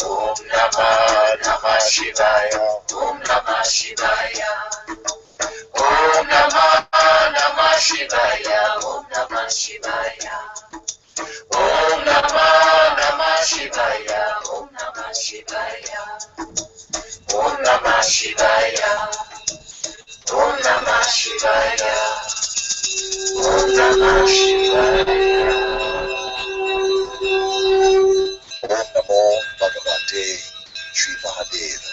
Om Namah Namah Shivaya. Om Namah Shivaya. Om Namah Namah Shivaya. Om Namah Shivaya. Om Namah Namah Shivaya. Om Namah Shivaya. Om Namah Shivaya. Om Namah Shivaya. Om Namah Shivaya. Om Namo Bhagavate Sri Mahadeva.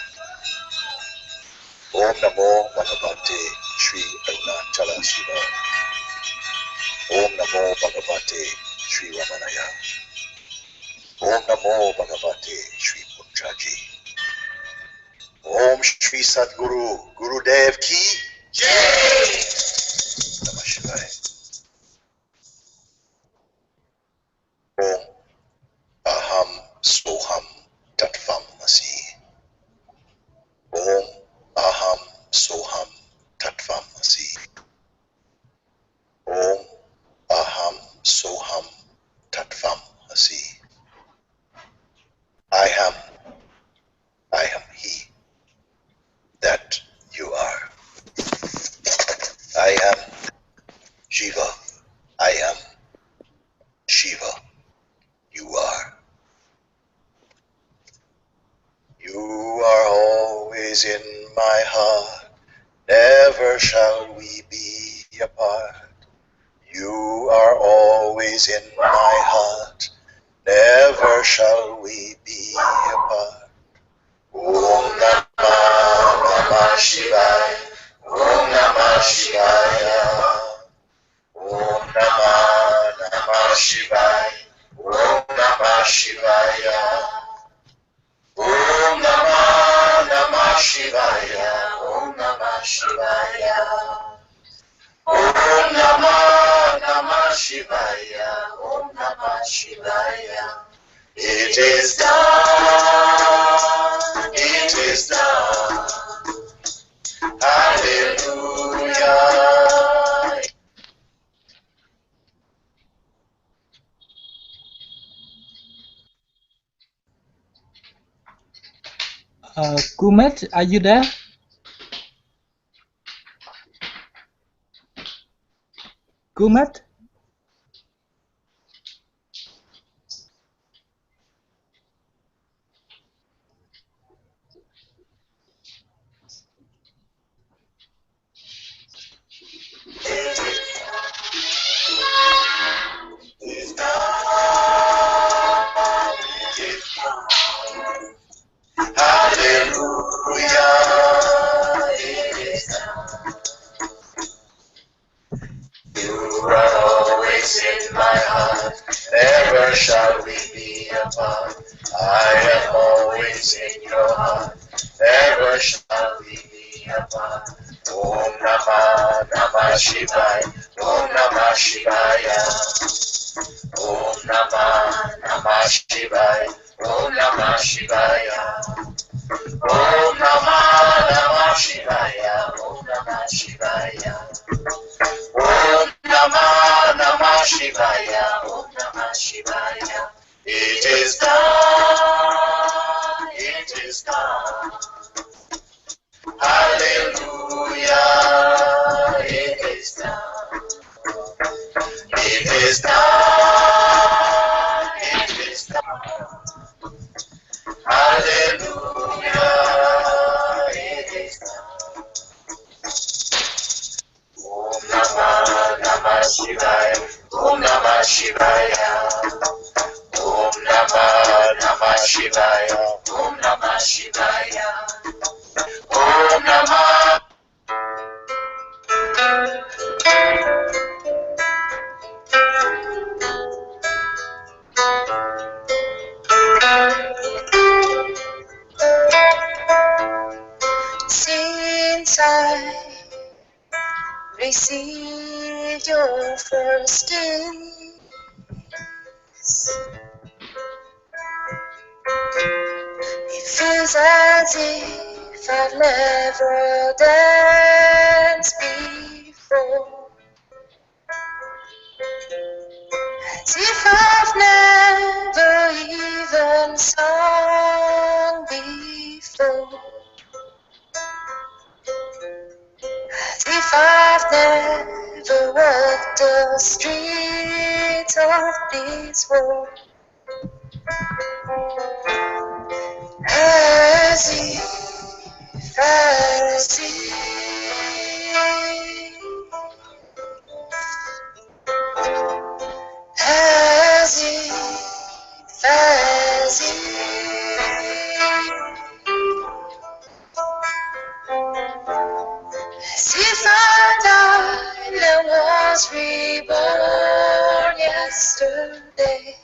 Om Namo Bhagavate Sri Arunachala Shiva. Om Namo Bhagavate Sri Ramanaya. Om Namo Bhagavate Sri Punjaji. Om Shri Sadguru Gurudev Ki Jai. Namah Shivaya. Om Aham Soham Tattvam Asi. Om Aham Soham Tattvam Asi. Om Aham Soham Tattvam Asi. I am He that you are. I am Shiva. I am Shiva. You are. You are always in my heart. Never shall we be apart. You are always in my heart. Never shall we be apart. Om Namah Namah Shivaya. Om Namah Shivaya. Om Namah Namah Shivaya. Om Namah Shivaya. Om Namah Namah Shivaya. Om Namah Shivaya. Om Namah Namah Shivaya. Om Namah Shivaya. It is done. It is done. Hallelujah. Kumet, are you there? Kumet? Hallelujah. It is done. You are always in my heart. Never shall we be apart. I am always in your heart. Never shall we be apart. Om Namah Namah Shivaya. Om Namah Shivaya. Om Namah Namah Shivaya. Om Namah Shivaya. Om Namah Namah Shivaya. Om Namah Shivaya. Om Namah Namah Shivaya. Om Namah Shivaya. It is done. It is done. Hallelujah. It is done. It is done. It is done. Hallelujah. It is done. Om Namah Namah Shivaya. Om Namah Shivaya. Om Namah Namah Shivaya. Om Namah Shivaya. Om Namah. Since I received your first kiss, it feels as if I've never danced before, as if I've never even sung never walked the streets of this world, as if as if I died and was reborn yesterday.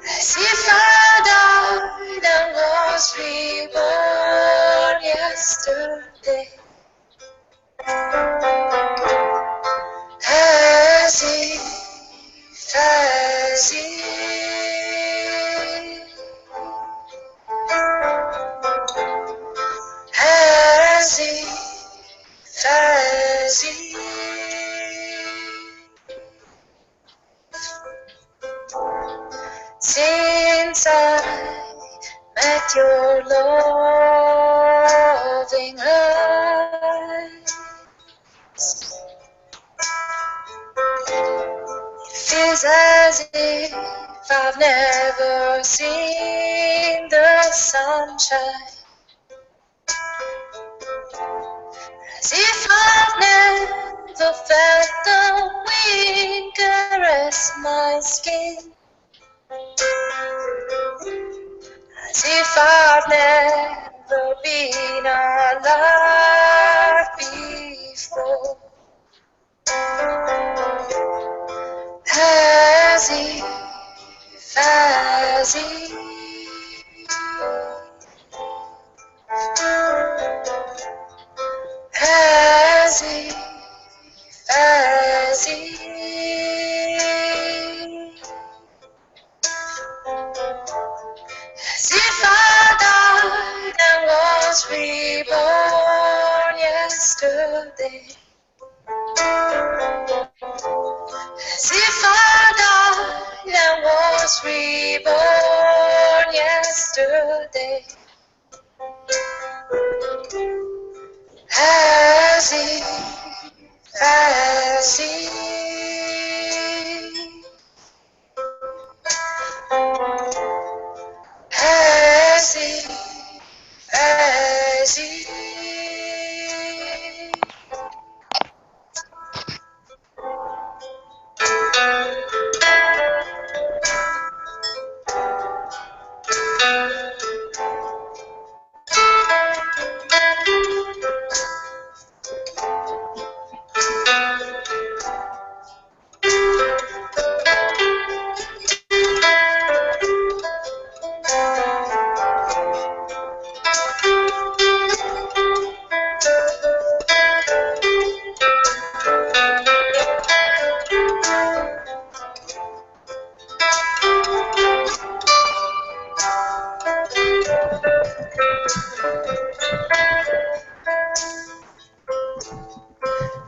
As if I died and was reborn yesterday. As if since I met your loving eyes, it feels as if I've never seen the sunshine, as if I've never felt the wind caress my skin, as if I've never been alive before. As if I died and was reborn yesterday. As if I died and was reborn yesterday. As if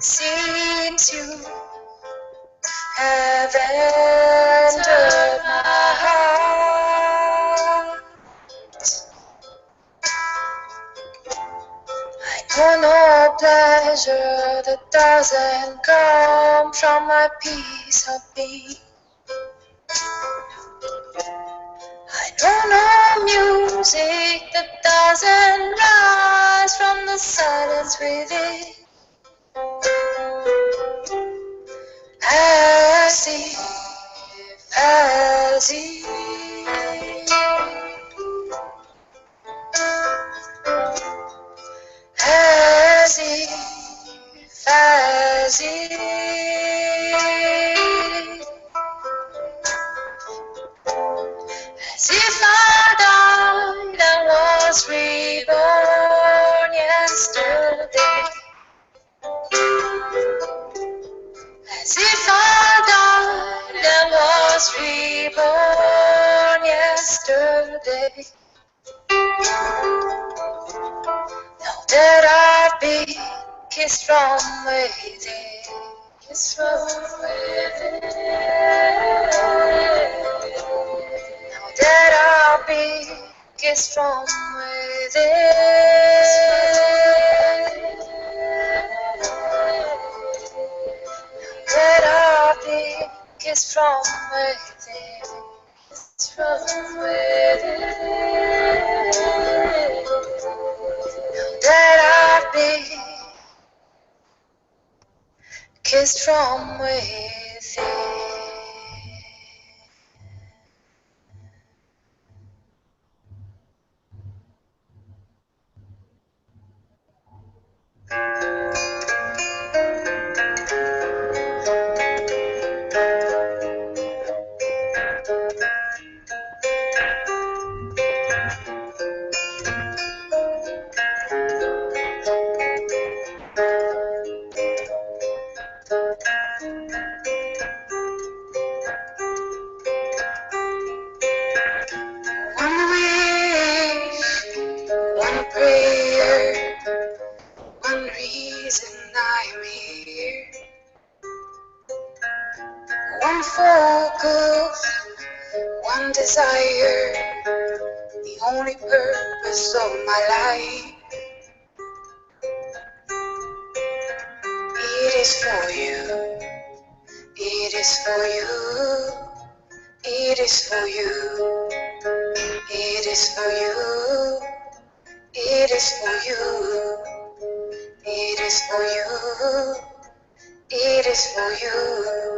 since you have entered my heart, I know no pleasure that doesn't come from my peace of being. I know no music that doesn't rise from the silence within. As if I died and was reborn yesterday. As if I died and was reborn yesterday. Now that I've been kissed from within, kissed from within. Now that I've been kissed from within. kiss from within. Kiss from within. That I've been kissed from within. One wish, one prayer, one reason I'm here. One focus, one desire, the only purpose of my life. It is for you, it is for you, it is for you, it is for you, it is for you, it is for you, it is for you,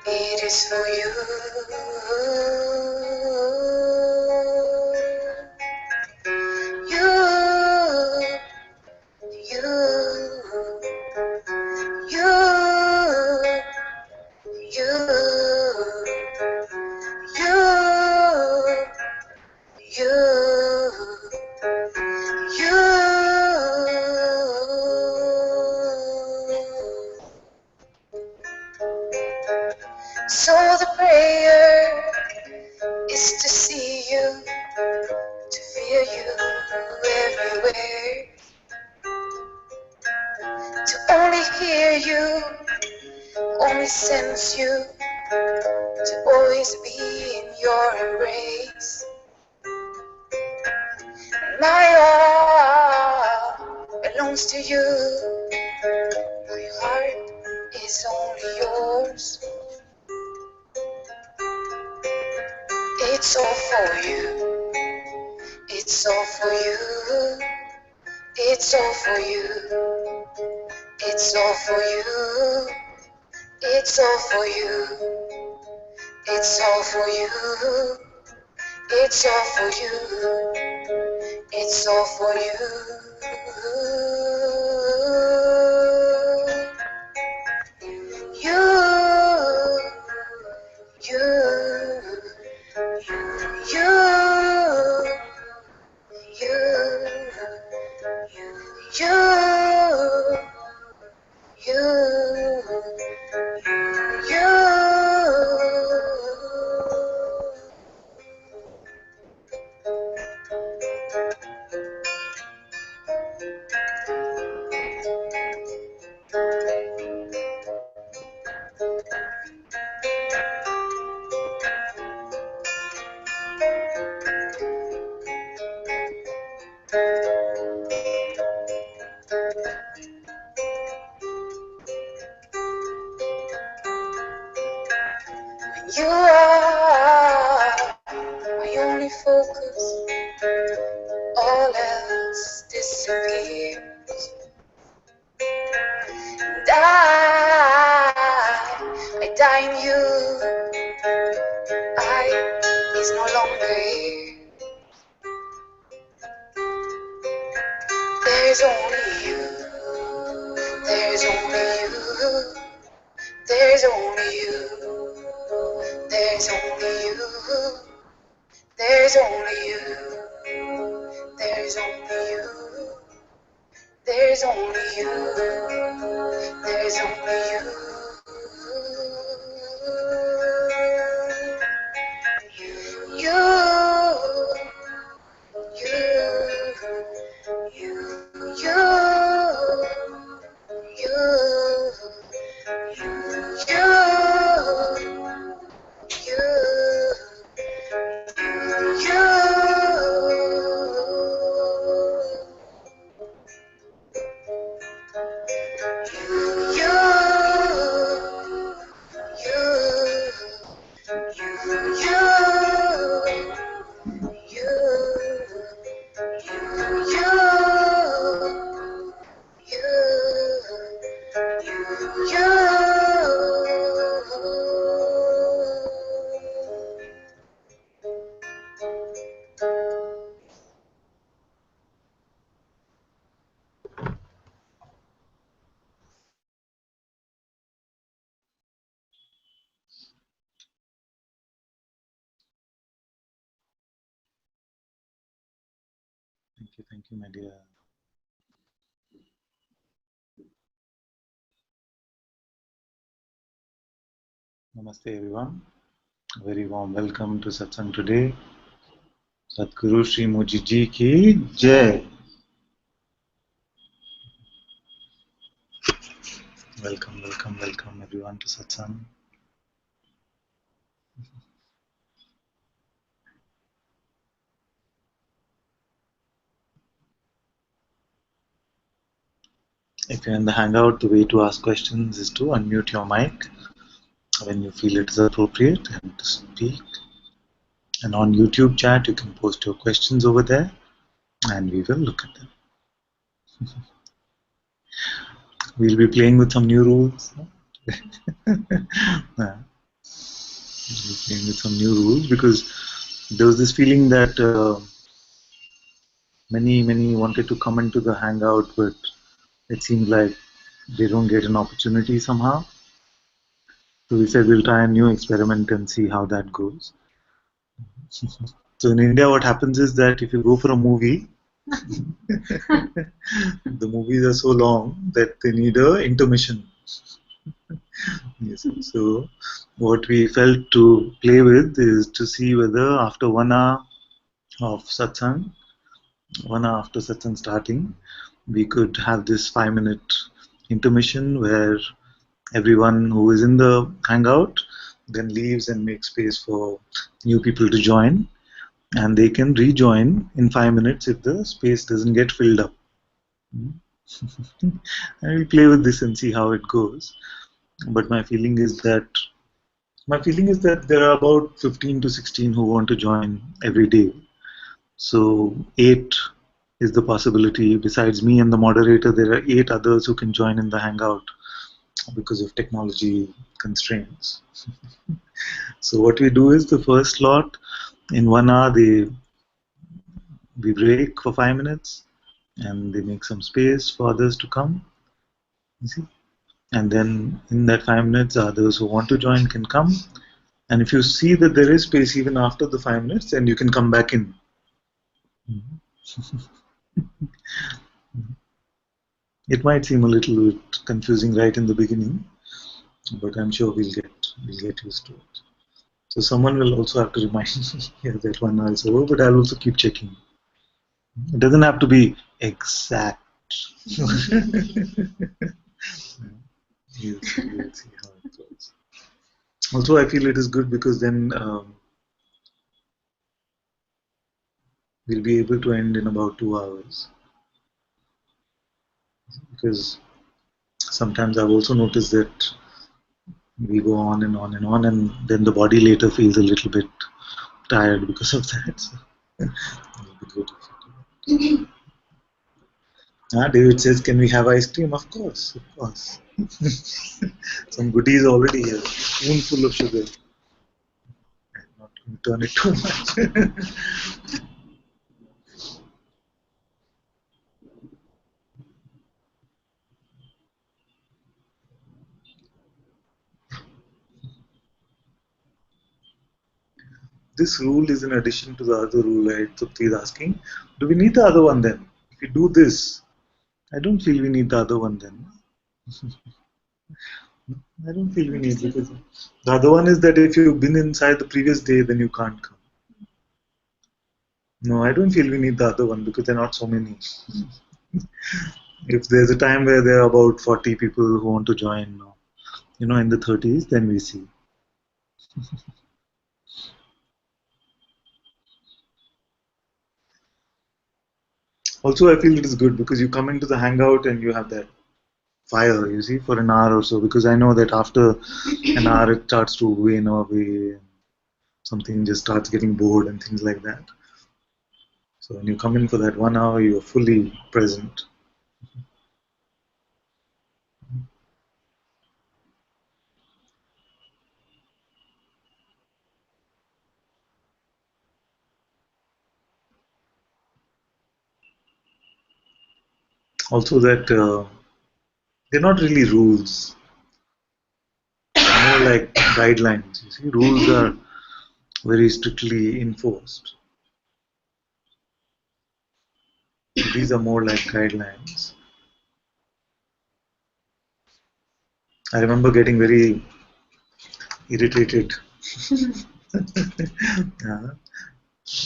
it is for you. So the prayer is to see you, to feel you everywhere, to only hear you, only sense you, to always be in your embrace. My all belongs to you, my heart is only yours. It's all for you, it's all for you, it's all for you, it's all for you, it's all for you, it's all for you, it's all for you, it's all for you. You are my only focus, all else disappears. And I die in you, I is no longer here. There's only you, there's only you, there's only you, there's only you, there's only you, there's only you, there's only you, there's only you. Thank you, my dear. Namaste, everyone. A very warm welcome to Satsang today. Sadhguru Sri Muji Ji ki Jai. Welcome, welcome, welcome, everyone to Satsang. If you're in the Hangout, the way to ask questions is to unmute your mic when you feel it is appropriate and to speak. And on YouTube chat, you can post your questions over there and we will look at them. We'll be playing with some new rules. We'll be playing with some new rules because there was this feeling that many wanted to come into the Hangout, but it seems like they don't get an opportunity somehow. So we said we'll try a new experiment and see how that goes. So in India, what happens is that if you go for a movie, the movies are so long that they need a intermission. Yes. So what we felt to play with is to see whether after 1 hour of satsang, 1 hour after satsang starting, we could have this 5-minute intermission where everyone who is in the hangout then leaves and makes space for new people to join, and they can rejoin in 5 minutes if the space doesn't get filled up. And we'll play with this and see how it goes. But my feeling is that there are about 15 to 16 who want to join every day. So 8 is the possibility. Besides me and the moderator, there are 8 others who can join in the hangout because of technology constraints. So what we do is the first slot, in 1 hour we break for 5 minutes and they make some space for others to come. You see? And then in that 5 minutes, others who want to join can come. And if you see that there is space even after the 5 minutes, then you can come back in. It might seem a little bit confusing right in the beginning, but I'm sure we'll get used to it. So someone will also have to remind me that 1 hour is over, but I'll also keep checking. It doesn't have to be exact. We'll see how it goes. Also, I feel it is good because then we'll be able to end in about 2 hours. Because sometimes I've also noticed that we go on and on and on, and then the body later feels a little bit tired because of that. So it'll be good if you do that. David says, "Can we have ice cream?" Of course, of course. Some goodies already here. Spoonful of sugar. I'm not going to turn it too much. This rule is in addition to the other rule, right? Trupti is asking, do we need the other one then? If we do this, I don't feel we need the other one then. I don't feel we need, because the other one is that if you've been inside the previous day, then you can't come. No, I don't feel we need the other one because there are not so many. If there's a time where there are about 40 people who want to join, in the 30s, then we see. Also, I feel it is good because you come into the hangout and you have that fire, you see, for an hour or so, because I know that after an hour it starts to wane away, something just starts getting bored and things like that. So when you come in for that 1 hour, you are fully present. Also that they're not really rules, more like guidelines. You see, rules are very strictly enforced. These are more like guidelines. I remember getting very irritated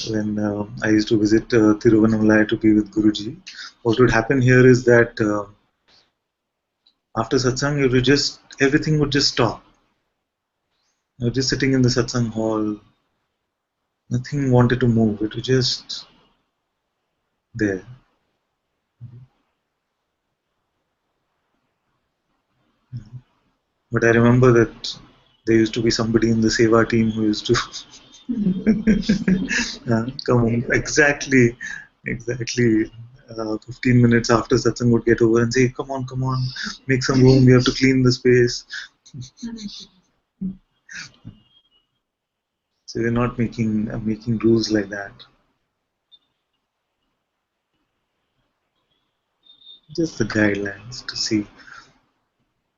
when I used to visit Tiruvannamalai to be with Guruji. What would happen here is that after satsang, you would just everything would just stop. You're just sitting in the satsang hall. Nothing wanted to move. It was just there. But I remember that there used to be somebody in the Seva team who used to come on, exactly 15 minutes after satsang would get over and say, come on, make some room, we have to clean the space. So we're not making rules like that. Just the guidelines to see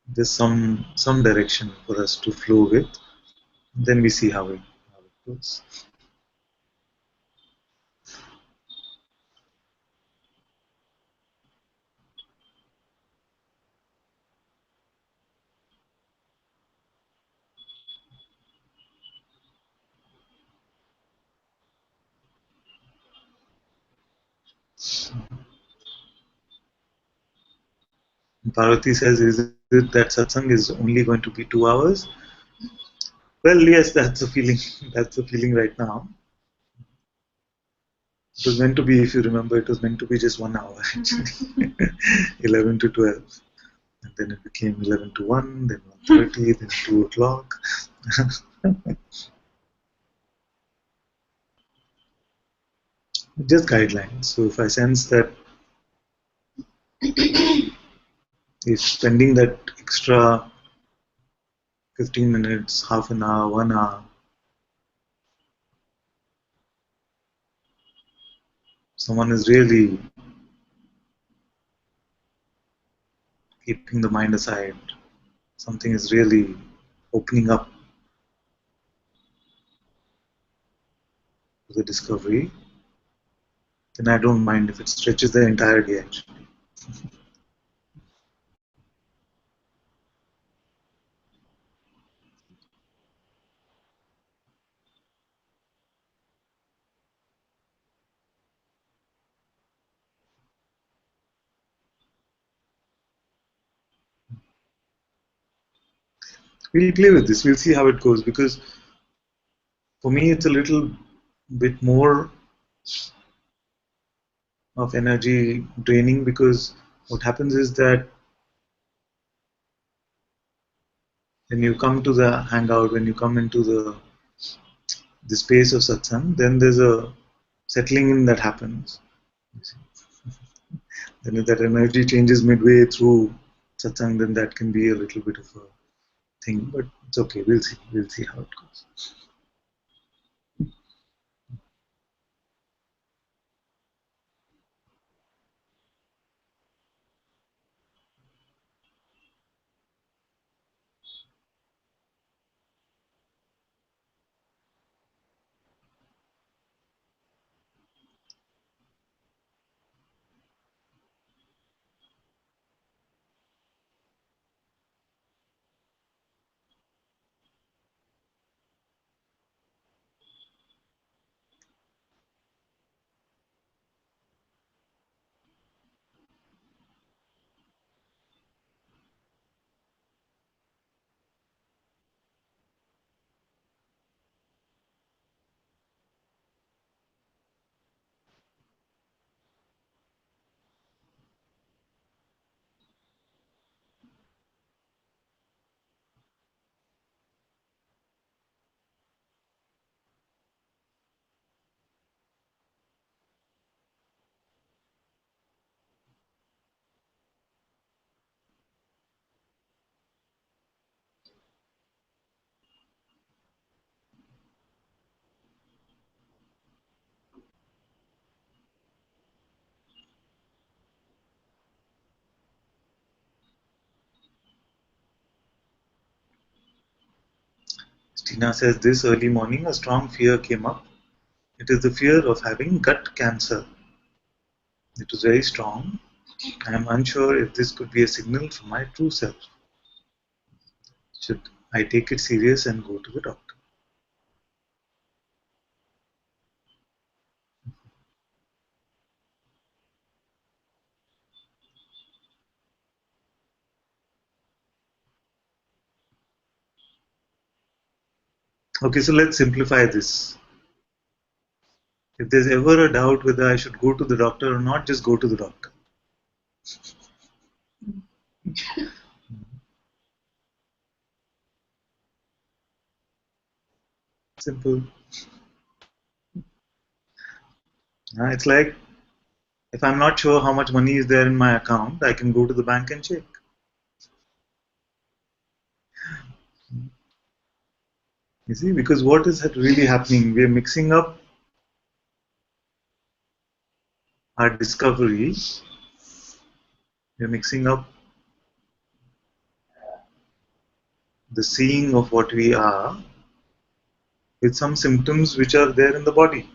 there's some direction for us to flow with. Then we see how it goes. Parvati says, is it that satsang is only going to be 2 hours? Well, yes, that's the feeling. That's the feeling right now. It was meant to be, if you remember, it was meant to be just 1 hour actually, 11 to 12. And then it became 11 to 1, then 1:30, then 2 o'clock. Just guidelines. So if I sense that if spending that extra 15 minutes, half an hour, 1 hour, someone is really keeping the mind aside, something is really opening up to the discovery, then I don't mind if it stretches the entire day actually. We'll play with this, we'll see how it goes, because for me it's a little bit more of energy draining, because what happens is that when you come to the hangout, when you come into the space of satsang, then there's a settling in that happens. Then if that energy changes midway through satsang, then that can be a little bit of a thing, but it's okay. We'll see how it goes. Tina says, this early morning a strong fear came up. It is the fear of having gut cancer. It was very strong. I am unsure if this could be a signal from my true self. Should I take it serious and go to the doctor? Okay, so let's simplify this. If there's ever a doubt whether I should go to the doctor or not, just go to the doctor. Simple. It's like if I'm not sure how much money is there in my account, I can go to the bank and check. You see, because what is really happening? We're mixing up our discovery, we're mixing up the seeing of what we are with some symptoms which are there in the body.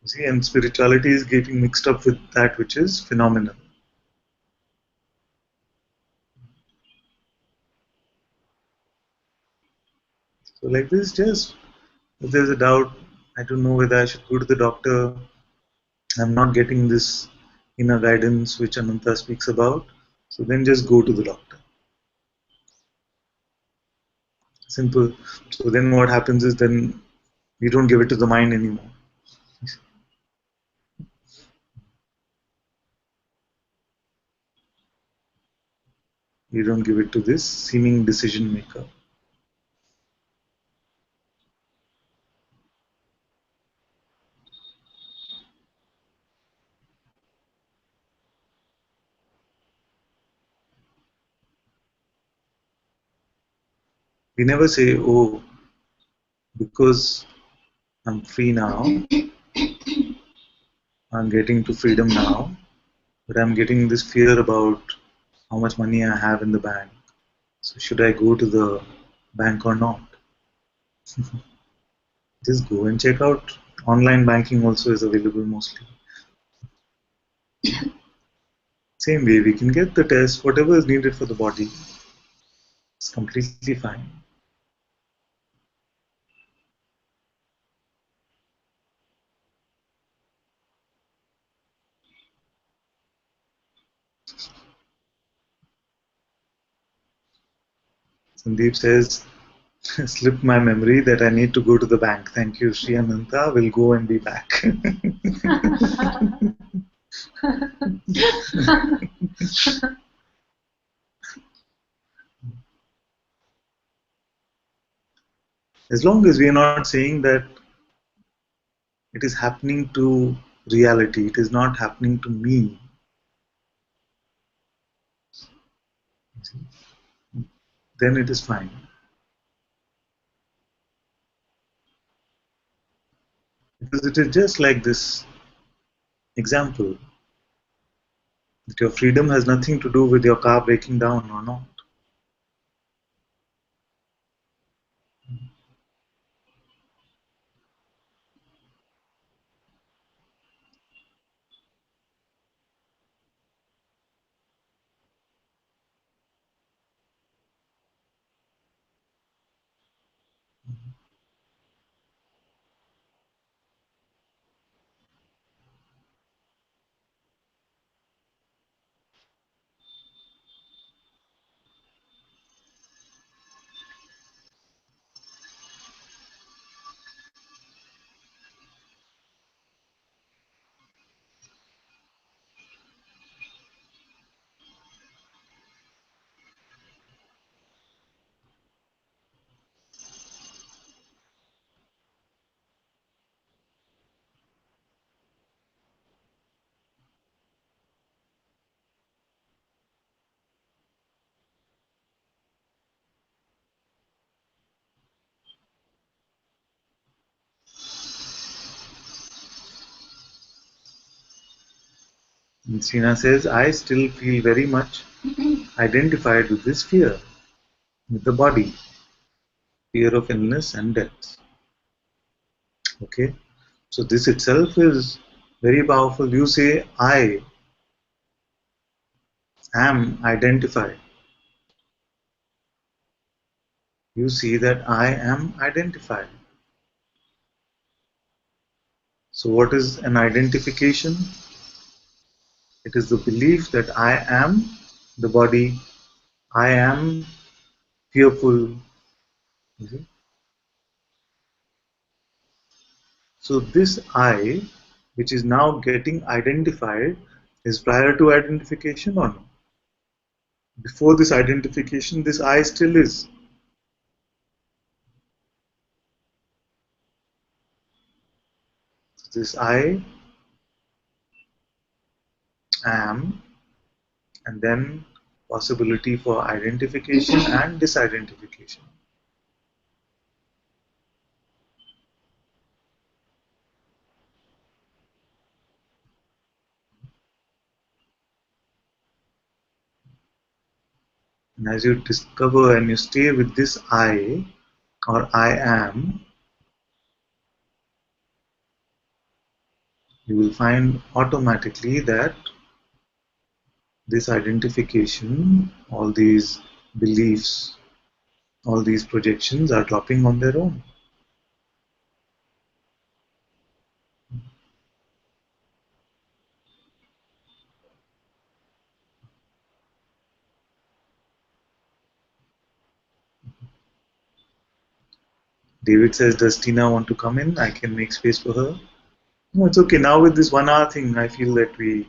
You see, and spirituality is getting mixed up with that which is phenomenal. So, like this, just if there's a doubt, I don't know whether I should go to the doctor, I'm not getting this inner guidance which Ananta speaks about, so then just go to the doctor. Simple. So then what happens is then you don't give it to the mind anymore. You don't give it to this seeming decision maker. We never say, oh, because I'm free now, I'm getting to freedom now, but I'm getting this fear about how much money I have in the bank. So should I go to the bank or not? Just go and check out. Online banking also is available mostly. Same way, we can get the test, whatever is needed for the body. It's completely fine. Sandeep says, slipped my memory that I need to go to the bank. Thank you, Sri Ananta. Will go and be back. As long as we are not saying that it is happening to reality, it is not happening to me, then it is fine. Because it is just like this example that your freedom has nothing to do with your car breaking down or not. And Sina says, I still feel very much identified with this fear, with the body, fear of illness and death. Okay, so this itself is Very powerful. You say, I am identified. You see that I am identified. So what is an identification? It is the belief that I am the body, I am fearful. You see? So this I, which is now getting identified, is prior to identification or no? Before this identification, this I still is. This I am, and then possibility for identification and disidentification. And as you discover and you stay with this I or I am, you will find automatically that this identification, all these beliefs, all these projections are dropping on their own. David says, does Tina want to come in? I can make space for her. No, it's okay. Now with this 1 hour thing, I feel that we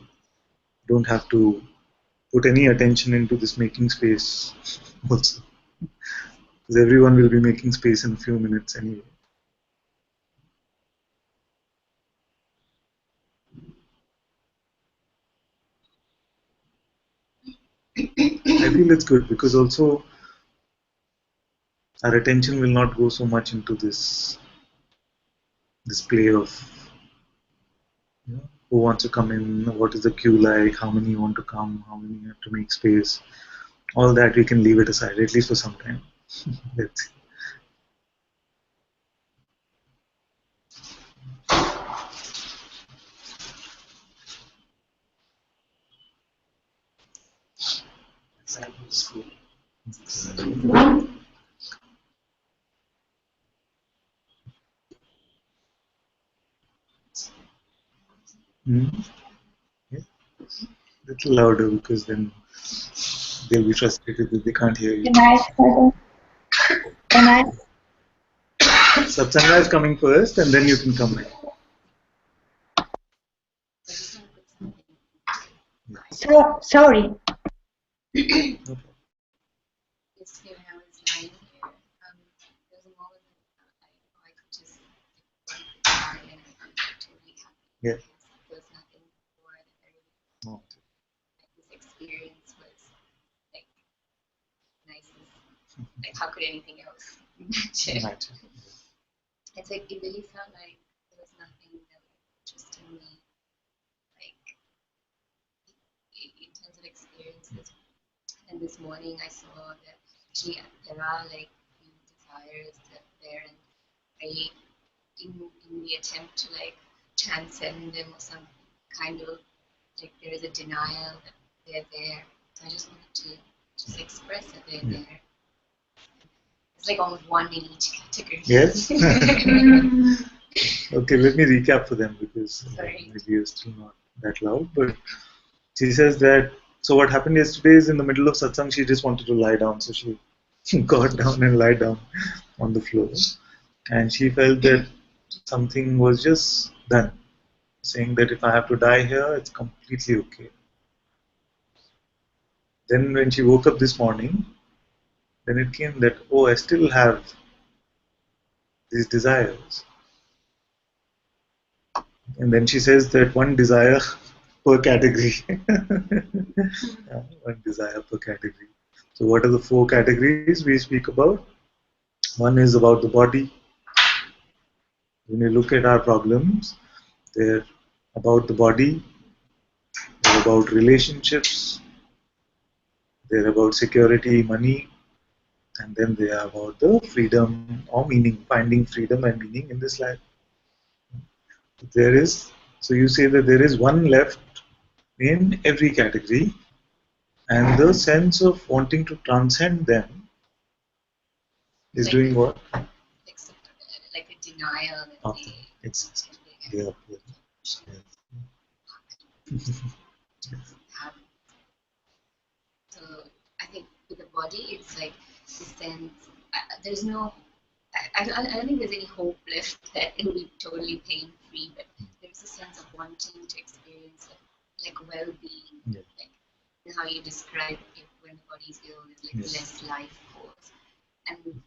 don't have to put any attention into this making space also. Because everyone will be making space in a few minutes anyway. I feel it's good because also our attention will not go so much into this play of, you know, who wants to come in, what is the queue like, how many want to come, how many have to make space. All that we can leave it aside, at least for some time. Let's see. Hmm? Yeah. Little louder because then they'll be frustrated that they can't hear you. Can I? Satsanga is coming first and then you can come in. So, sorry. Okay. Yesterday when I was lying here, there was a moment that I could just cry and I'm totally happy. Yeah. There was nothing before that I really No. like. This experience was like nicest. Like how could anything else match it? Imagine. It's like it really felt like there was nothing that like interested me, like in terms of experiences. And this morning I saw that actually there are like few desires that are there, and I in the attempt to like transcend them or some kind of like there is a denial that they're there. So I just wanted to just express that they're there. It's like almost one in each category. Yes. Okay, let me recap for them because maybe you're still not that loud. But she says that, so what happened yesterday is in the middle of satsang, she just wanted to lie down. So she got down and lied down on the floor. And she felt that something was just done. Saying that if I have to die here, it's completely okay. Then when she woke up this morning, then it came that, oh, I still have these desires. And then she says that one desire per category. One desire per category. So what are the 4 categories we speak about? One is about the body. When you look at our problems, they're about the body, they're about relationships, they're about security, money, and then they are about the freedom or meaning, finding freedom and meaning in this life. There is So you say that there is one left in every category, and the sense of wanting to transcend them is Like doing what? Like a denial. Okay. It's yeah. So I think with the body, it's like the sense. There's no. I don't think there's any hope left that it will be totally pain-free, but there's a sense of wanting to experience like well-being, Yeah. like how you describe it when the body's ill, is like Yes. less life force, and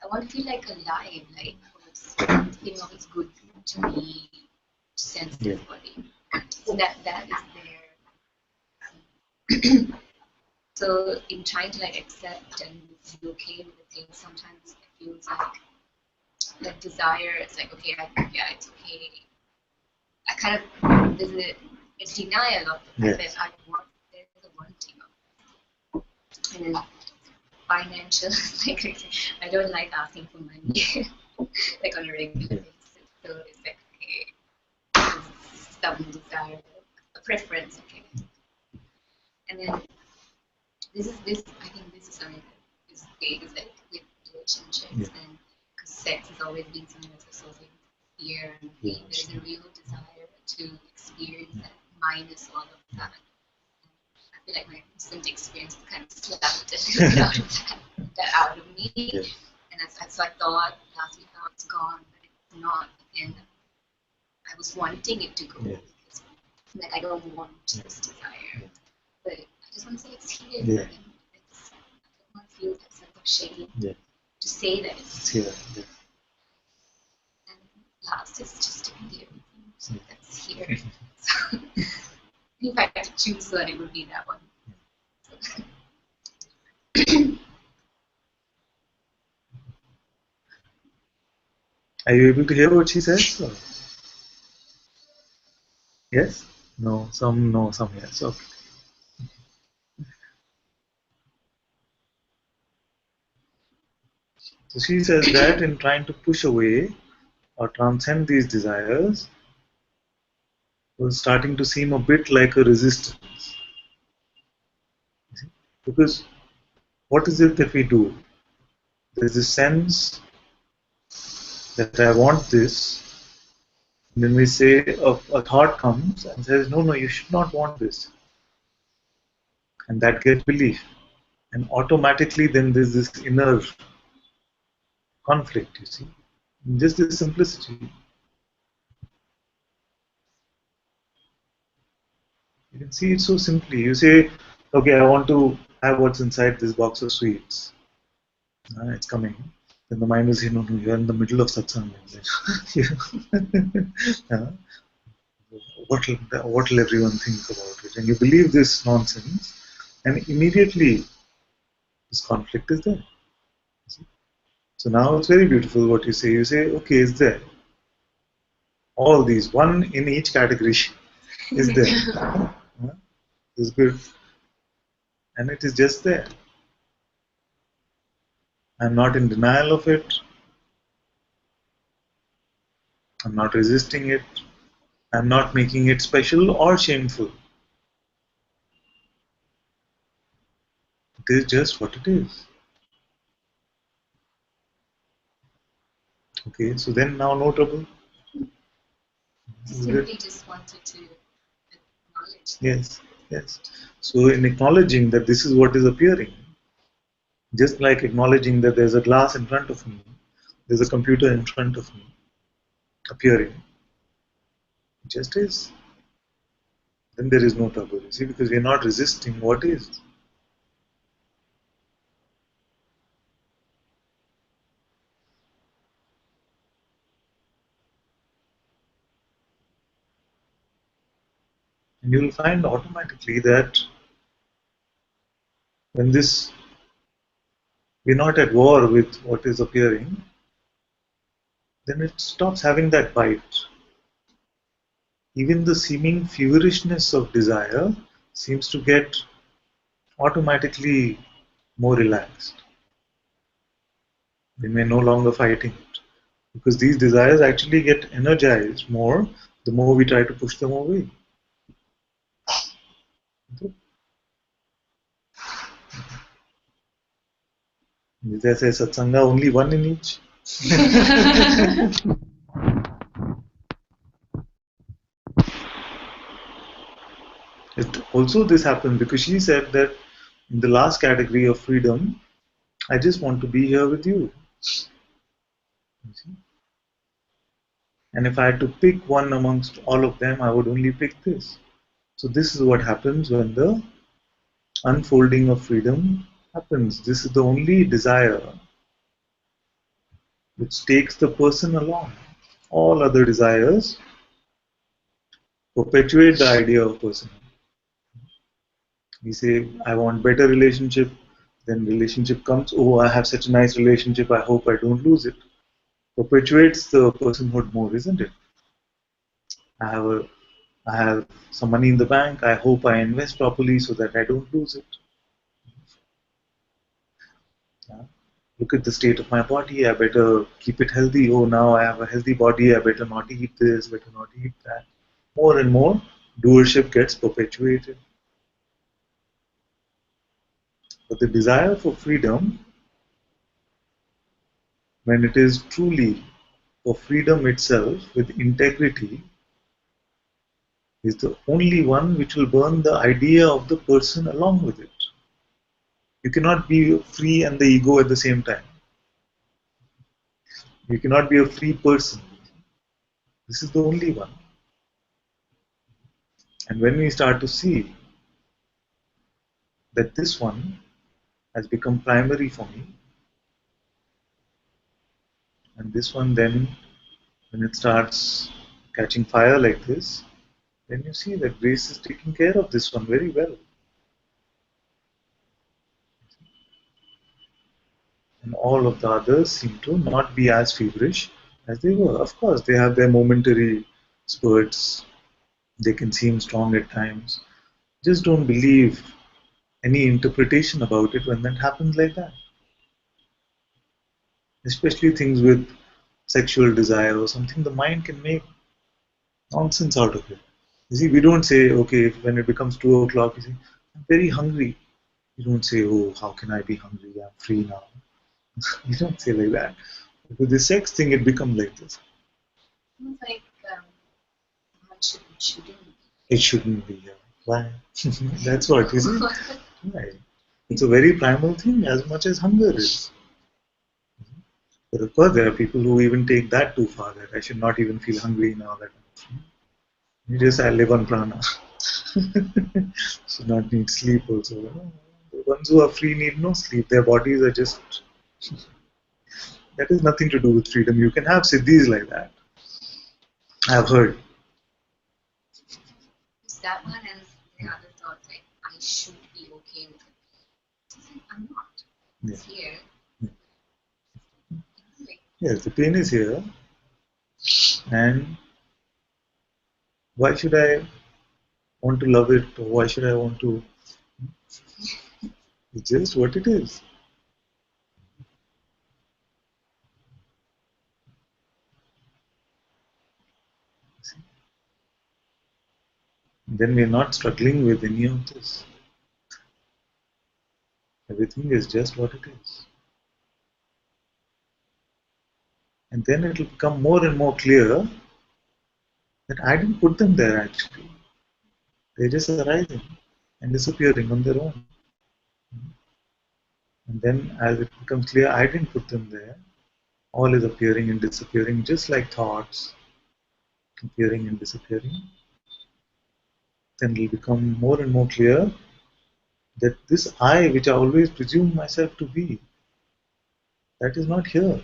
I want to feel like alive, like something always good to me, sense Yeah. the body. So that is there. So in trying to like accept and be okay with the things, sometimes it feels like desire. It's like okay, yeah, it's okay. I kind of it's denial of the fact Yes. that I want. There's a wanting of, and then financial. Like I don't like asking for money, like on a regular basis. So it's like okay, some desire, a preference, okay. And then this I think this is something that is big, is like with relationships, and because sex has always been something that's associated with fear and pain. There's a real desire to experience that minus all of that. I feel like my recent experience kind of slapped a little bit out of that out of me. And so I thought last week, oh, it's gone, but it's not. And I was wanting it to go because like I don't want this desire, but I just want to say it's here. Yeah. And I don't want to feel that sense of shame to say that it's here. And last is just to be there with you, so that's here. So if I had to choose one, it would be that one. Are you able to hear what she says? Or? Yes? No, some yes. Okay. So she says that in trying to push away or transcend these desires was starting to seem a bit like a resistance. Because what is it that we do? There's a sense that I want this. And then we say, a thought comes and says, no, you should not want this. And that gets belief. And automatically then there's this inner conflict, you see. Just this simplicity. You can see it so simply. You say, okay, I want to have what's inside this box of sweets. It's coming. Then the mind will say, no, you're in the middle of satsang. What will everyone think about it? And you believe this nonsense, and immediately this conflict is there. So now it's very beautiful what you say. You say, okay, is there? All these, one in each category is there. Is good. And it is just there. I'm not in denial of it. I'm not resisting it. I'm not making it special or shameful. It is just what it is. Okay, so then now no trouble. Simply just wanted to acknowledge. Yes. So in acknowledging that this is what is appearing, just like acknowledging that there's a glass in front of me, there's a computer in front of me, appearing, it just is. Then there is no trouble, you see, because we are not resisting what is. And you will find automatically that when we're not at war with what is appearing, then it stops having that bite. Even the seeming feverishness of desire seems to get automatically more relaxed. We may no longer fighting it, because these desires actually get energized more the more we try to push them away. They say Satsanga, only one in each. Also this happened because she said that in the last category of freedom, I just want to be here with you. And if I had to pick one amongst all of them, I would only pick this. So this is what happens when the unfolding of freedom happens. This is the only desire which takes the person along. All other desires perpetuate the idea of person. We say, I want better relationship, then relationship comes, oh, I have such a nice relationship, I hope I don't lose it. Perpetuates the personhood more, isn't it? I have some money in the bank, I hope I invest properly so that I don't lose it. Look at the state of my body, I better keep it healthy. Oh, now I have a healthy body, I better not eat this, better not eat that. More and more, doership gets perpetuated. But the desire for freedom, when it is truly for freedom itself with integrity, is the only one which will burn the idea of the person along with it. You cannot be free and the ego at the same time. You cannot be a free person. This is the only one. And when we start to see that this one has become primary for me, and this one then, when it starts catching fire like this, then you see that grace is taking care of this one very well. And all of the others seem to not be as feverish as they were. Of course, they have their momentary spurts. They can seem strong at times. Just don't believe any interpretation about it when that happens like that. Especially things with sexual desire or something, the mind can make nonsense out of it. You see, we don't say, okay, when it becomes 2 o'clock, you say, I'm very hungry. You don't say, oh, how can I be hungry? I'm free now. You don't say like that. With the sex thing, it becomes like this. Like, shouldn't It shouldn't be here. Why? That's what, you see? Right. It's a very primal thing as much as hunger is. But of course, there are people who even take that too far, that I should not even feel hungry now that I live on prana. Should not need sleep also. The ones who are free need no sleep. Their bodies are just. That has nothing to do with freedom. You can have siddhis like that. I've heard. that one and the other thought, like, I should be okay with it. I'm not. It's here. Like, Yes, the pain is here. And why should I want to love it? Or why should I want to? It's just what it is. Then we're not struggling with any of this. Everything is just what it is. And then it will become more and more clear that I didn't put them there actually. They're just arising and disappearing on their own. And then as it becomes clear I didn't put them there, all is appearing and disappearing just like thoughts appearing and disappearing. Then it will become more and more clear that this I, which I always presume myself to be, that is not here.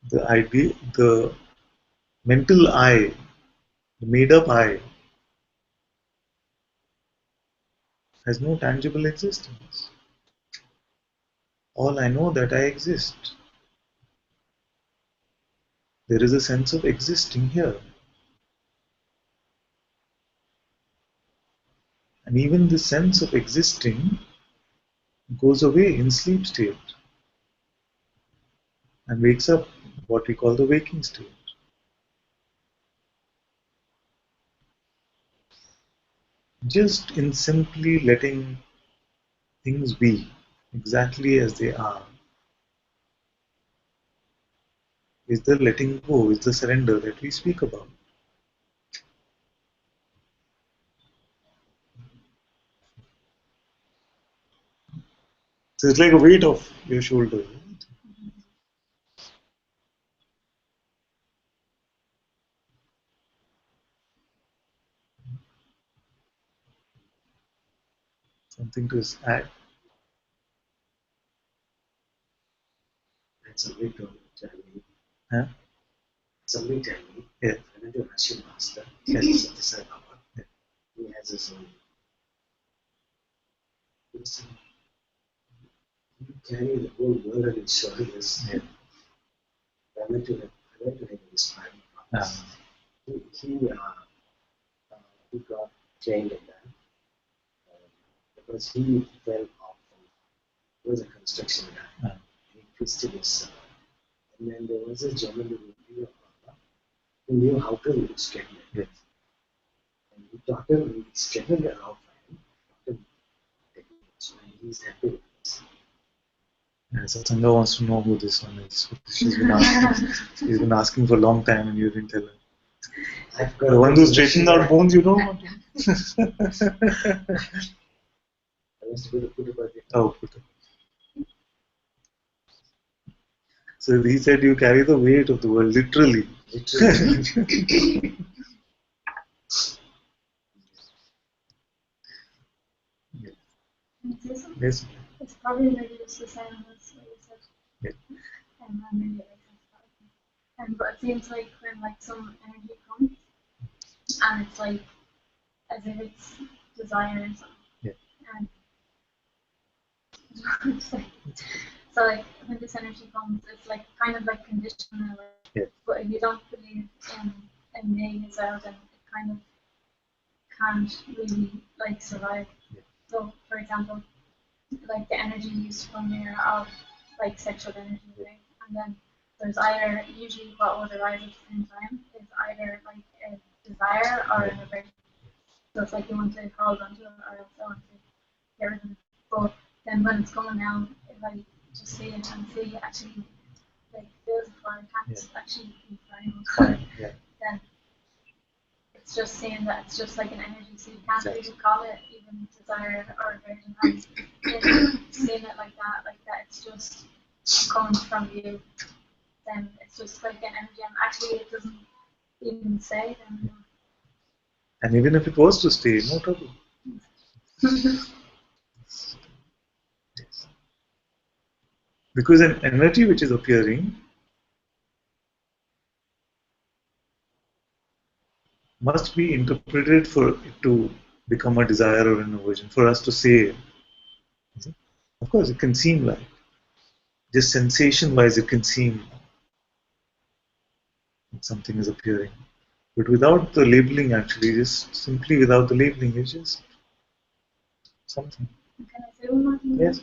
The idea, the mental I, the made up I, has no tangible existence. All I know that I exist. There is a sense of existing here. And even the sense of existing goes away in sleep state and wakes up what we call the waking state. Just in simply letting things be exactly as they are is the letting go, is the surrender that we speak about. So it's like a weight off your shoulder. Something to add. Somebody told me, Huh? somebody tell me, Yeah. I went to Russian master, Yes. Satsang Baba. Yeah. He has his own. He said, you carry the whole world on your shoulders. Yeah. I went to him in his private office. He got trained in that because he fell off from, he was a construction guy. He twisted his and then there was a German review of Baba who knew how to straighten it. Yes. And he taught him, he straightened it out for him, taught him techniques, and he's happy with this. Yeah, Satsanga wants to know who this one is. She's been asking for a long time and you didn't tell her. I've got The one who straightened out bones, you know? I was going to put it back in. Oh, put it. So he said you carry the weight of the world, literally. Literally. Yes. It's probably maybe just the same as what you said. Yeah. And then maybe it makes sense. But it seems like when like some energy comes and it's like as if it's desire or something. Yeah. And so like when this energy comes, it's like kind of like conditional. Yeah. But if you don't believe in being itself, then it kind of can't really like survive. Yeah. So for example, like the energy used from here of like sexual energy, right? And then there's either usually what would arise at the same time is either like a desire or an aversion. So it's like you want to hold onto it or else I want to get rid of it. But then when it's coming out, if I just see it and see actually like feels it or I can't actually be fine, Yeah. then it's just saying that it's just like an energy, so you can't Exactly. really call it even desire or aversion. And seeing it like that, it's just coming from you. Then it's just like an energy, and actually it doesn't even say them. And even if it was to stay, no trouble. Yes. Because an energy which is appearing must be interpreted for it to become a desire or an aversion, for us to say. Of course, it can seem like, just sensation-wise, it can seem like something is appearing. But without the labeling, actually, just simply without the labeling, it's just something. Can I say one more thing? Yes.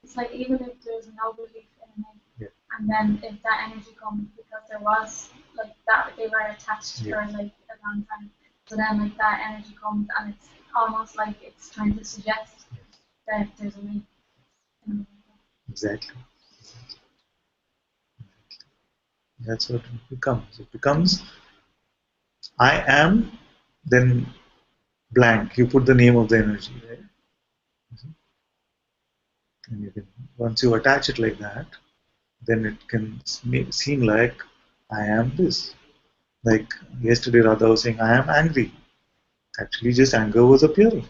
It's like even if there's no belief in it, Yeah. and then if that energy comes because there was like that they were attached Yeah. for like a long time, so then like that energy comes and it's almost like it's trying to suggest that there's a me. Exactly. That's what it becomes. It becomes, I am, then blank. You put the name of the energy, right? And you can, once you attach it like that, then it can seem like I am this. Like yesterday, Radha was saying, I am angry. Actually, just anger was appearing.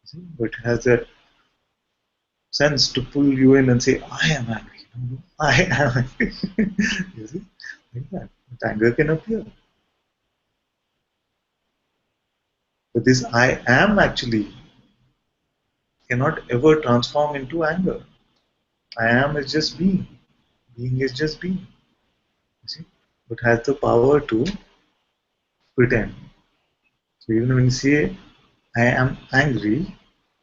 See? But it has that sense to pull you in and say, I am angry. No, I am angry. You see? Like that. But anger can appear. But this I am actually cannot ever transform into anger. I am is just being. Being is just being. You see? But has the power to pretend. So even when you say I am angry,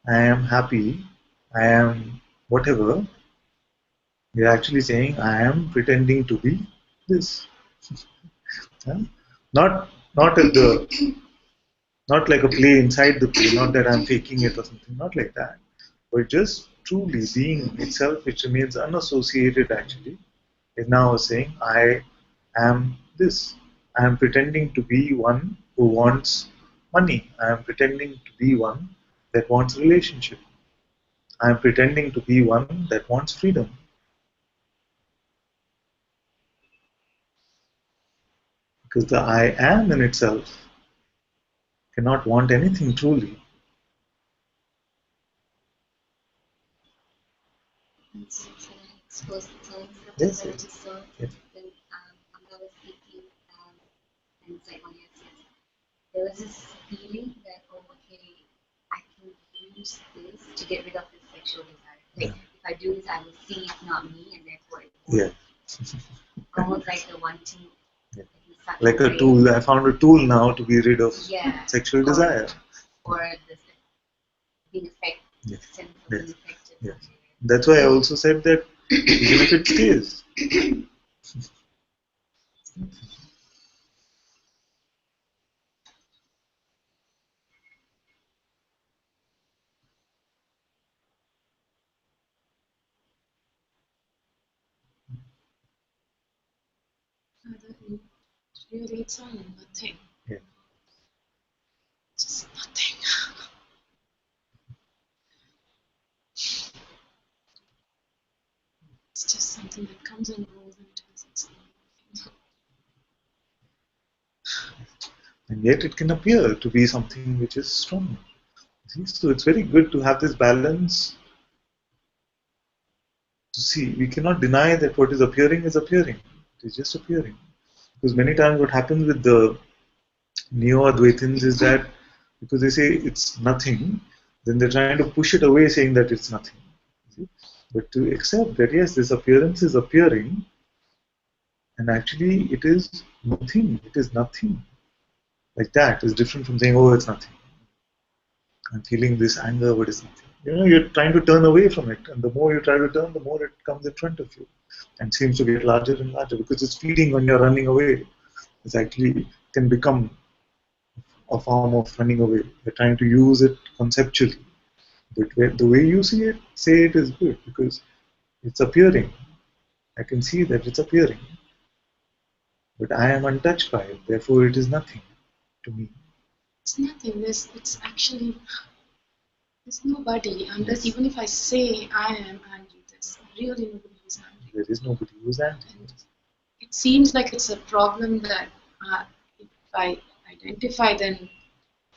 I am happy, I am whatever, you're actually saying I am pretending to be this. Huh? Not at the not like a play inside the play, not that I'm faking it or something, not like that. But just truly being itself, which remains unassociated actually, is now saying, I am this. I am pretending to be one who wants money. I am pretending to be one that wants relationship. I am pretending to be one that wants freedom. Because the I am in itself cannot want anything truly. Suppose telling Yes, something that I yes. just saw, Yes. then I was thinking, and it's like when you said, there was this feeling that, oh, okay, I can use this to get rid of this sexual desire. Like, if I do this, I will see it's not me, and therefore it Yeah. almost like the wanting, Yeah. like, Like a tool. I found a tool now to be rid of sexual desire. Or this being affected, Yes. sense of Yes. being affected. Yes. That's why I also said that even if it stays. Really, it's all nothing. Yeah. Just nothing. It's just something that comes and goes and tells its own. And yet it can appear to be something which is strong. See? So it's very good to have this balance to see. We cannot deny that what is appearing is appearing. It is just appearing. Because many times what happens with the Neo-Advaitins is that because they say it's nothing, then they're trying to push it away saying that it's nothing. See? But to accept that yes, this appearance is appearing and actually it is nothing, it is nothing. Like that is different from saying, oh, it's nothing. I'm feeling this anger, but it's nothing. You're trying to turn away from it, and the more you try to turn, the more it comes in front of you and seems to get larger and larger because it's feeding when you're running away. It's actually can become a form of running away. You're trying to use it conceptually, but the way you see it, say it is good because it's appearing. I can see that it's appearing, but I am untouched by it. Therefore, it is nothing to me. It's nothing. It's actually, there's nobody. Unless Yes. even if I say I am angry, there's really nobody who's angry. There is nobody who's angry. And it seems like it's a problem that if I identify, then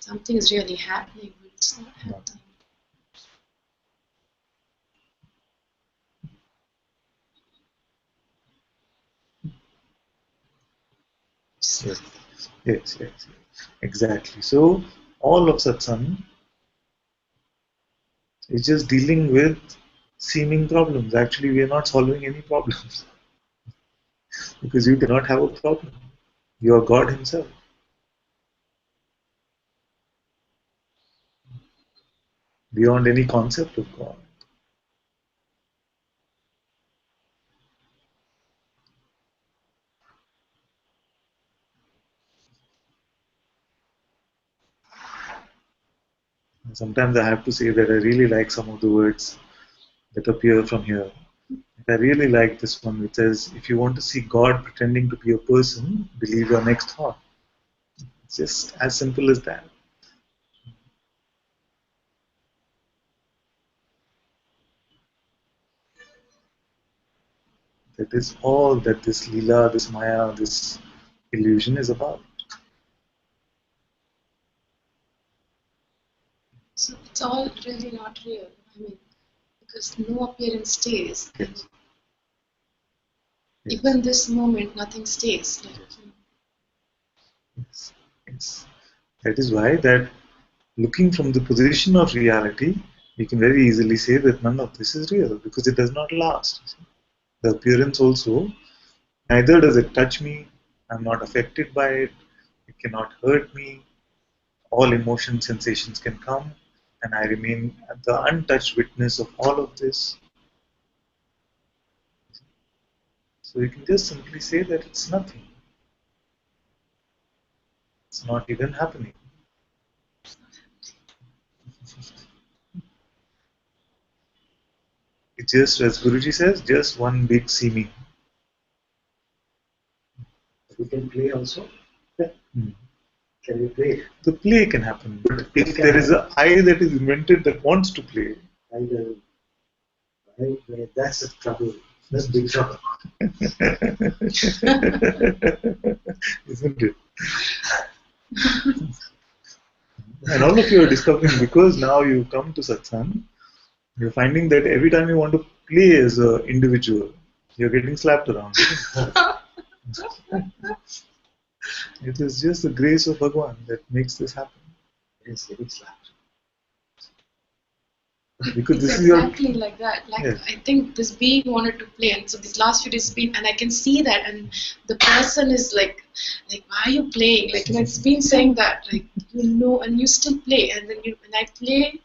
something is really happening, but it's not happening. Yes. Yes, yes, exactly. So all of satsang is just dealing with seeming problems. Actually, we are not solving any problems because you cannot have a problem. You are God Himself. Beyond any concept of God. And sometimes I have to say that I really like some of the words that appear from here. I really like this one which says, if you want to see God pretending to be a person, believe your next thought. It's just as simple as that. That is all that this Leela, this Maya, this illusion is about. So it's all really not real. I mean, because no appearance stays. Yes. And Yes. even this moment, nothing stays. Like, Yes. Yes. That is why that looking from the position of reality, we can very easily say that none of this is real because it does not last. The appearance also, neither does it touch me, I'm not affected by it, it cannot hurt me, all emotion sensations can come, and I remain the untouched witness of all of this. So you can just simply say that it's nothing. It's not even happening. It's just, as Guruji says, just one big seeming. We can play also. Hmm. Can we play? The play can happen, but if there is an I that is invented that wants to play, And that's a trouble. That's big trouble. isn't it? And all of you are discovering, because now you come to Satsang, you're finding that every time you want to play as an individual, you're getting slapped around. It is just the grace of Bhagwan that makes this happen. It's getting slapped. Because It's this exactly is your, like that. Like yes. I think this being wanted to play, and so these last few days been, and I can see that, and the person is like, why are you playing? Like, it's been saying that, like, and you still play, and then when I play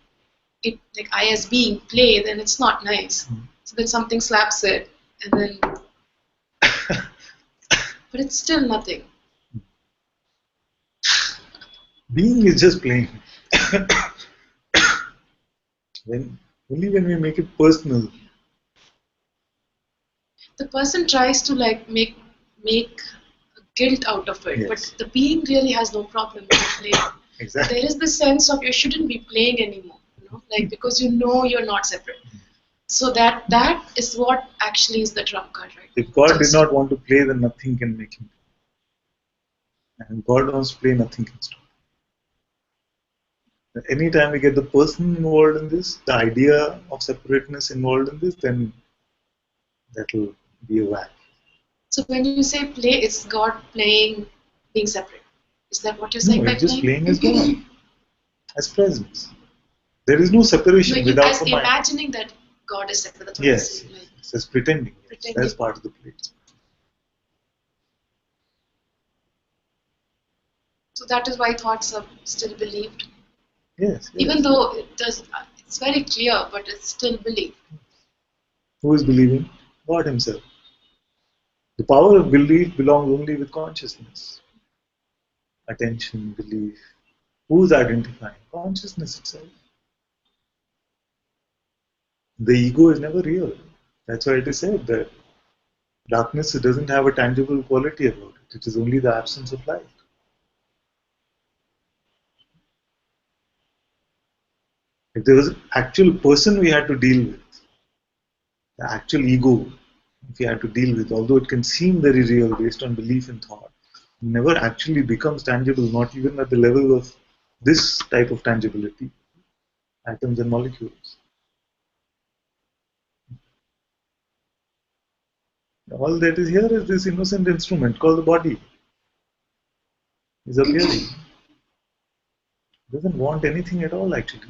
it, like I as being play, then it's not nice. So then something slaps it, and then, but it's still nothing. Being is just playing. Only when we make it personal. The person tries to like make guilt out of it, Yes. but the being really has no problem with playing. Exactly. There is the sense of you shouldn't be playing anymore, like because you're not separate. So that is what actually is the trump card, right? If God did not want to play, then nothing can make him play. And if God wants to play, nothing can stop. Anytime we get the person involved in this, the idea of separateness involved in this, then that will be a whack. So when you say play, it's God playing, being separate. Is that what you're saying? No, by it's just playing as God, as presence. There is no separation No, without as the mind. imagining that God is separate. That's what Yes, I'm saying. Like, it's just pretending. Pretending. That's part of the play. So that is why thoughts are still believed. Yes. Even though it's very clear, but it's still believed. Who is believing? God Himself. The power of belief belongs only with consciousness. Attention, belief. Who is identifying? Consciousness itself. The ego is never real. That's why it is said that darkness doesn't have a tangible quality about it. It is only the absence of light. If there was an actual person we had to deal with, the actual ego, if we had to deal with, although it can seem very real based on belief and thought, never actually becomes tangible, not even at the level of this type of tangibility, atoms and molecules. All that is here is this innocent instrument called the body. Is appearing. Doesn't want anything at all actually.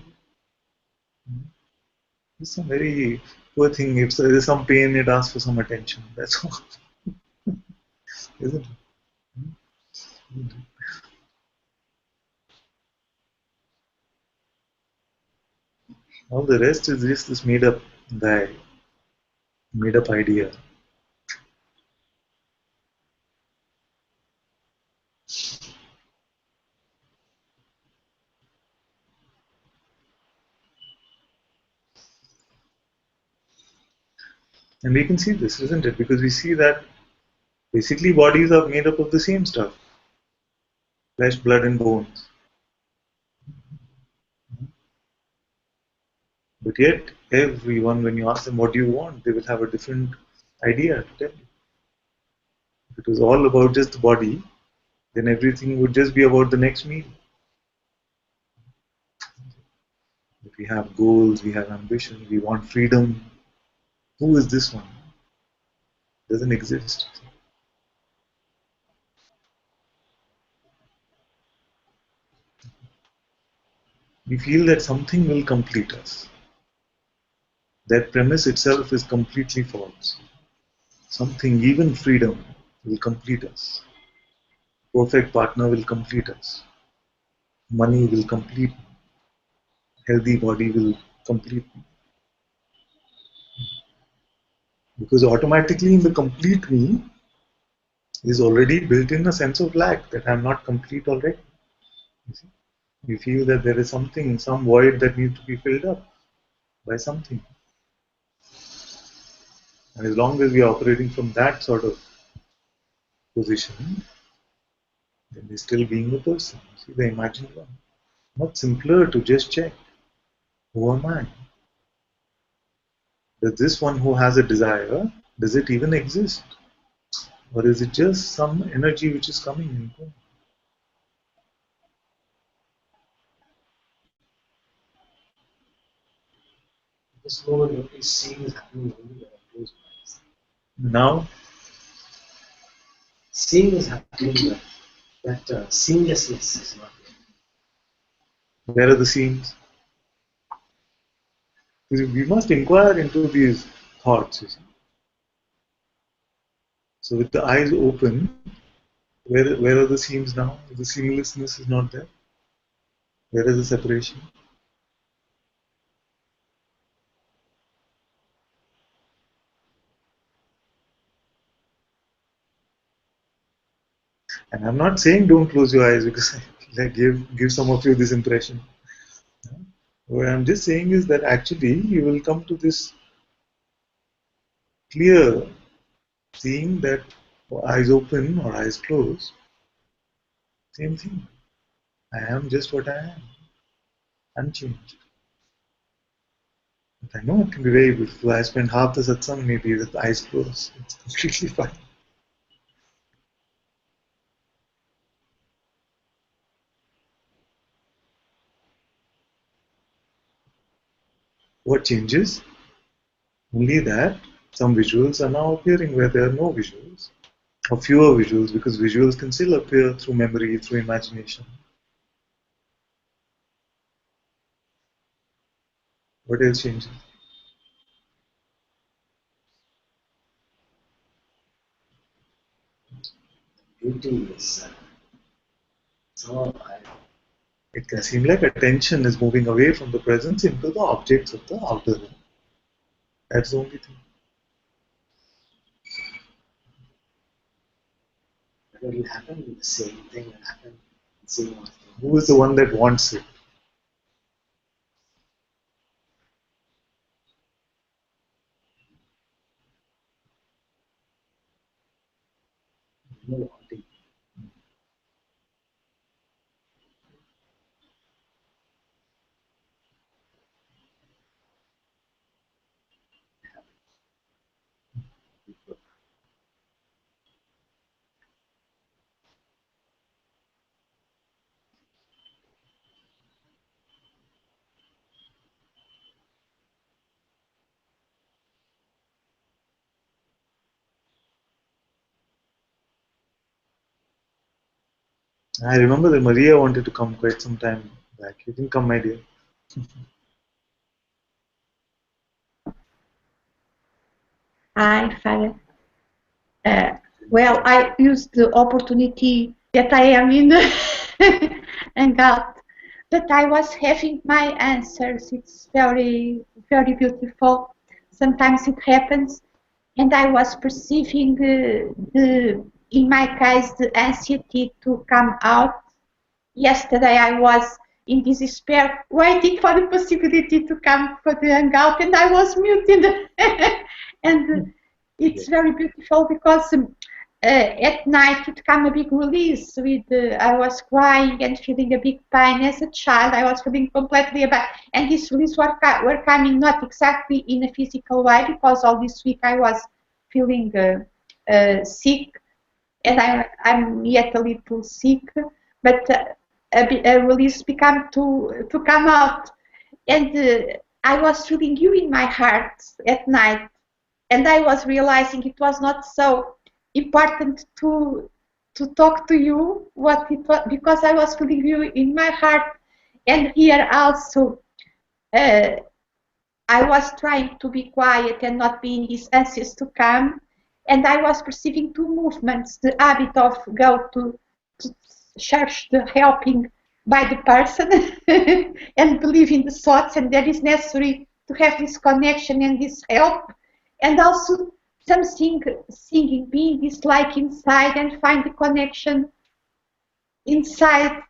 It's some very poor thing. If there is some pain, it asks for some attention. That's all. Isn't it? All the rest is just this made up guy, made up idea. And we can see this, isn't it? Because we see that basically bodies are made up of the same stuff. Flesh, blood and bones. But yet, everyone, when you ask them what do you want, they will have a different idea to tell you. If it was all about just the body, then everything would just be about the next meal. If we have goals, we have ambition, we want freedom, who is this one? Doesn't exist. We feel that something will complete us. That premise itself is completely false. Something, even freedom, will complete us. Perfect partner will complete us. Money will complete me. Healthy body will complete me. Because automatically in the complete me is already built in a sense of lack, that I'm not complete already. You see? We feel that there is something, some void that needs to be filled up by something. And as long as we are operating from that sort of position, then we're still being a person. See the imagined one. Much simpler to just check, who am I? Does this one who has a desire, does it even exist? Or is it just some energy which is coming and going? This moment what is seeing is happening only when I close my eyes. Now, Seeing is happening, but that seamlessness is not there. where are the scenes? We must inquire into these thoughts. You see. So with the eyes open, where are the seams now? The seamlessness is not there. Where is the separation? And I'm not saying don't close your eyes because I give some of you this impression. What I'm just saying is that actually you will come to this clear seeing that eyes open or eyes closed, same thing. I am just what I am, unchanged. But I know it can be very beautiful. I spend half the satsang maybe with eyes closed. It's completely fine. What changes? Only that some visuals are now appearing where there are no visuals, or fewer visuals, because visuals can still appear through memory, through imagination. What else changes? Beauty is so It can seem like attention is moving away from the presence into the objects of the outer room. That's the only thing. but it will happen, the same thing will happen, same thing. Who is the one that wants it? No wanting. I remember that Maria wanted to come quite some time back. You didn't come, my dear. Hi, Father. Well, I used the opportunity that I am in the Hangout, but I was having my answers. It's very, very beautiful. Sometimes it happens, and I was perceiving in my case, the anxiety to come out. Yesterday, I was in despair, waiting for the possibility to come for the Hangout, and I was muted. And it's very beautiful because at night it came a big release. With I was crying and feeling a big pain as a child. I was feeling completely bad, and this release were coming not exactly in a physical way because all this week I was feeling sick, and I'm yet a little sick, but a release began to come out, and I was feeling you in my heart at night, and I was realizing it was not so important to talk to you what it was, because I was feeling you in my heart. And here also I was trying to be quiet and not be in this anxious to come, and I was perceiving two movements: the habit of go to search the helping by the person and believe in the thoughts, and that is necessary to have this connection and this help, and also something singing being is like inside and find the connection inside.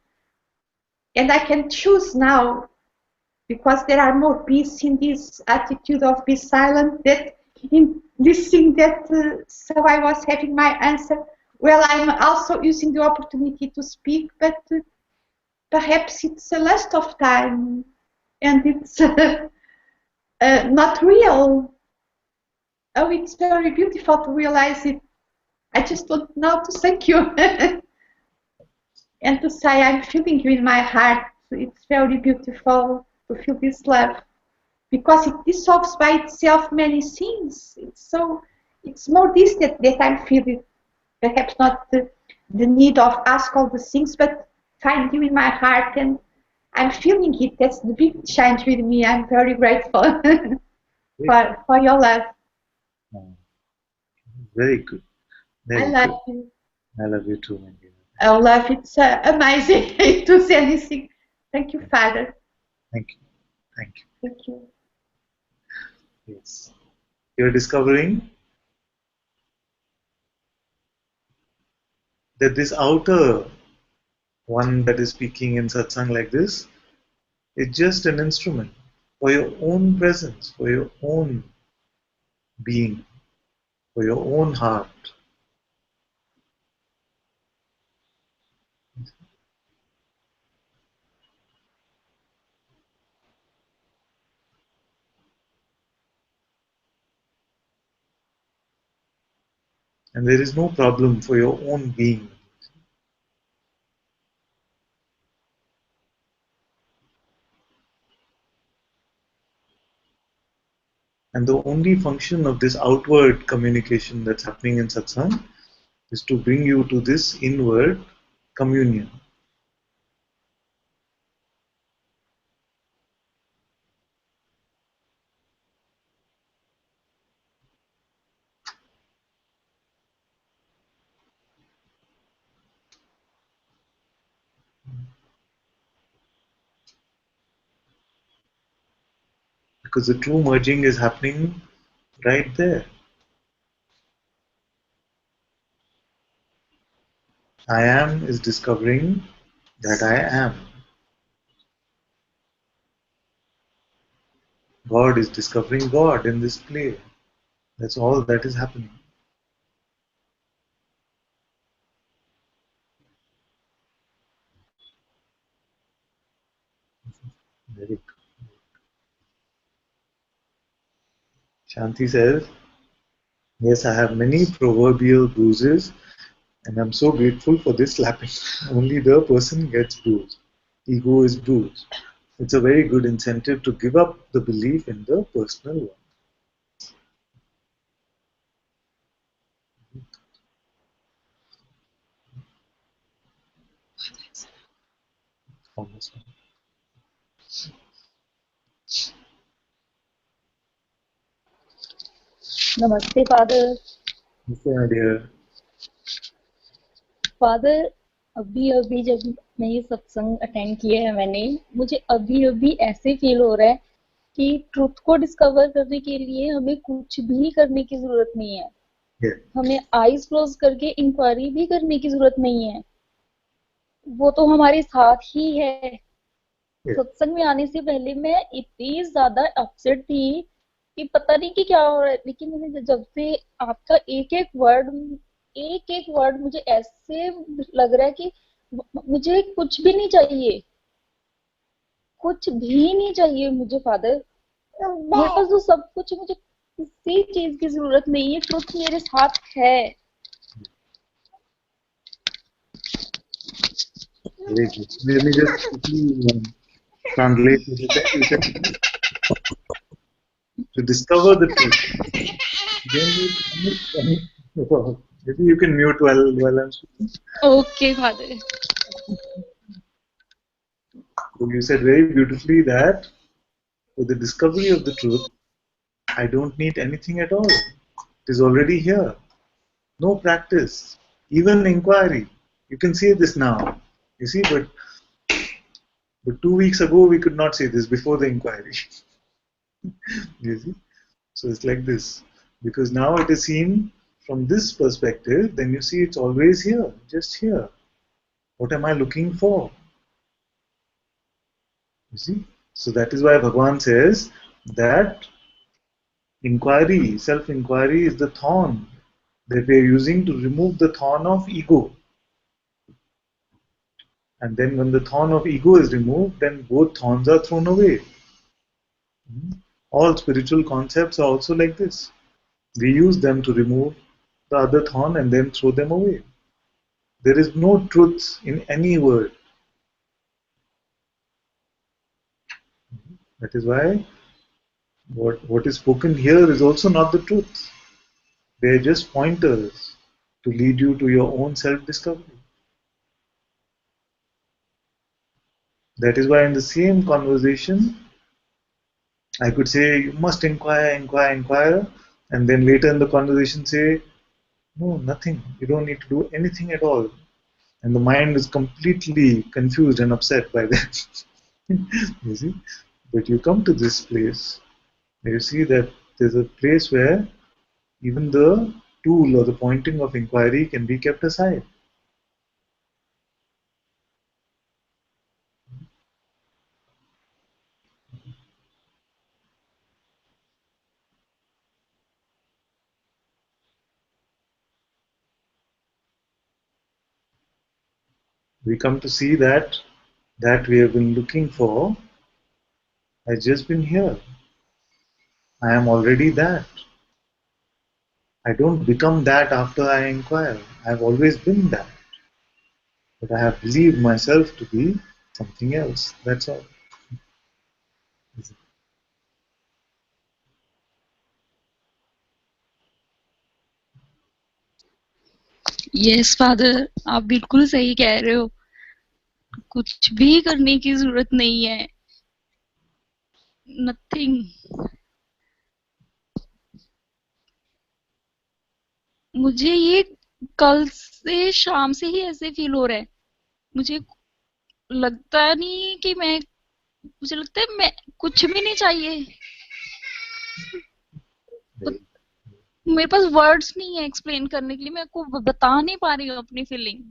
And I can choose now, because there are more peace in this attitude of be silent, that in this thing that so I was having my answer. Well, I'm also using the opportunity to speak, but perhaps it's a waste of time and it's not real. Oh, it's very beautiful to realize it. I just want now to thank you and to say I'm feeling you in my heart. It's very beautiful to feel this love, because it dissolves by itself many things. It's more this that I'm feeling. Perhaps not the need of ask all the things, but find you in my heart, and I'm feeling it. That's the big change with me. I'm very grateful for your love. Very good. Very I love good. you. I love you too, my dear. I love it's amazing to see anything. Thank you, Father. Thank you. Thank you. Thank you. Yes. You're discovering that this outer one that is speaking in satsang like this is just an instrument for your own presence, for your own being, for your own heart. And there is no problem for your own being. And the only function of this outward communication that's happening in satsang is to bring you to this inward communion. Because the true merging is happening right there. I am is discovering that I am. God is discovering God in this play. That's all that is happening. Very good. Shanti says, yes, I have many proverbial bruises, and I'm so grateful for this slapping. Only the person gets bruised. Ego is bruised. It's a very good incentive to give up the belief in the personal one. Almost. नमस्ते father. Okay, dear. Father, अभी अभी जब मैं ये सत्संग attend किया है मैंने, मुझे अभी अभी ऐसे फील हो रहा है कि ट्रुथ को डिस्कवर करने के लिए हमें कुछ भी करने की जरूरत नहीं है। हमें आईज क्लोज करके इंक्वायरी भी करने की जरूरत नहीं है, वो तो हमारे साथ ही है। सत्संग में आने से पहले मैं इतनी ज्यादा अपसेट थी कि पता नहीं कि क्या हो रहा है, लेकिन मुझे जब से आपका एक एक वर्ड मुझे ऐसे लग रहा है कि मुझे कुछ भी नहीं चाहिए, कुछ भी नहीं चाहिए मुझे फादर। मेरे पास तो सब कुछ, मुझे किसी चीज की जरूरत नहीं है, ट्रुथ मेरे साथ है। Let me just translate it. To discover the truth. Maybe you can mute while I'm speaking. Okay, Father. So you said very beautifully that for the discovery of the truth, I don't need anything at all. It is already here. No practice, even inquiry. You can see this now. You see, but 2 weeks ago we could not say this before the inquiry. You see? So it's like this. Because now it is seen from this perspective, then you see it's always here, just here. What am I looking for? You see? So that is why Bhagavan says that inquiry, self-inquiry is the thorn that we are using to remove the thorn of ego. And then when the thorn of ego is removed, then both thorns are thrown away. All spiritual concepts are also like this. We use them to remove the other thorn and then throw them away. There is no truth in any word. That is why what is spoken here is also not the truth. They are just pointers to lead you to your own self-discovery. That is why in the same conversation, I could say, you must inquire, inquire, inquire, and then later in the conversation say, no, nothing. You don't need to do anything at all. And the mind is completely confused and upset by that. You see? But you come to this place, you see that there's a place where even the tool or the pointing of inquiry can be kept aside. We come to see that we have been looking for has just been here. I am already that. I don't become that after I inquire. I've always been that. But I have believed myself to be something else. That's all. Yes father, आप बिल्कुल सही कह रहे हो। कुछ भी करने की जरूरत नहीं है, नथिंग। मुझे ये कल से शाम से ही ऐसे फील हो रहा है। मुझे लगता नहीं कि मुझे लगता है मैं कुछ भी नहीं चाहिए। मेरे पास वर्ड्स नहीं है एक्सप्लेन करने के लिए, मैं आपको बता नहीं पा रही हूँ अपनी फीलिंग,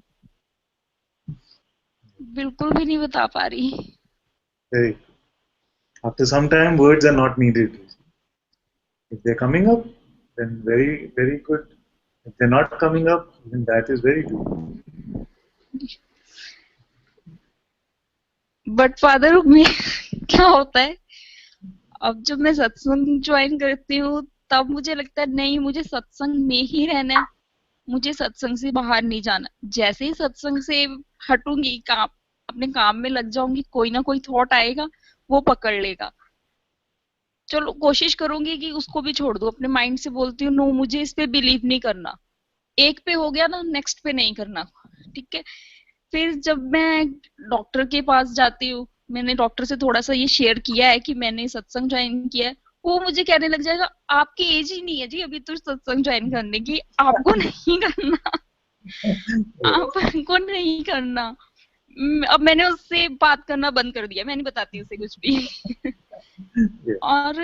बिल्कुल भी नहीं बता पा रही। Hey, after some time, words are not needed. If they're coming up, then very, very good. If they're not coming up, then that is very good. But father में क्या होता है, अब जब मैं सत्संग ज्वाइन करती हूँ तब मुझे लगता है नहीं, मुझे सत्संग में ही रहना है, मुझे सत्संग से बाहर नहीं जाना। जैसे ही सत्संग से हटूंगी, अपने काम में लग जाऊंगी, कोई ना कोई थॉट आएगा, वो पकड़ लेगा। चलो कोशिश करूंगी कि उसको भी छोड़ दूं, अपने माइंड से बोलती हूँ नो, मुझे इस पे बिलीव नहीं करना। एक पे हो गया ना, नेक्स्ट पे नहीं करना, ठीक है। फिर जब मैं डॉक्टर के पास जाती हूँ, मैंने डॉक्टर से थोड़ा सा ये शेयर किया है कि मैंने सत्संग ज्वाइन किया है, वो मुझे कहने लग जाएगा आपकी एज ही नहीं है जी अभी तो सत्संग ज्वाइन करने की, आपको नहीं करना, आपको नहीं करना। अब मैंने उससे बात करना बंद कर दिया, मैं नहीं बताती उसे कुछ भी। और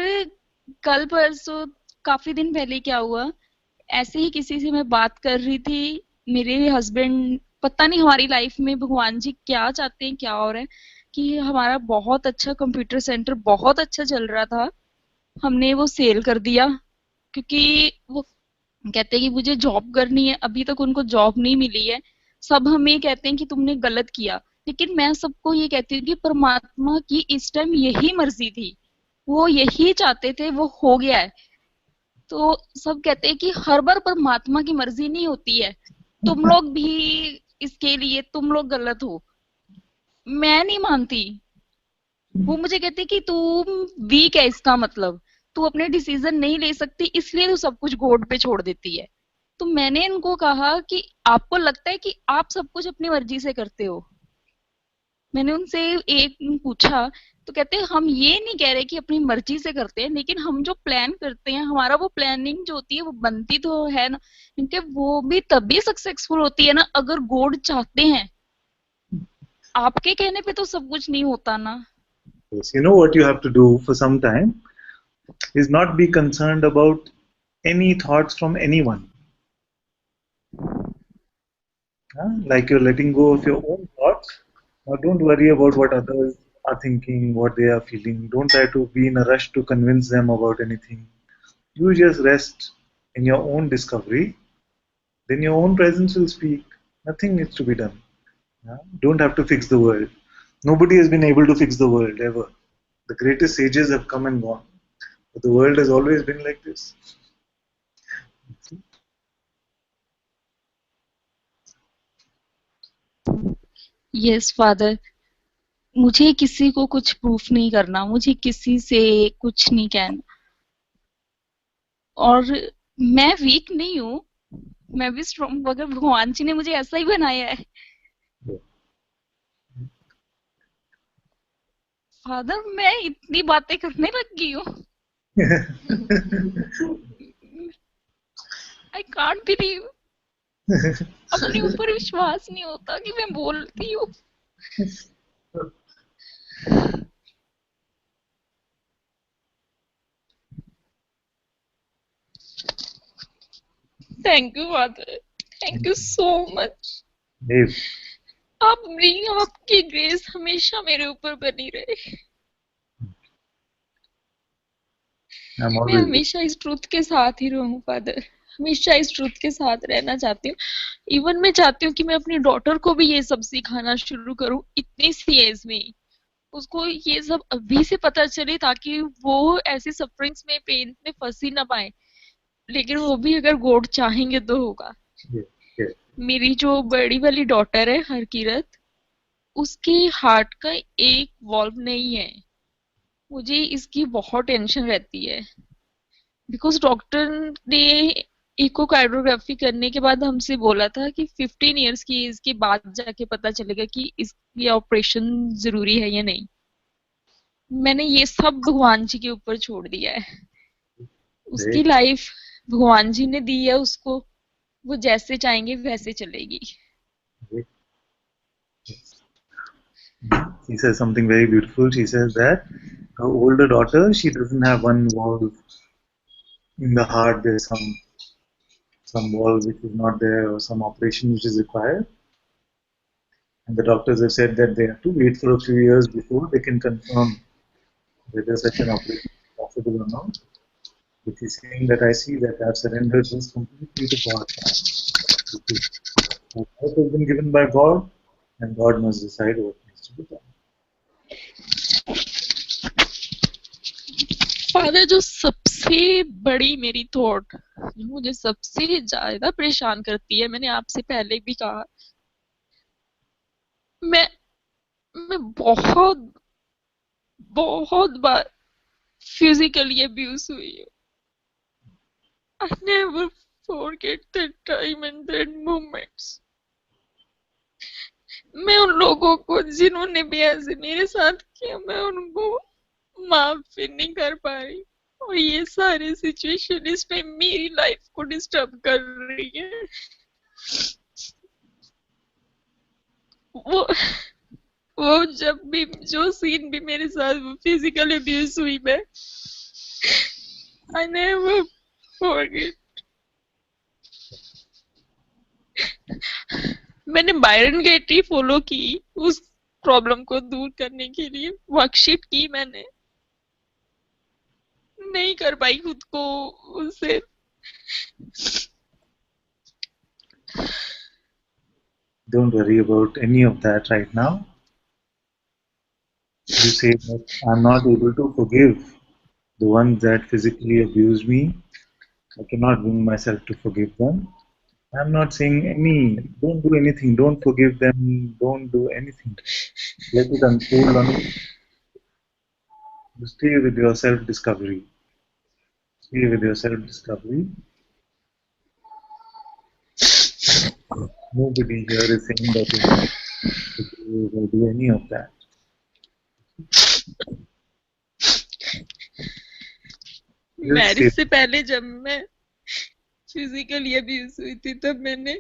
कल परसों काफी दिन पहले क्या हुआ, ऐसे ही किसी से मैं बात कर रही थी, मेरे हस्बैंड, पता नहीं हमारी लाइफ में भगवान जी क्या चाहते हैं, क्या हो रहा है, कि हमारा बहुत अच्छा कंप्यूटर सेंटर बहुत अच्छा चल रहा था, हमने वो सेल कर दिया, क्योंकि वो कहते हैं कि मुझे जॉब करनी है, अभी तक उनको जॉब नहीं मिली है। सब हमें कहते हैं कि तुमने गलत किया, लेकिन मैं सबको ये कहती हूँ कि परमात्मा की इस टाइम यही मर्जी थी, वो यही चाहते थे, वो हो गया है। तो सब कहते हैं कि हर बार परमात्मा की मर्जी नहीं होती है, तुम लोग भी इसके लिए तुम लोग गलत हो। मैं नहीं मानती। वो मुझे कहते कि तुम वीक है, इसका मतलब तू अपने डिसीजन नहीं ले सकती, इसलिए तू सब कुछ गॉड पे छोड़ देती है। तो मैंने इनको कहा कि आपको लगता है कि आप सब कुछ अपनी मर्जी से करते हो। मैंने उनसे एक पूछा, तो कहते हैं हम ये नहीं कह रहे कि अपनी मर्जी से करते हैं, लेकिन हम जो प्लान करते हैं, हमारा वो प्लानिंग जो होती है वो बनती तो है ना, क्योंकि वो भी तभी सक्सेसफुल होती है ना अगर गॉड चाहते हैं। आपके कहने पे तो सब कुछ नहीं होता ना। Yes, you know what you have to do for some time is not be concerned about any thoughts from anyone. Like you're letting go of your own thoughts. Now don't worry about what others are thinking, what they are feeling. Don't try to be in a rush to convince them about anything. You just rest in your own discovery. Then your own presence will speak. Nothing needs to be done. Don't have to fix the world. Nobody has been able to fix the world ever. The greatest sages have come and gone. But the world has always been like this. Yes father, मुझे किसी को कुछ proof नहीं करना, मुझे किसी से कुछ नहीं कहना, और मैं वीक नहीं हूँ, मैं भी स्ट्रॉन्ग, मगर भगवान जी ने मुझे ऐसा ही बनाया है। फादर मैं इतनी बातें करने लग गई हूँ। आई कांट बिलीव, अपने ऊपर विश्वास नहीं होता कि मैं बोलती हूँ। Thank you father, thank you so much. आपकी ग्रेस हमेशा मेरे ऊपर बनी रहे। मैं हमेशा इस ट्रूथ के साथ ही रहूं फादर, हमेशा इस ट्रूथ के साथ रहना चाहती हूँ। इवन मैं चाहती हूँ कि मैं अपनी डॉटर को भी ये सब सिखाना शुरू करूँ इतनी सी एज में, उसको ये सब अभी से पता चले ताकि वो ऐसी सफरिंग्स में, पेन में फंस ही ना पाए। लेकिन वो भी अगर गॉड चाहेंगे तो होगा। मेरी जो बड़ी वाली डॉटर है हरकीरत, उसके हार्ट का एक वॉल्व नहीं है। मुझे इसकी बहुत टेंशन रहती है, बिकॉज डॉक्टर ने इकोकार्डियोग्राफी करने के बाद हमसे बोला था कि 15 इयर्स की एज के बाद जाके पता चलेगा कि इसकी ऑपरेशन जरूरी है या नहीं। मैंने ये सब भगवान जी के ऊपर छोड़ दिया है। उसकी लाइफ भगवान जी ने दी है उसको, वो जैसे चाहेंगे वैसे चलेगी। She says something very beautiful. She says that her older daughter, she doesn't have one valve in the heart. There's some valve which is not there, or some operation which is required. And the doctors have said that they have to wait for a few years before they can confirm whether such an operation is possible or not. But he's saying that I see that I've surrendered this completely to God. My life has been given by God, and God must decide what needs to be done. Father, जो सबसे बड़ी मेरी thought जो मुझे सबसे ज्यादा परेशान करती है, मैंने आपसे पहले भी कहा, मैं बहुत बार फिजिकली अब्यूज हुई हूँ। I never forget that time and that moments. मैं उन लोगों को जिन्होंने भी ऐसे मेरे साथ किया, मैं उनको माफ भी नहीं कर पा रही, और ये सारी सिचुएशन इसमें मेरी लाइफ को डिस्टर्ब कर रही है। वो जब भी जो सीन भी मेरे साथ फिजिकल अब्यूज हुई, मैं I never forget. मैंने बायरन गेटरी फॉलो की उस प्रॉब्लम को दूर करने के लिए, वर्कशीट की मैंने, नहीं कर पाई खुद को उससे। Don't worry about any of that right now. You say that I'm not able to forgive the ones that physically abused me. I cannot bring myself to forgive them. I'm not saying don't do anything, don't forgive them, don't do anything. Let it unfold on it. You stay with your self-discovery. Stay with your self-discovery. Nobody here is saying that you have to forgive or do any of that. Marriage से पहले जब मैं physically abuse हुई थी, तब मैंने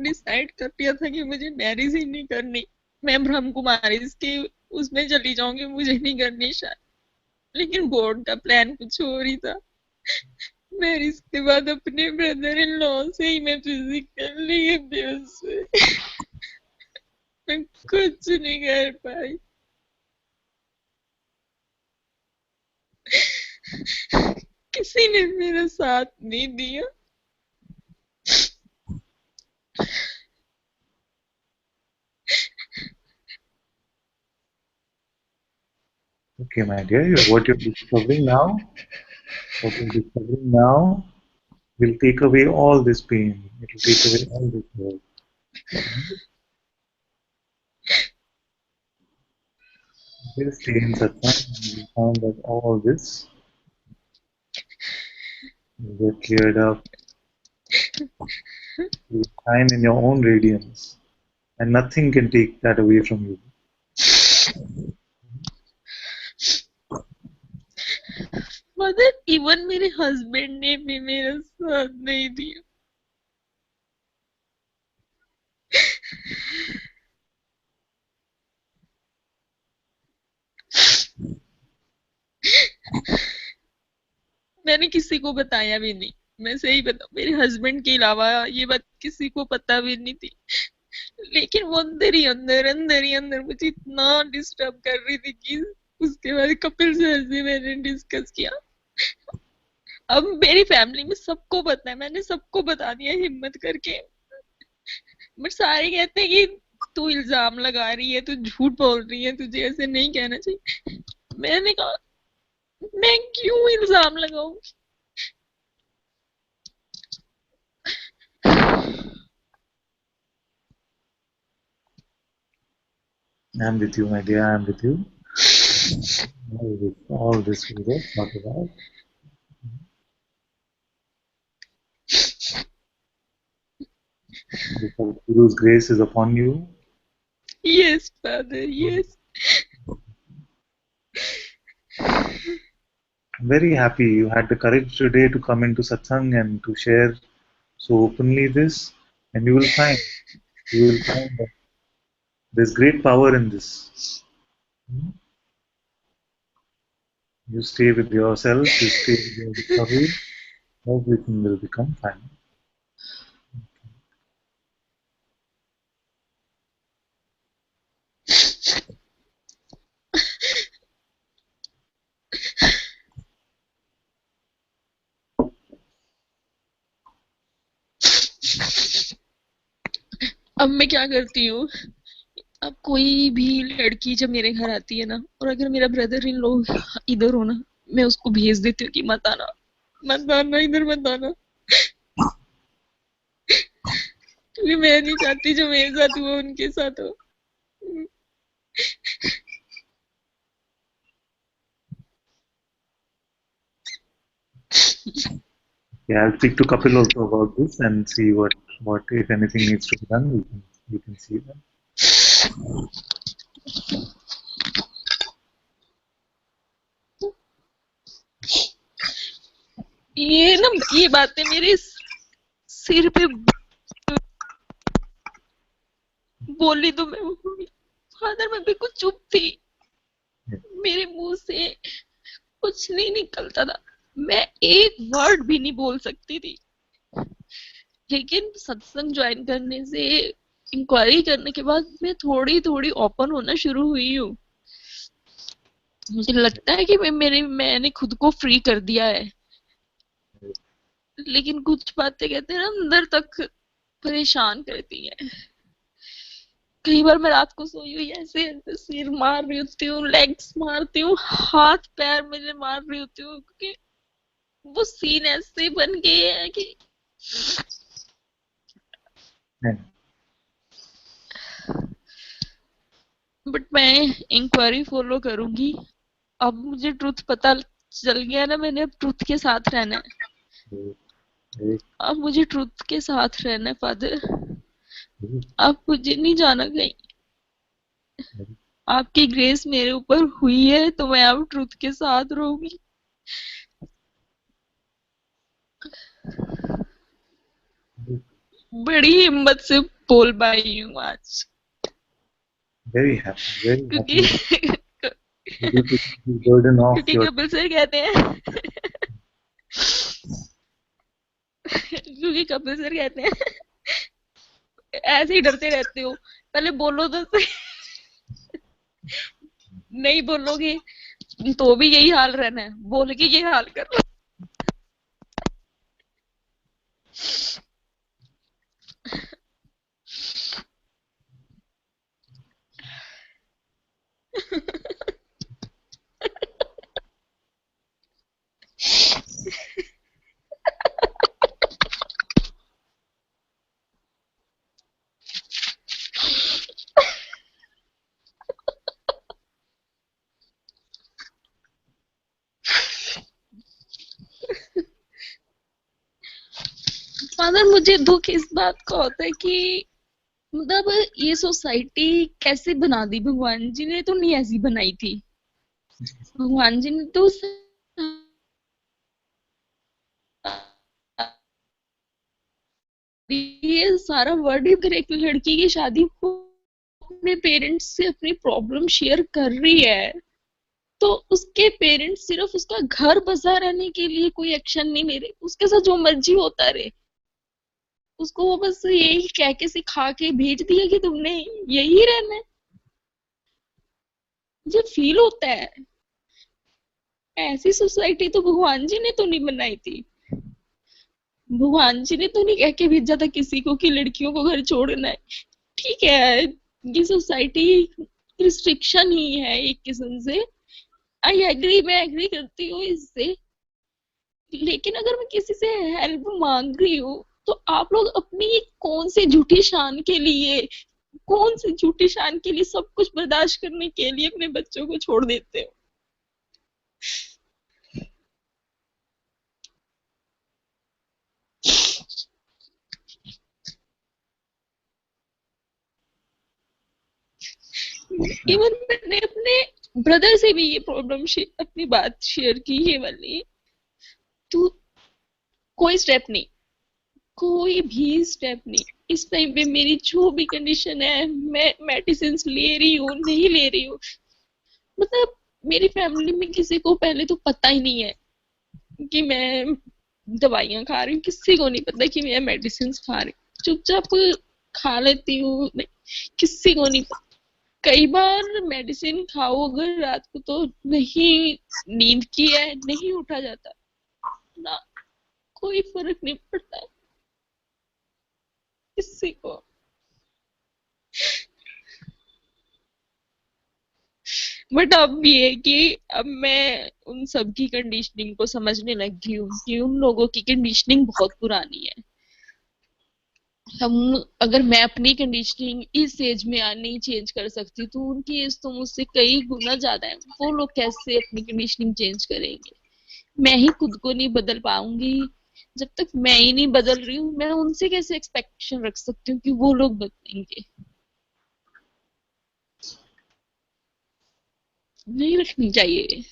decide कर लिया था कि मुझे मैरिज ही नहीं करनी, मैं ब्रह्म कुमारी के उसमें चली जाऊंगी, मुझे नहीं करनी शायद। लेकिन गॉड का प्लान कुछ और ही था। मैं इसके बाद अपने ब्रदर इन लॉ से ही मैं फिजिकली अब्यूज हुई। मैं कुछ नहीं कर पाई। किसी ने मेरा साथ नहीं दिया। Okay, my dear, what you're discovering now will take away all this pain. It will take away all this hurt. Just stay in satsang and you find that all this will get cleared up. You shine in your own radiance, and nothing can take that away from you. Mother even मेरे husband ने भी मेरा साथ नहीं दिया। मैंने किसी को बताया भी नहीं। मैं सही बताऊं, मेरे हस्बैंड के अलावा ये बात किसी को पता भी नहीं थी। लेकिन वो अंदर ही अंदर मुझे इतना डिस्टर्ब कर रही थी कि उसके बाद कपिल सर से मैंने डिस्कस किया। अब मेरी फैमिली में सबको पता है, मैंने सबको बता दिया हिम्मत करके। बट सारे कहते हैं कि तू इल्जाम लगा रही है, तू झूठ बोल रही है, तुझे ऐसे नहीं कहना चाहिए। मैंने कहा मैं क्यों इल्जाम लगाऊं। I'm with you, my dear. I'm with you. All this will get sorted out. Because Guru's grace is upon you. Yes, Father, yes. I'm very happy you had the courage today to come into satsang and to share so openly this, and you will find that there's great power in this. You stay with yourself, you stay with your discovery, everything will become fine. अब मैं क्या करती हूँ, अब कोई भी लड़की जब मेरे घर आती है ना, और अगर मेरा ब्रदर इन लोग इधर हो ना, मैं उसको भेज देती हूँ कि मत आना इधर मत आना। क्योंकि मैं नहीं चाहती जो मेरे साथ हुआ उनके साथ हो। Yeah, I'll speak to Kapil also about this and see what if anything needs to be done. We can see that. ये बातें मेरे सिर पे बोली तो मैं फादर मैं बिल्कुल चुप थी। मेरे मुंह से कुछ नहीं निकलता था, मैं एक वर्ड भी नहीं बोल सकती थी। लेकिन सत्संग ज्वाइन करने से, इंक्वायरी करने के बाद मैं थोड़ी थोड़ी ओपन होना शुरू हुई हूँ। मुझे लगता है कि मैंने खुद को फ्री कर दिया है, लेकिन कुछ बातें कहते हैं ना अंदर तक परेशान करती हैं। कई बार मैं रात को सोई हुई ऐसे ऐसे सिर मार रही होती हूँ, लेग्स मारती हूँ, हाथ पैर मेरे मार रही होती हूँ, क्योंकि वो सीन ऐसे बन गए हैं कि बट मैं इंक्वायरी फॉलो करूंगी। अब मुझे ट्रुथ पता चल गया ना, मैंने अब ट्रुथ के साथ रहना है। अब मुझे ट्रुथ के साथ रहना है फादर। अब मुझे नहीं जाना कहीं। आपकी ग्रेस मेरे ऊपर हुई है तो मैं अब ट्रुथ के साथ रहूंगी। बड़ी हिम्मत से बोल पाई हूँ आज। Very happy, very happy. क्योंकि कपिल सर कहते हैं क्योंकि कपिल सर कहते हैं ऐसे ही डरते रहते हो, पहले बोलो तो सही। नहीं बोलोगे तो भी यही हाल रहना है, बोल के ये हाल कर लो। मगर मुझे दुख इस बात का होता है कि मतलब ये सोसाइटी कैसे बना दी, भगवान जी ने तो नहीं ऐसी बनाई थी। भगवान जी ने तो ये सारा वर्ड ही, अगर एक लड़की की शादी को अपने पेरेंट्स से अपनी प्रॉब्लम शेयर कर रही है तो उसके पेरेंट्स सिर्फ उसका घर बसा रहने के लिए कोई एक्शन नहीं ले रहे, उसके साथ जो मर्जी होता रहे, उसको वो बस यही कह के सिखा के भेज दिया कि तुमने यही रहना है। मुझे फील होता है ऐसी सोसाइटी तो भगवान जी ने तो नहीं बनाई थी। भगवान जी ने तो नहीं कह के भेजा था किसी को कि लड़कियों को घर छोड़ना है। ठीक है, ये सोसाइटी रिस्ट्रिक्शन ही है एक किस्म से। आई एग्री, मैं एग्री करती हूँ इससे, लेकिन अगर मैं किसी से हेल्प मांग रही हूँ तो आप लोग अपनी कौन सी झूठी शान के लिए, कौन सी झूठी शान के लिए सब कुछ बर्दाश्त करने के लिए अपने बच्चों को छोड़ देते हो। इवन मैंने अपने ब्रदर से भी ये प्रॉब्लम अपनी बात शेयर की, ये वाली तो कोई स्टेप नहीं, कोई भी स्टेप नहीं। इस टाइम पे मेरी जो भी कंडीशन है, मैं मेडिसिन ले रही हूँ नहीं ले रही हूँ, मतलब मेरी फैमिली में किसी को पहले तो पता ही नहीं है कि मैं दवाइयां खा रही हूँ, किसी को नहीं पता कि मैं मेडिसिन खा रही हूँ, चुपचाप खा लेती हूँ, किसी को नहीं पता। कई बार मेडिसिन खाओ अगर रात को तो नहीं, नींद की है नहीं उठा जाता ना, कोई फर्क नहीं पड़ता किसी को। बट अब ये है कि अब मैं उन सब की कंडीशनिंग को समझने लगी हूँ कि उन लोगों की कंडीशनिंग बहुत पुरानी है। हम, अगर मैं अपनी कंडीशनिंग इस एज में नहीं चेंज कर सकती तो उनकी एज तो मुझसे कई गुना ज्यादा है, वो लोग कैसे अपनी कंडीशनिंग चेंज करेंगे। मैं ही खुद को नहीं बदल पाऊंगी, जब तक मैं ही नहीं बदल रही हूँ मैं उनसे कैसे एक्सपेक्टेशन रख सकती हूँ कि वो लोग बदलेंगे। नहीं रखनी चाहिए।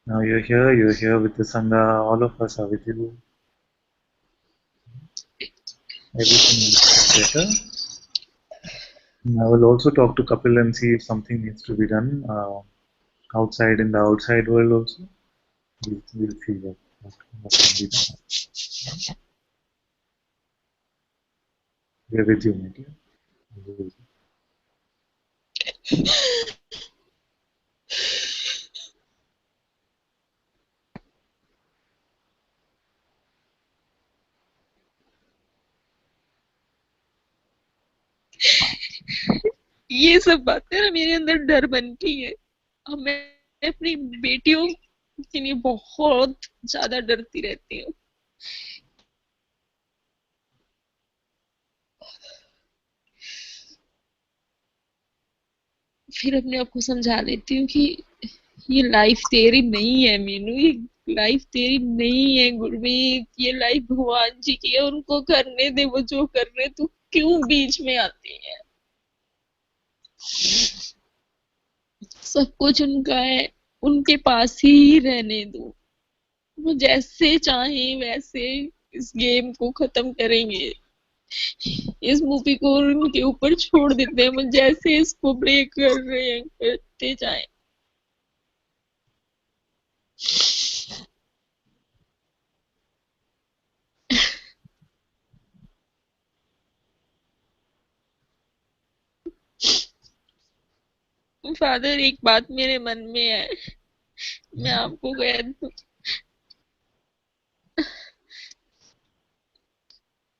Now you're here with the Sangha, all of us are with you. Everything is better. I will also talk to Kapil and see if something needs to be done outside in the outside world also. We'll see what can be done. We're with you, my dear. We're with you. ये सब बातें ना मेरे अंदर डर बन गई है। अब मैं अपनी बेटियों के लिए बहुत ज्यादा डरती रहती हूँ। फिर अपने आप को समझा लेती हूँ कि ये लाइफ तेरी नहीं है मीनू, ये लाइफ तेरी नहीं है गुरमीत, ये लाइफ भगवान जी की है, उनको करने दे वो जो कर रहे, तू क्यों बीच में आती है। सब कुछ उनका है, उनके पास ही रहने दो, वो जैसे चाहे वैसे इस गेम को खत्म करेंगे। इस मूवी को उनके ऊपर छोड़ देते हैं, हम जैसे इसको ब्रेक कर रहे हैं करते जाएं। फादर, एक बात मेरे मन में है, मैं आपको कह दूं।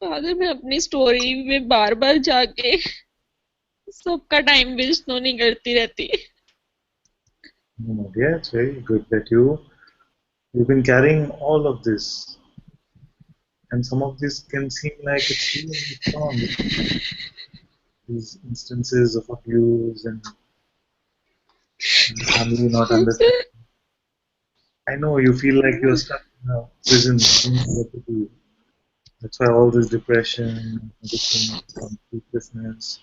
फादर, मैं अपनी स्टोरी में बार बार जाके सबका टाइम वेस्ट तो नहीं करती रहती। No, yeah, it's very good that you've been carrying all of this, and some of this can seem like it's really strong. These instances of abuse and family not understanding. I know you feel like you're stuck in a prison. You don't know what to do. That's why all this depression, addiction, sleeplessness,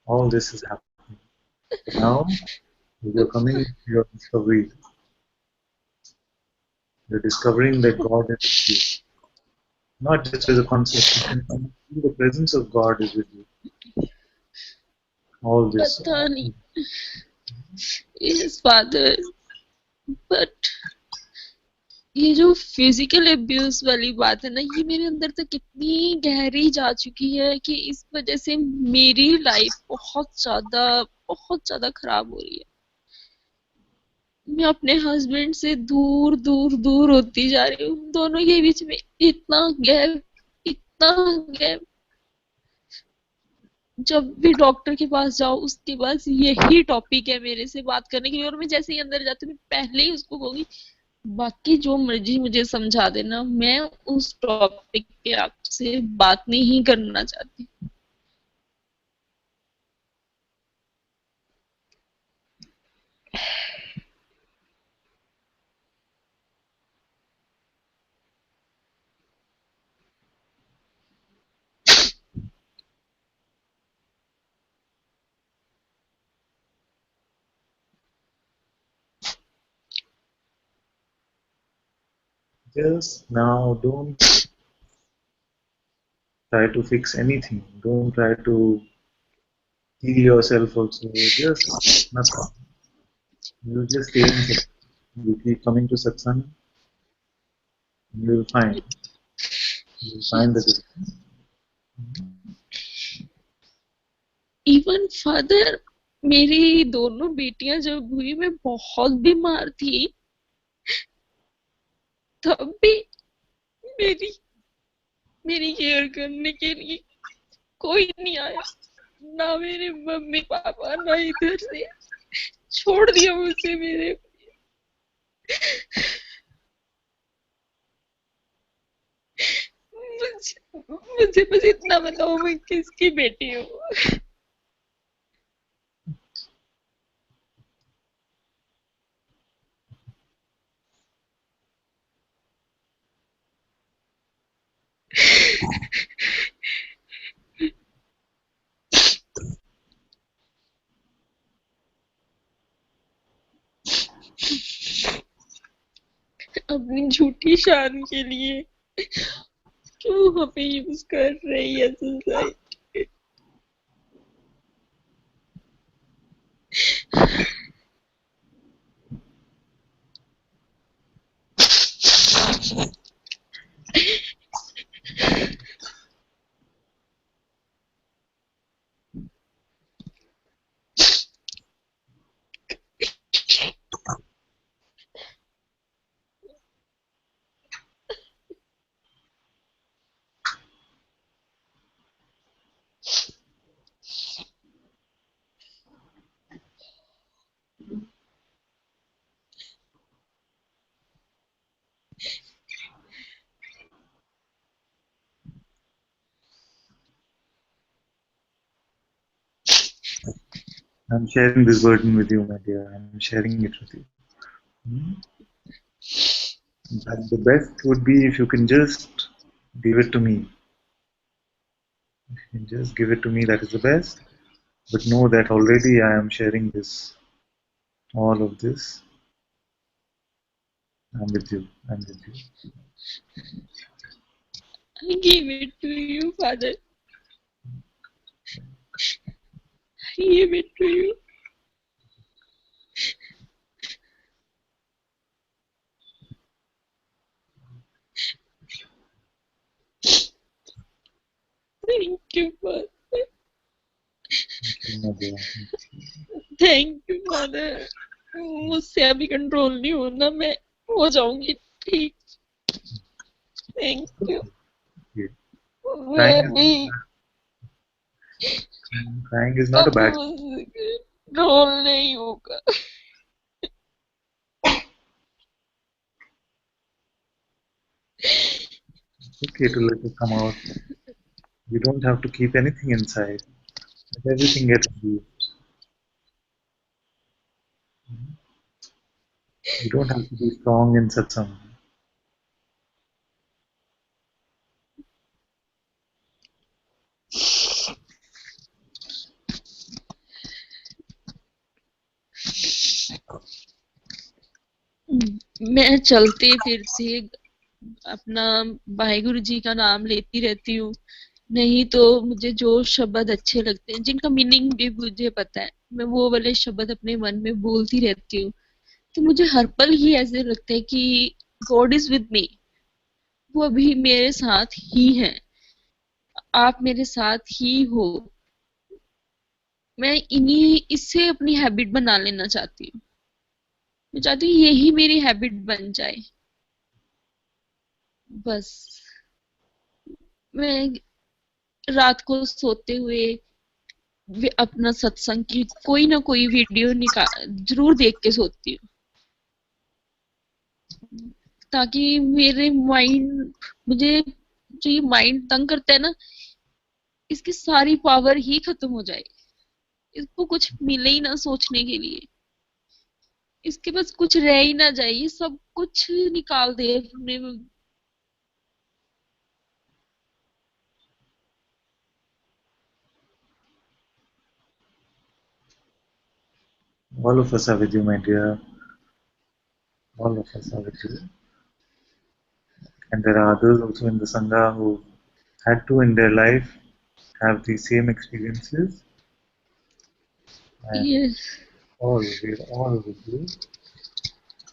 all this is happening. But now you're coming to your discovery. You're discovering that God is with you. Not just as a concept, you can feel the presence of God is with you. All this. पता नहीं, yes father, but ये जो physical abuse वाली बात है ना, ये मेरे अंदर तक इतनी गहरी जा चुकी है कि इस वजह से मेरी लाइफ बहुत ज्यादा खराब हो रही है। मैं अपने हस्बैंड से दूर दूर दूर होती जा रही हूँ। दोनों के बीच में इतना गैप। जब भी डॉक्टर के पास जाओ, उसके पास यही टॉपिक है मेरे से बात करने के लिए, और मैं जैसे ही अंदर जाती हूँ, मैं पहले ही उसको कहूंगी बाकी जो मर्जी मुझे समझा देना, मैं उस टॉपिक पे आपसे बात नहीं करना चाहती। Just now, don't try to fix anything. Don't try to heal yourself also. Just nothing. You just stay in Satsang. You keep coming to Satsang. You'll find. You'll find the difference. Even father, मेरी दोनों बेटियां जब हुई, मैं बहुत बीमार थी, तब भी मेरी मेरी केयर करने के लिए कोई नहीं आया। ना मेरे मम्मी पापा, ना इधर से। छोड़ दिया मुझे मेरे। मुझे बस इतना बताओ, मैं किसकी बेटी हूँ? अपनी झूठी शान के लिए क्यों हमें यूज कर रही है society? I'm sharing this burden with you, my dear. I'm sharing it with you. But the best would be if you can just give it to me. If you can just give it to me, that is the best. But know that already I am sharing this, all of this. I'm with you. I'm with you. I gave it to you, father. ये बैठ रही हूँ। Thank you father, thank you father. मुझसे अभी control नहीं होना, मैं हो जाऊंगी ठीक। Thank you. मैं Crying भी crying is not a अब bad. मुझसे कंट्रोल नहीं होगा। Okay to let it come out. You don't have to keep anything inside. Let everything get released. You don't have to be strong in satsang. मैं चलते फिरते अपना वाहिगुरु जी का नाम लेती रहती हूँ। नहीं तो मुझे जो शब्द अच्छे लगते हैं, जिनका मीनिंग भी मुझे पता है, मैं वो वाले शब्द अपने मन में बोलती रहती हूँ। तो मुझे हर पल ही ऐसे लगता है कि गॉड इज विद मी, वो अभी मेरे साथ ही है, आप मेरे साथ ही हो। मैं इन्हीं इससे अपनी हैबिट बना लेना चाहती हूँ। मैं चाहती हूँ यही मेरी हैबिट बन जाए बस। मैं रात को सोते हुए अपना सत्संग की कोई ना कोई वीडियो जरूर देख के सोती हूँ, ताकि मेरे माइंड मुझे जो ये माइंड तंग करता है ना, इसकी सारी पावर ही खत्म हो जाए। इसको कुछ मिले ही ना सोचने के लिए, इसके पास कुछ रह ही ना जाए, ये सब कुछ निकाल दे अपने। All of us are with you, my dear. All of us are with you. And there are others also in the Sangha who had to in their life have the same experiences. And Yes. we're all with you.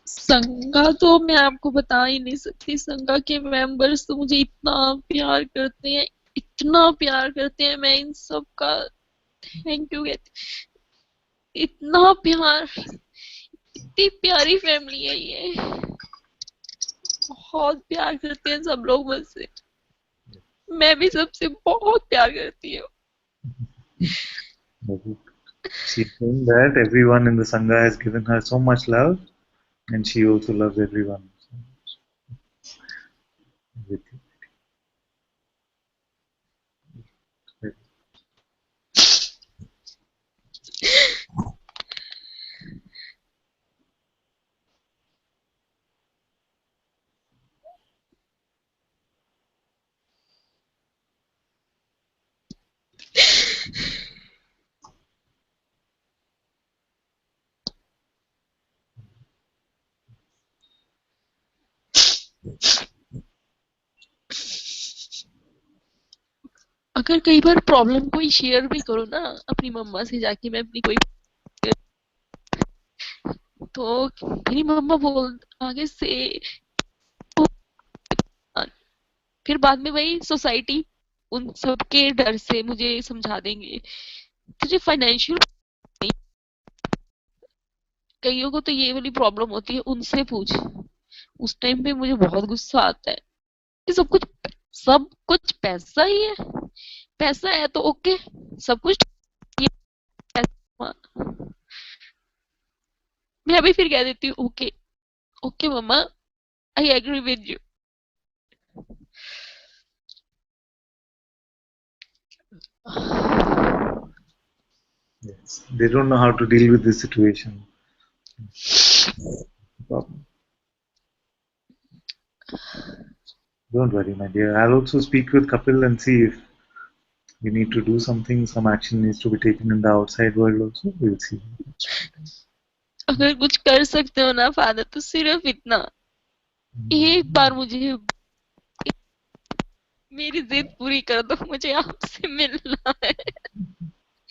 संगा तो मैं आपको बता ही नहीं सकती। संगा के members तो मुझे इतना प्यार करते हैं, इतना प्यार करते हैं। मैं इन सब का थैंक यू कहती, इतना प्यार, इतनी प्यारी फैमिली है ये, बहुत प्यार करते हैं सब लोग मुझसे। मैं भी सबसे बहुत प्यार करती हूँ। She's saying that everyone in the Sangha has given her so much love, and she also loves everyone. With you. अगर कई बार प्रॉब्लम कोई शेयर भी करो ना अपनी मम्मा से जाके, मैं अपनी कोई, तो मेरी मम्मा बोल आगे से, फिर बाद में वही सोसाइटी उन सबके डर से मुझे समझा देंगे तुझे फाइनेंशियल, कईयों को तो ये वाली प्रॉब्लम होती है, उनसे पूछ। उस टाइम पे मुझे बहुत गुस्सा आता है कि सब कुछ पैसा ही है, पैसा है तो ओके, सब कुछ ये पैसा। मैं अभी फिर कह देती हूँ okay, okay mamma, I agree with you. Yes. They don't know how to deal with this situation. Problem. Don't worry, my dear. I'll also speak with Kapil and see if we need to do something. Some action needs to be taken in the outside world also. We'll see. अगर कुछ कर सकते हो ना father, तो सिर्फ इतना, एक बार मुझे मेरी जिद पूरी कर दो, मुझे आपसे मिलना है।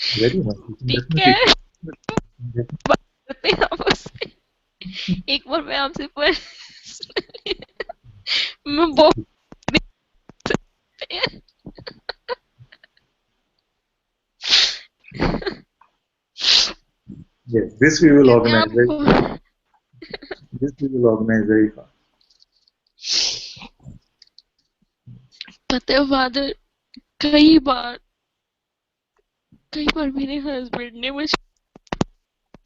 Very much. ठीक Definitely. है, बात करते हैं आपस में। एक बार मैं आपसे मैं बहुत Yes, this we will कहते हैं organize. Right? आप This we will organize very fast. पता है फादर, कई बार मेरे हस्बैंड ने मुझे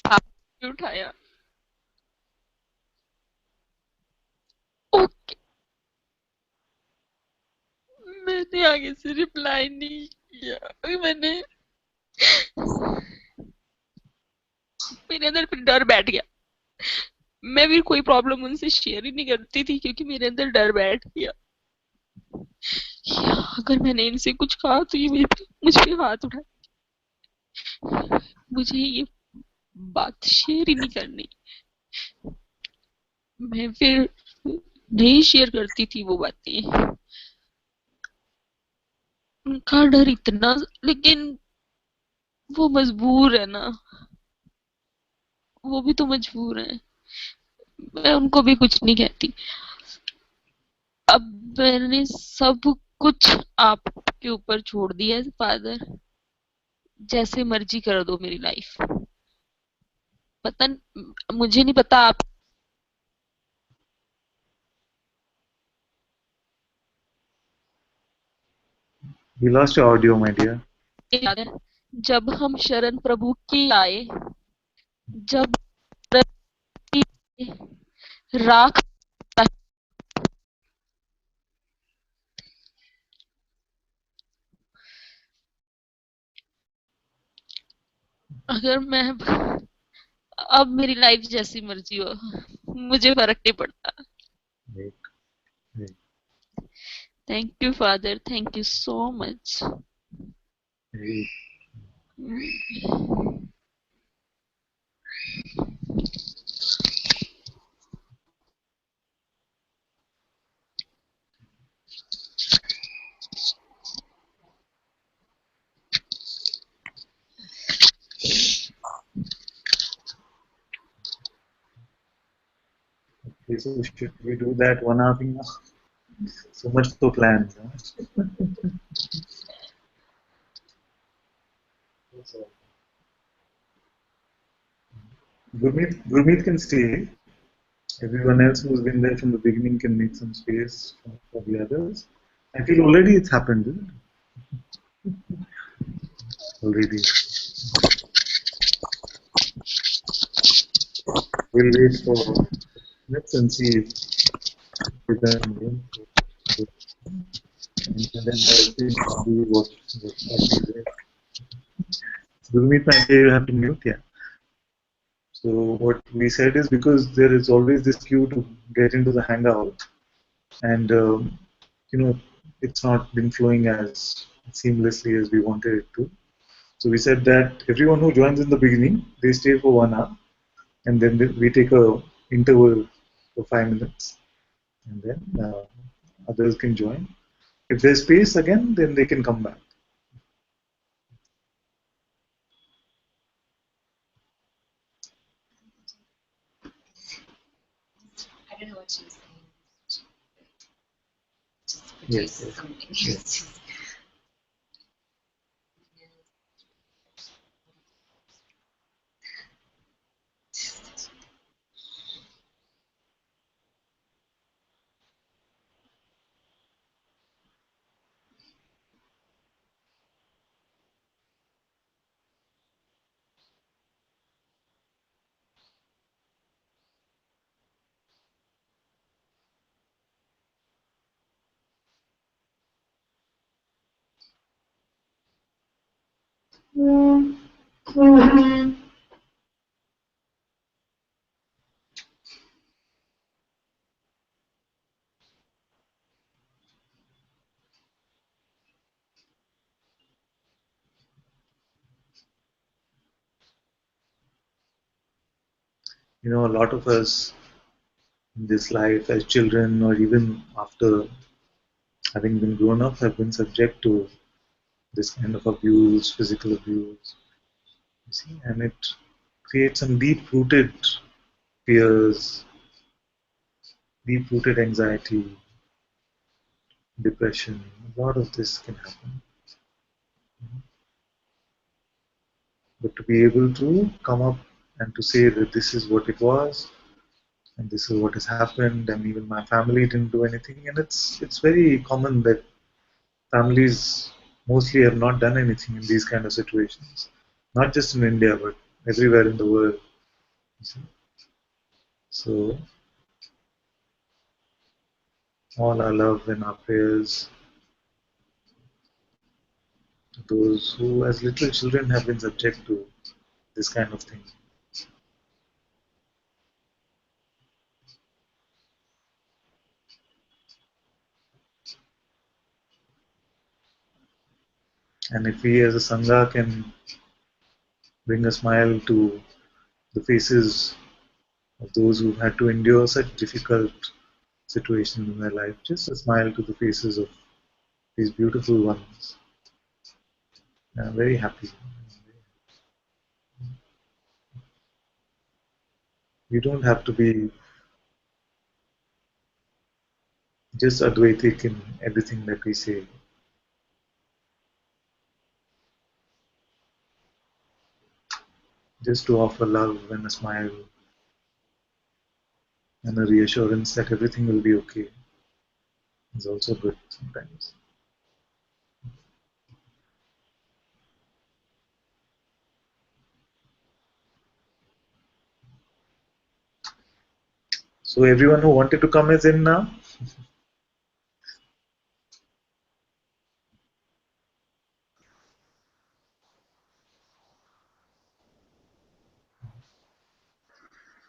हाथ भी उठाया, ओके, मैंने आगे से रिप्लाई नहीं किया। मैंने मेरे अंदर फिर डर बैठ गया। मैं भी कोई प्रॉब्लम उनसे शेयर ही नहीं करती थी क्योंकि मेरे अंदर डर बैठ गया, अगर मैंने इनसे कुछ कहा तो ये मुझ पे हाथ उठाए, मुझे ये बात शेयर ही नहीं करनी। मैं फिर नहीं शेयर करती थी वो बातें। उनका डर इतना, लेकिन वो मजबूर है ना, वो भी तो मजबूर है। मैं उनको भी कुछ नहीं कहती। अब मैंने सब कुछ आपके ऊपर छोड़ दिया है फादर, जैसे मर्जी कर दो मेरी लाइफ। पता मुझे नहीं पता आप We lost your audio, my dear. याद है जब हम शरण प्रभु की आए, जब राख, अगर मैं अब मेरी लाइफ जैसी मर्जी हो, मुझे फर्क नहीं पड़ता। Right. Right. Thank you father, thank you so much. Right. Okay, so should we do that 1 hour thing now? So much for plans. Huh? So, Gurmeet can stay. Everyone else who's been there from the beginning can make some space for the others. I feel already it's happened. Isn't it? Already. We'll wait for minutes and see if we can. And then I'll see what actually there. Gurmeet, my dear, you have to mute, yeah. So what we said is because there is always this queue to get into the Hangout, and it's not been flowing as seamlessly as we wanted it to. So we said that everyone who joins in the beginning, they stay for 1 hour, and then we take a interval for 5 minutes, and then others can join. If there's space again, then they can come back. I don't know what she was saying. Just Yes, produce yes, something. yes. A lot of us in this life as children or even after having been grown up have been subject to this kind of abuse, physical abuse, You see, and it creates some deep-rooted fears, deep-rooted anxiety, depression. A lot of this can happen. But to be able to come up and to say that this is what it was, and this is what has happened, and even my family didn't do anything, and it's very common that families mostly have not done anything in these kind of situations, not just in India but everywhere in the world. So all our love and our prayers to those who as little children have been subject to this kind of thing. And if we as a Sangha can bring a smile to the faces of those who had to endure such difficult situations in their life, just a smile to the faces of these beautiful ones. I'm very happy. We don't have to be just Advaitic in everything that we say. Just to offer love and a smile and a reassurance that everything will be okay is also good sometimes. So everyone who wanted to come is in now.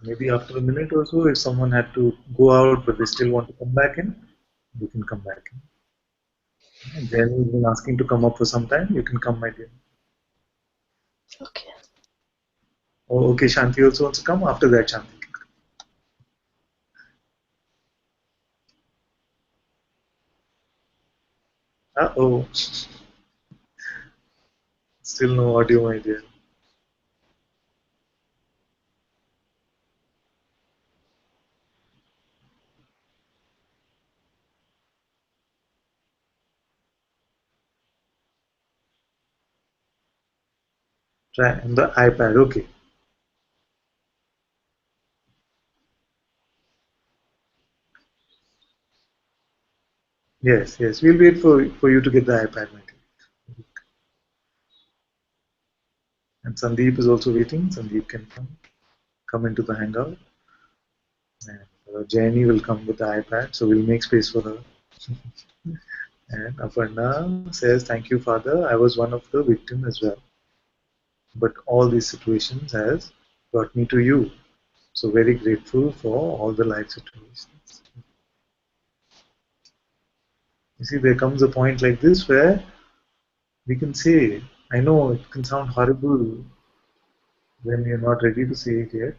Maybe after a minute or so, if someone had to go out but they still want to come back in, you can come back in. And Jenny has been asking to come up for some time. You can come, my dear. Okay. Oh, okay. Shanti also wants to come. After that, Shanti. Uh-oh. Still no audio, my dear. Try on the iPad. Okay. Yes, yes. We'll wait for you to get the iPad, my dear. And Sandeep is also waiting. Sandeep can come into the Hangout. And Jenny will come with the iPad, so we'll make space for her. And Aparna says, "Thank you, Father. I was one of the victims as well. But all these situations has brought me to you. So very grateful for all the life situations." You see, there comes a point like this where we can say, I know it can sound horrible when you're not ready to say it yet,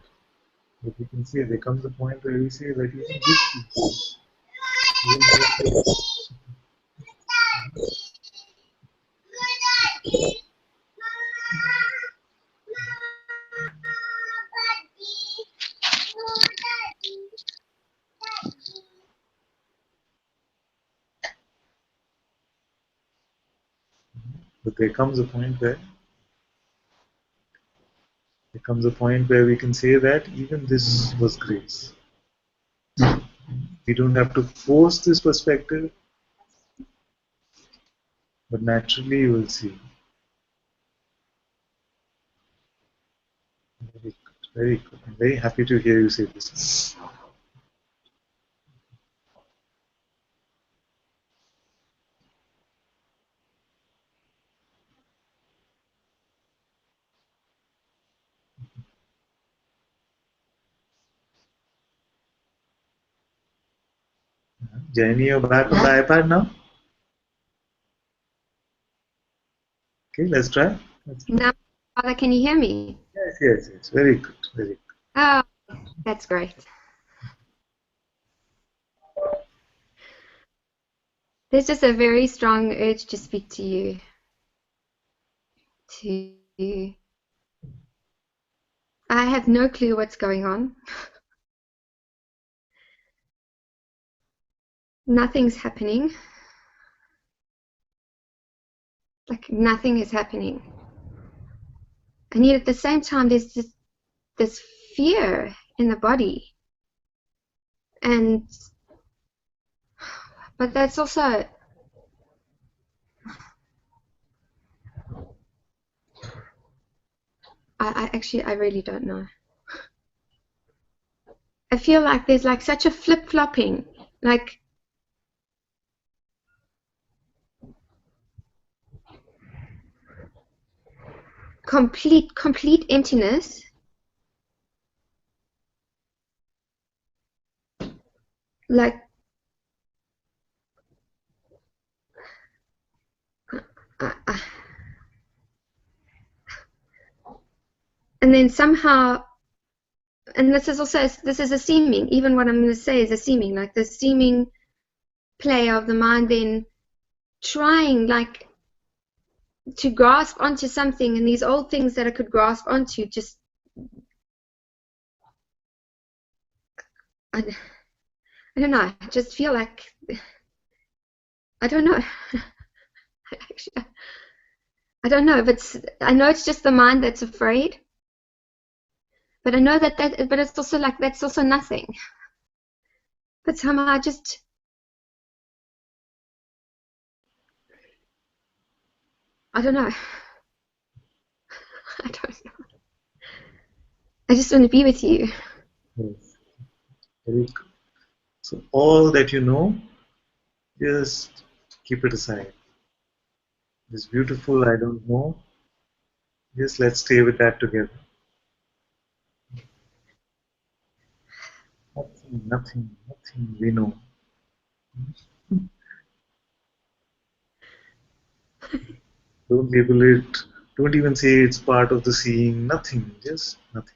but we can say there comes a point where we say that even these people, even those but there comes a point where we can say that even this was grace. We don't have to force this perspective, but naturally you will see. Very good, very good. I'm very happy to hear you say this. Jenny, you're back on the iPad now? Okay, let's try. Now, Father, can you hear me? Yes, yes, yes. Very good, very good. Oh, that's great. There's just a very strong urge to speak to you, to I have no clue what's going on. Nothing's happening. Like nothing is happening. And yet at the same time, there's this fear in the body. But that's also, I really don't know. I feel like there's like such a flip-flopping, like complete emptiness. Like and then somehow, and this is a seeming, even what I'm going to say is a seeming, like the seeming play of the mind then trying like to grasp onto something, and these old things that I could grasp onto just I don't know, I just feel like I don't know. Actually, I don't know, but I know it's just the mind that's afraid. But I know but it's also like that's also nothing. But somehow I just I don't know. I don't know. I just want to be with you. Yes. Very good. So all that you know, just keep it aside. This beautiful I don't know. Just let's stay with that together. Nothing we know. Don't label it. Don't even say it's part of the seeing. Nothing. Just nothing.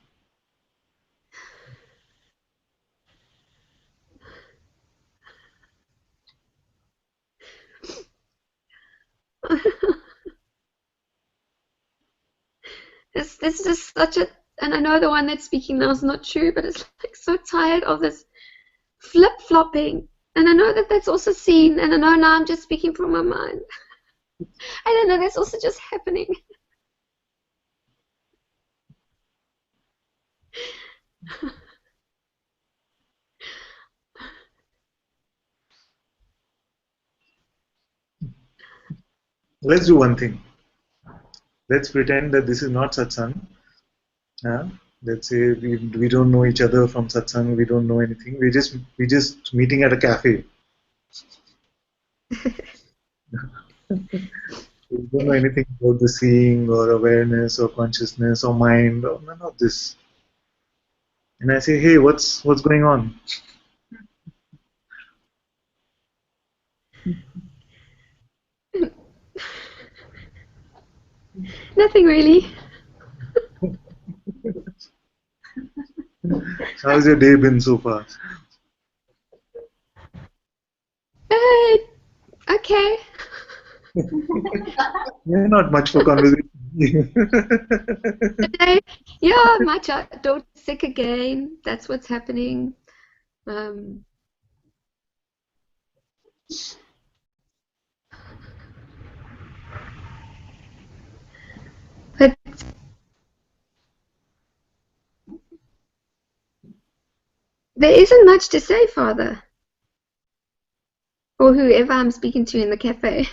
This is just such a, and I know the one that's speaking now is not true, but it's like so tired of this flip-flopping. And I know that that's also seen, and I know now I'm just speaking from my mind. I don't know, that's also just happening. Let's do one thing. Let's pretend that this is not satsang. Let's say we don't know each other from satsang. We don't know anything. We just meeting at a cafe. We don't know anything about the seeing or awareness or consciousness or mind or none of this. And I say, hey, what's going on? Nothing really. How's your day been so far? Okay. Yeah, not much for conversation. Today, yeah, my daughter's sick again. That's what's happening. But there isn't much to say, Father. Or whoever I'm speaking to in the cafe.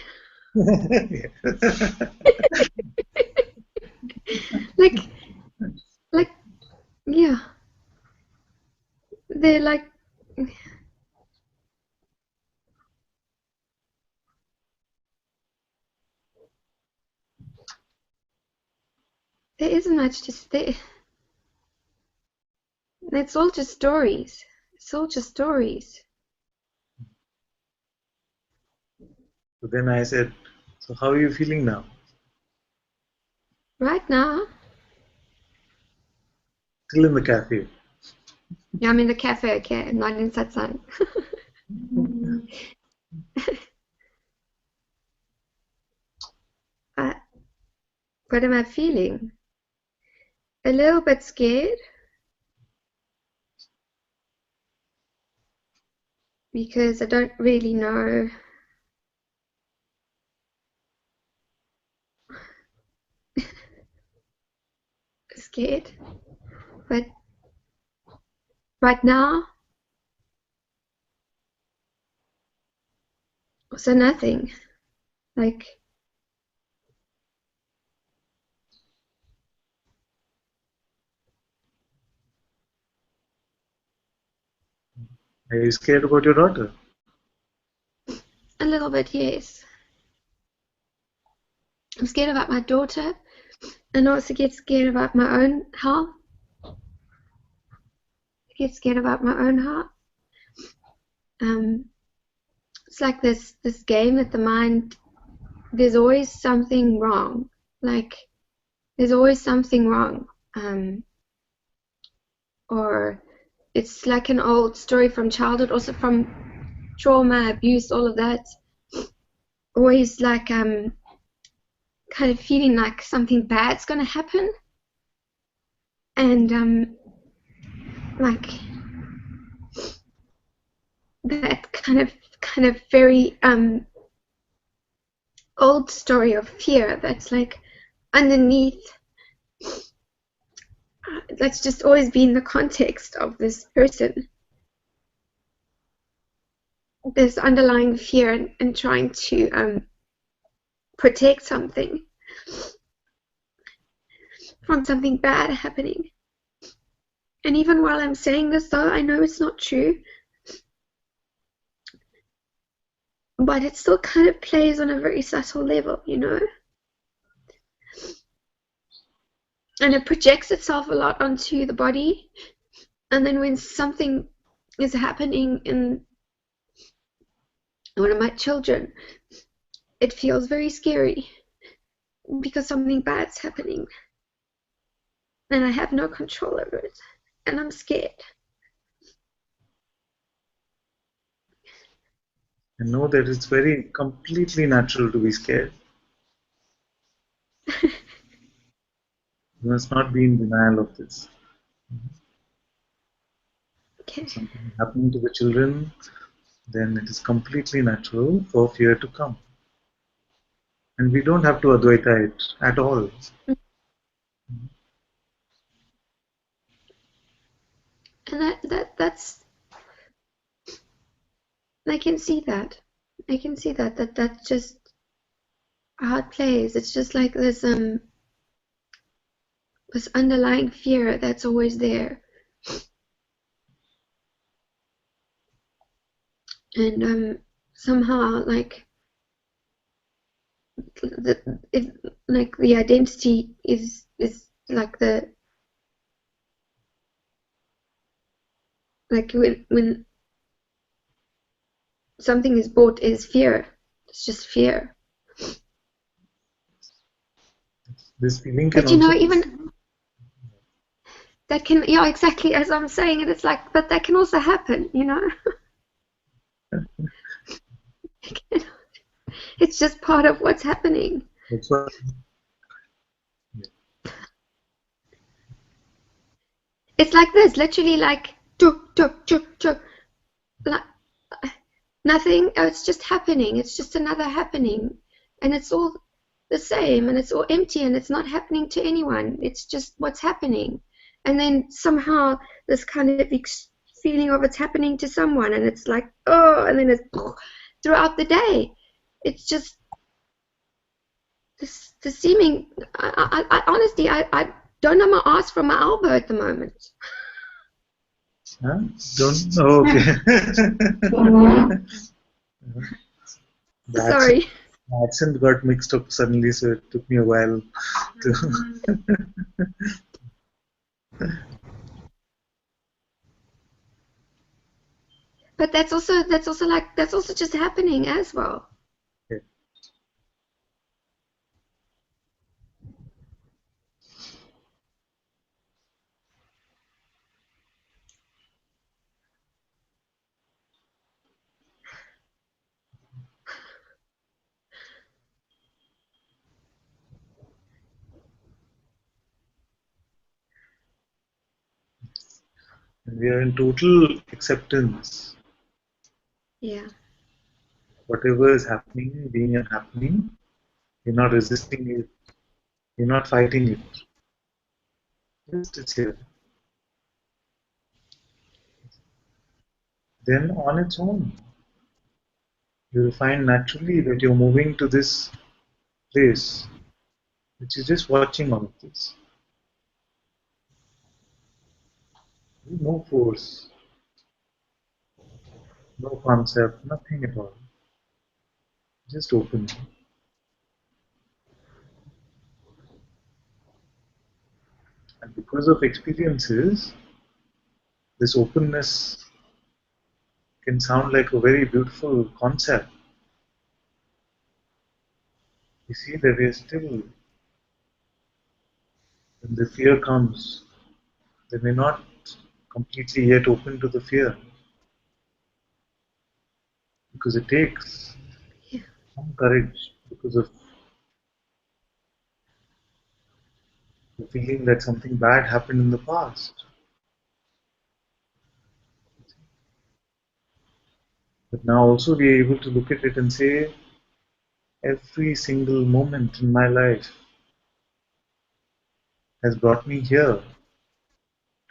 like, yeah. They're like, there isn't much to say. It's all just stories. It's all just stories. So then I said, so how are you feeling now? Right now? Still in the cafe. Yeah, I'm in the cafe, okay. I'm not in Satsang. What am I feeling? a little bit scared because I don't really know scared, but right now, so nothing. Like, Are you scared about your daughter? a little bit, yes. I'm scared about my daughter, and also get scared about my own health. I get scared about my own heart. It's like this game that the mind. There's always something wrong. Like, there's always something wrong. Or it's like an old story from childhood, also from trauma, abuse, all of that. Always like kind of feeling like something bad's gonna happen, and like that kind of very old story of fear that's like underneath. That's just always been the context of this person. This underlying fear and trying to protect something from something bad happening. And even while I'm saying this, though, I know it's not true, but it still kind of plays on a very subtle level, you know? And it projects itself a lot onto the body. And then when something is happening in one of my children, it feels very scary because something bad's happening. And I have no control over it. And I'm scared. And know that it's very completely natural to be scared. You must not be in denial of this. Okay. If something is happening to the children, then it is completely natural for fear to come. And we don't have to Advaita it at all. And that's I can see that. I can see that's just how it plays. It's just like this underlying fear that's always there. And somehow like the identity is like when something is bought is fear. It's just fear. This feeling can But you know, also... even that can, yeah, exactly as I'm saying it, it's like, but that can also happen, you know? It's just part of what's happening. That's why... It's like this, literally like, like, nothing, it's just happening. It's just another happening. And it's all the same, and it's all empty, and it's not happening to anyone. It's just what's happening. And then somehow this kind of feeling of it's happening to someone, and it's like, oh, and then it's throughout the day. It's just the seeming. I honestly, I don't know my ass from my elbow at the moment. Huh? Don't... Oh, okay. Sorry. The accent got mixed up suddenly, so it took me a while to... But that's also just happening as well. Yeah. And we are in total acceptance. Yeah. Whatever is happening, being and happening, you're not resisting it, you're not fighting it. Just it's here. Then on its own, you will find naturally that you're moving to this place, which is just watching all of this. No force, no concept, nothing at all. Just open. And because of experiences, this openness can sound like a very beautiful concept. You see that we are still, when the fear comes, they may not completely yet open to the fear. Because it takes some courage, because of the feeling that something bad happened in the past. But now also we are able to look at it and say, every single moment in my life has brought me here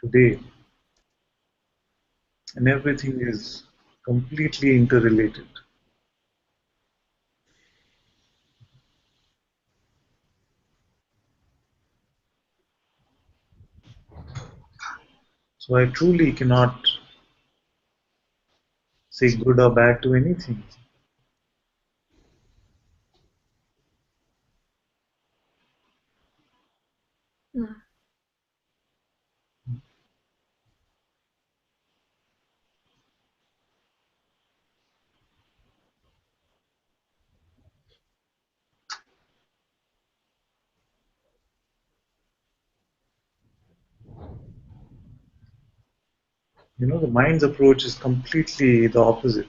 today, and everything is completely interrelated. So I truly cannot say good or bad to anything. No. You know, the mind's approach is completely the opposite.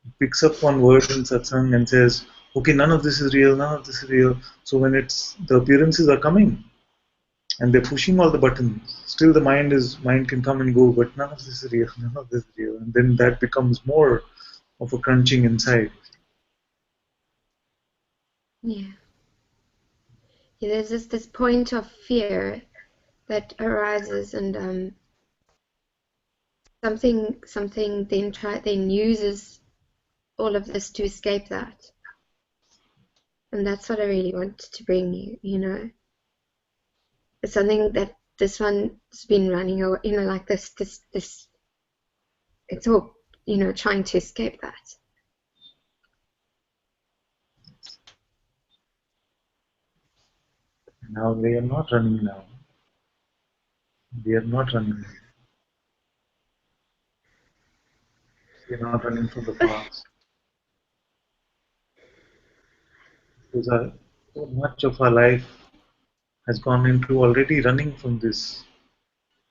It picks up on words in satsang and says, okay, none of this is real, none of this is real. So when it's the appearances are coming and they're pushing all the buttons, still the mind can come and go, but none of this is real, none of this is real. And then that becomes more of a crunching inside. Yeah. Yeah, there's this point of fear that arises, and something then uses all of this to escape that. And that's what I really want to bring you, you know. It's something that this one's been running, or you know, like this it's all, you know, trying to escape that. Now they are not running now. They are not running. They are not running from the past. Because so much of our life has gone into already running from this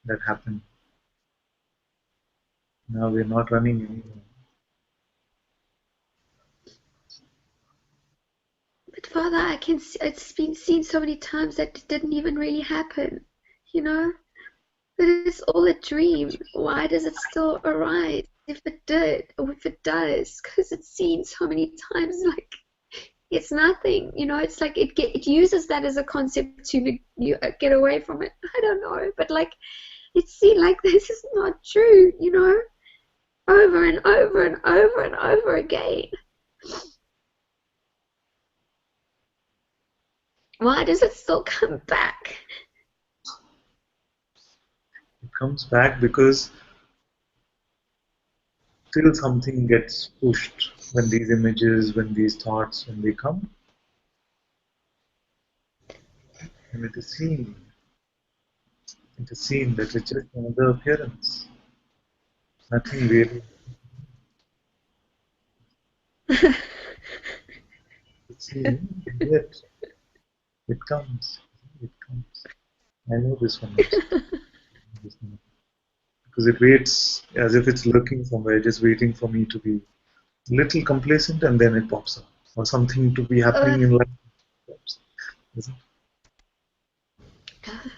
that happened. Now we're not running anymore. But Father, I can see, it's been seen so many times that it didn't even really happen, you know? That it's all a dream. Why does it still arise if it did, or if it does? Because it's seen so many times, like it's nothing, you know. It's like it uses that as a concept to get away from it. I don't know, but like it's seen like this is not true, you know, over and over and over and over again. Why does it still come back? It comes back because still something gets pushed when these images, when these thoughts, when they come. And it is seen. It is seen that it's just another appearance. Nothing really. It's seen, yet it comes. It comes. I know this one also. Because it waits as if it's lurking somewhere, just waiting for me to be a little complacent, and then it pops up. Or something to be happening in life. Isn't it?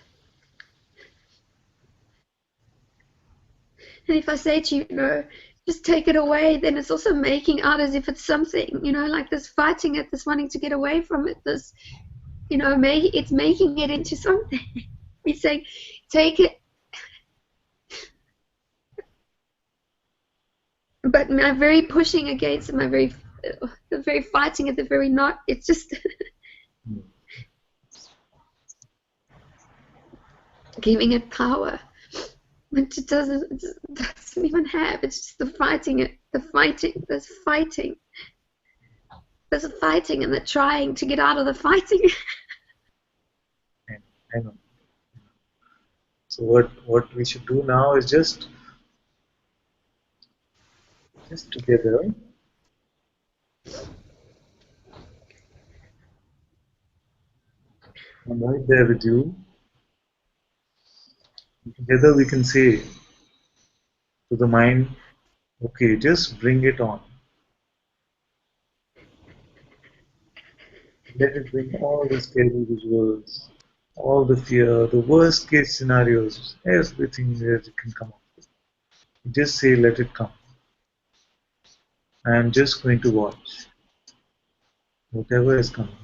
And if I say to you, just take it away, then it's also making out as if it's something, like this fighting it, this wanting to get away from it, this, it's making it into something. He's saying, take it. But my very pushing against it, the very fighting it, the very not, it's just giving it power, which it doesn't even have. It's just the fighting it, there's fighting, and the trying to get out of the fighting. I know. So what we should do now is just together. I'm right there with you. Together we can say to the mind, okay, just bring it on. Let it bring all the scary visuals, all the fear, the worst case scenarios, everything that it can come up with. Just say, let it come. I am just going to watch whatever is coming.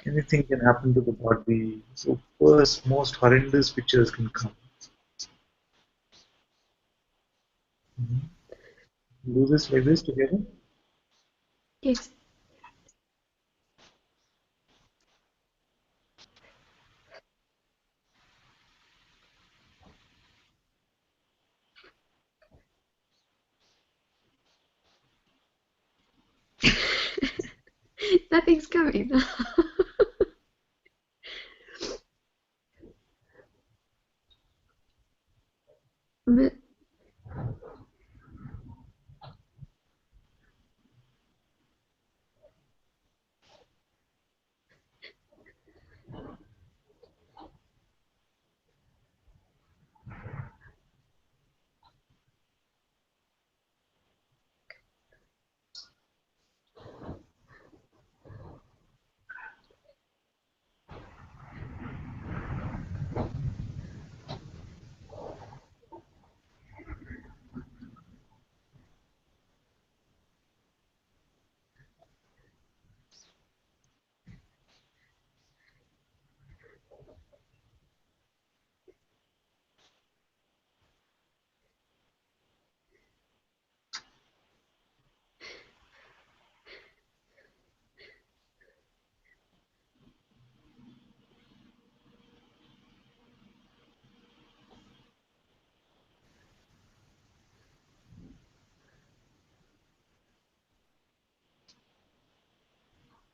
Anything can happen to the body. So first, most horrendous pictures can come. Do this like this together? Yes. Nothing's coming. But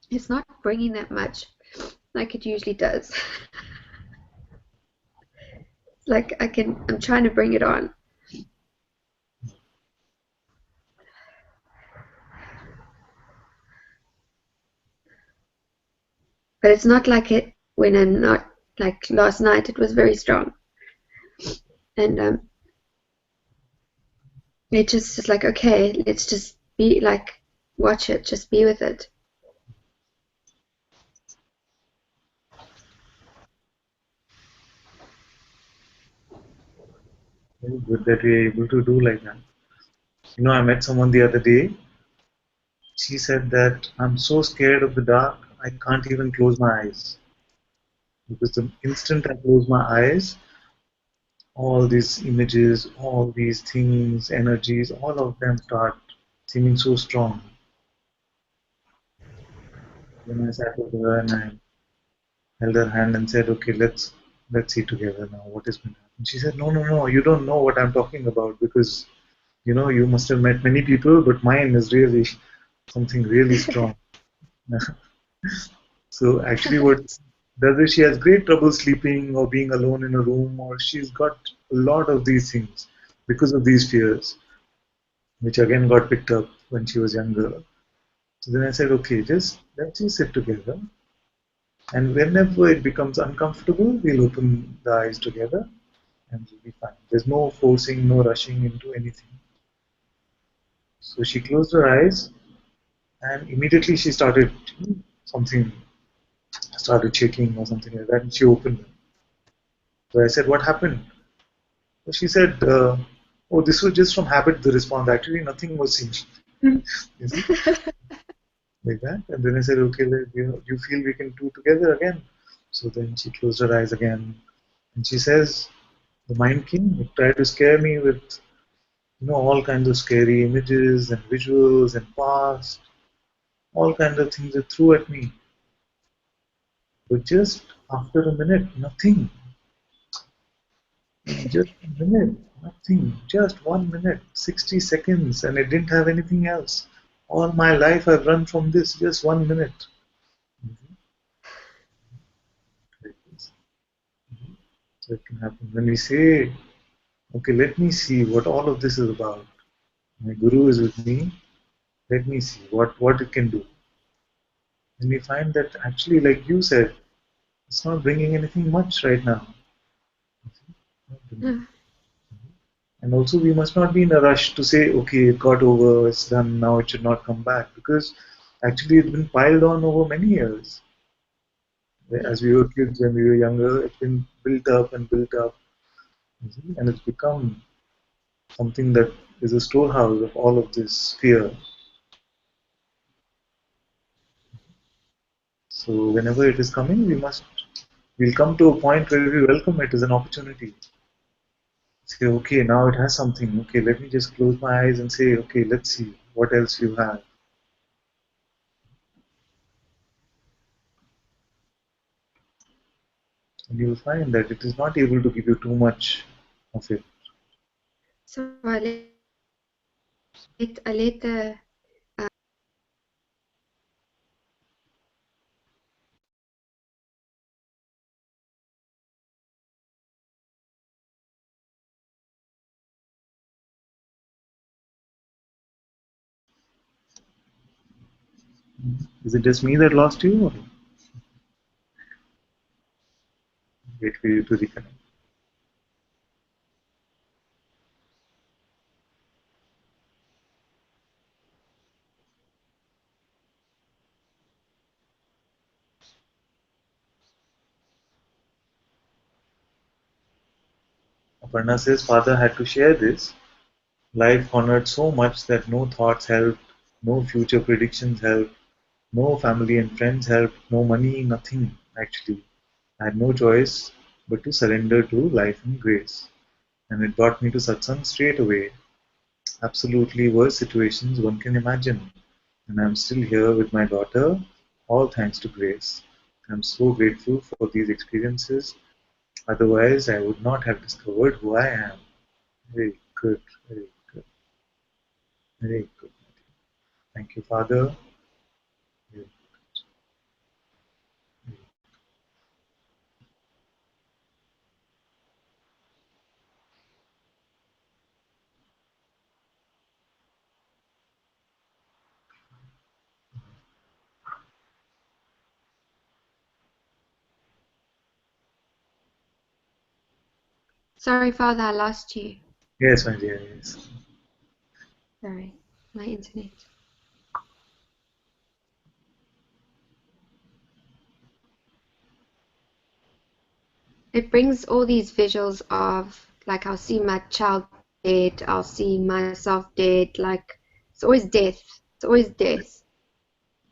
it's not bringing that much like it usually does. Like I'm trying to bring it on. But it's not like it when I'm not, like last night it was very strong. And it just is like, okay, let's just be like, watch it, just be with it. Very good that we are able to do like that. I met someone the other day. She said that I'm so scared of the dark, I can't even close my eyes. Because the instant I close my eyes, all these images, all these things, energies, all of them start seeming so strong. Then I sat with her and I held her hand and said, okay, let's see together now what is going to happen. She said, no, you don't know what I'm talking about because, you must have met many people, but mine is really something really strong. So actually what does is she has great trouble sleeping or being alone in a room, or she's got a lot of these things because of these fears, which again got picked up when she was younger. So then I said, okay, let's just sit together. And whenever it becomes uncomfortable, we'll open the eyes together and we'll be fine. There's no forcing, no rushing into anything. So she closed her eyes and immediately she started started shaking or something like that, and she opened them. So I said, what happened? So she said, oh, this was just from habit, the response. Actually, nothing was seen. You see? Like that. And then I said, okay, you feel we can do together again? So then she closed her eyes again. And she says, the Mind King tried to scare me with, all kinds of scary images and visuals and past, all kinds of things it threw at me. But just after a minute, nothing. Just a minute, nothing. Just 1 minute, 60 seconds, and I didn't have anything else. All my life I've run from this, just 1 minute. So it can happen. When we say, okay, let me see what all of this is about. My Guru is with me. Let me see what it can do. And we find that actually, like you said, it's not bringing anything much right now. And also, we must not be in a rush to say, okay, it got over, it's done, now it should not come back. Because actually, it's been piled on over many years. As we were kids, when we were younger, it's been built up and built up. And it's become something that is a storehouse of all of this fear. So whenever it is coming, we'll come to a point where we welcome it as an opportunity. Say, okay, now it has something. Okay, let me just close my eyes and say, okay, let's see what else you have. And you'll find that it is not able to give you too much of it. So I let the Is it just me that lost you? Or wait for you to reconnect. Aparna says, Father had to share this. Life honored so much that no thoughts helped, no future predictions helped, no family and friends helped, no money, nothing actually. I had no choice but to surrender to life and grace. And it brought me to satsang straight away. Absolutely worst situations one can imagine. And I'm still here with my daughter, all thanks to grace. I'm so grateful for these experiences. Otherwise, I would not have discovered who I am. Very good, very good, very good. Thank you, Father. sorry, Father, I lost you. Yes, my dear, yes. Sorry, my internet. It brings all these visuals of, like, I'll see my child dead, I'll see myself dead, like, it's always death. It's always death.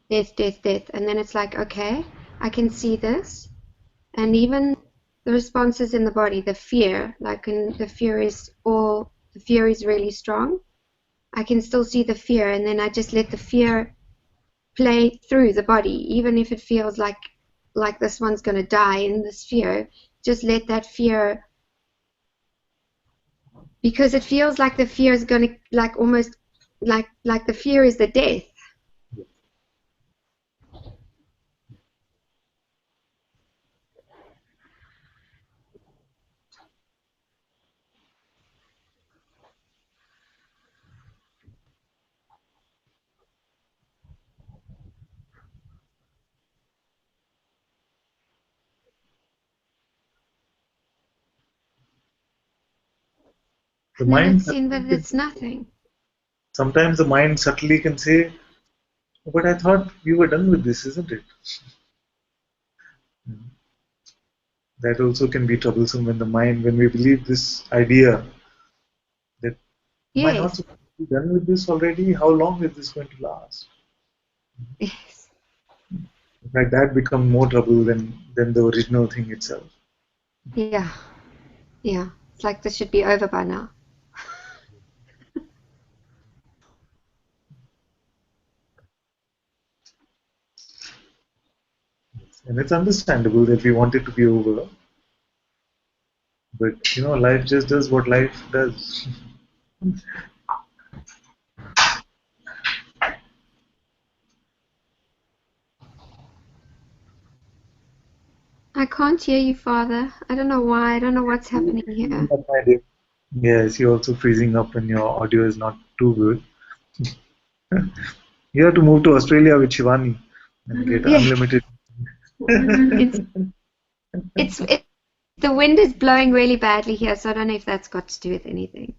Death, death, death. And then it's like, okay, I can see this. And even the responses in the body, the fear, like, the fear is really strong. I can still see the fear, and then I just let the fear play through the body, even if it feels like this one's going to die in this fear. Just let that fear, because it feels like the fear is going to, like, almost like the fear is the death. The And then mind it's seen that it's nothing. sometimes the mind subtly can say, but I thought we were done with this, isn't it? that also can be troublesome when the mind, when we believe this idea that am I not Yes. supposed to be done with this already? How long is this going to last? Yes. In fact, that becomes more trouble than the original thing itself. Yeah. Yeah. It's like this should be over by now. And it's understandable that we want it to be over. But life just does what life does. I can't hear you, Father. I don't know why. I don't know what's happening here. Yes, you're also freezing up and your audio is not too good. You have to move to Australia with Shivani and get Yeah. unlimited. It's the wind is blowing really badly here, so I don't know if that's got to do with anything.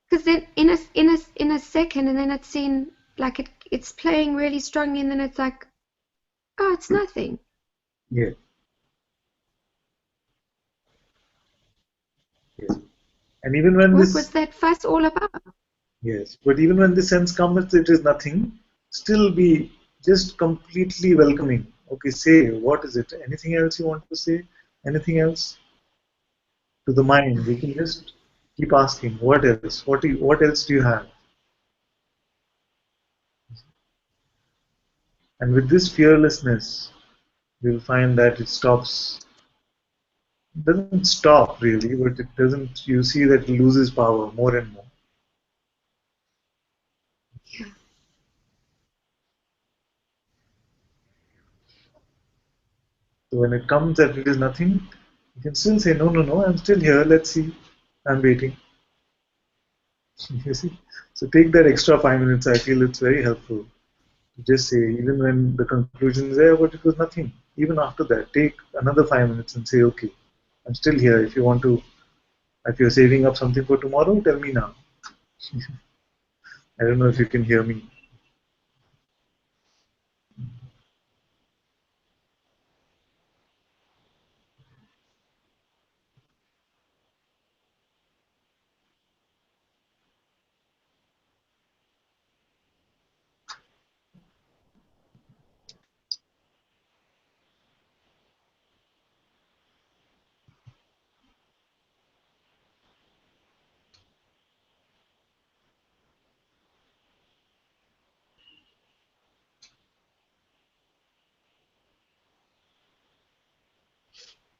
Because then in a second, and then it's seen like it's playing really strongly, and then it's like, oh, it's nothing. Yeah. Yes. And even when What was that fuss all about? Yes, but even when the sense comes, it is nothing. Still be just completely welcoming. Okay, say what is it? Anything else you want to say? Anything else to the mind? We can just keep asking. What else? What else do you have? And with this fearlessness, you'll find that it stops. It doesn't stop really, but it doesn't. You see that it loses power more and more. Yeah. So when it comes that it is nothing, you can still say, no, no, no, I'm still here. Let's see. I'm waiting. You see? So take that extra 5 minutes. I feel it's very helpful. Just say, even when the conclusion is there, but it was nothing. Even after that, take another 5 minutes and say, okay, I'm still here. If you're saving up something for tomorrow, tell me now. I don't know if you can hear me.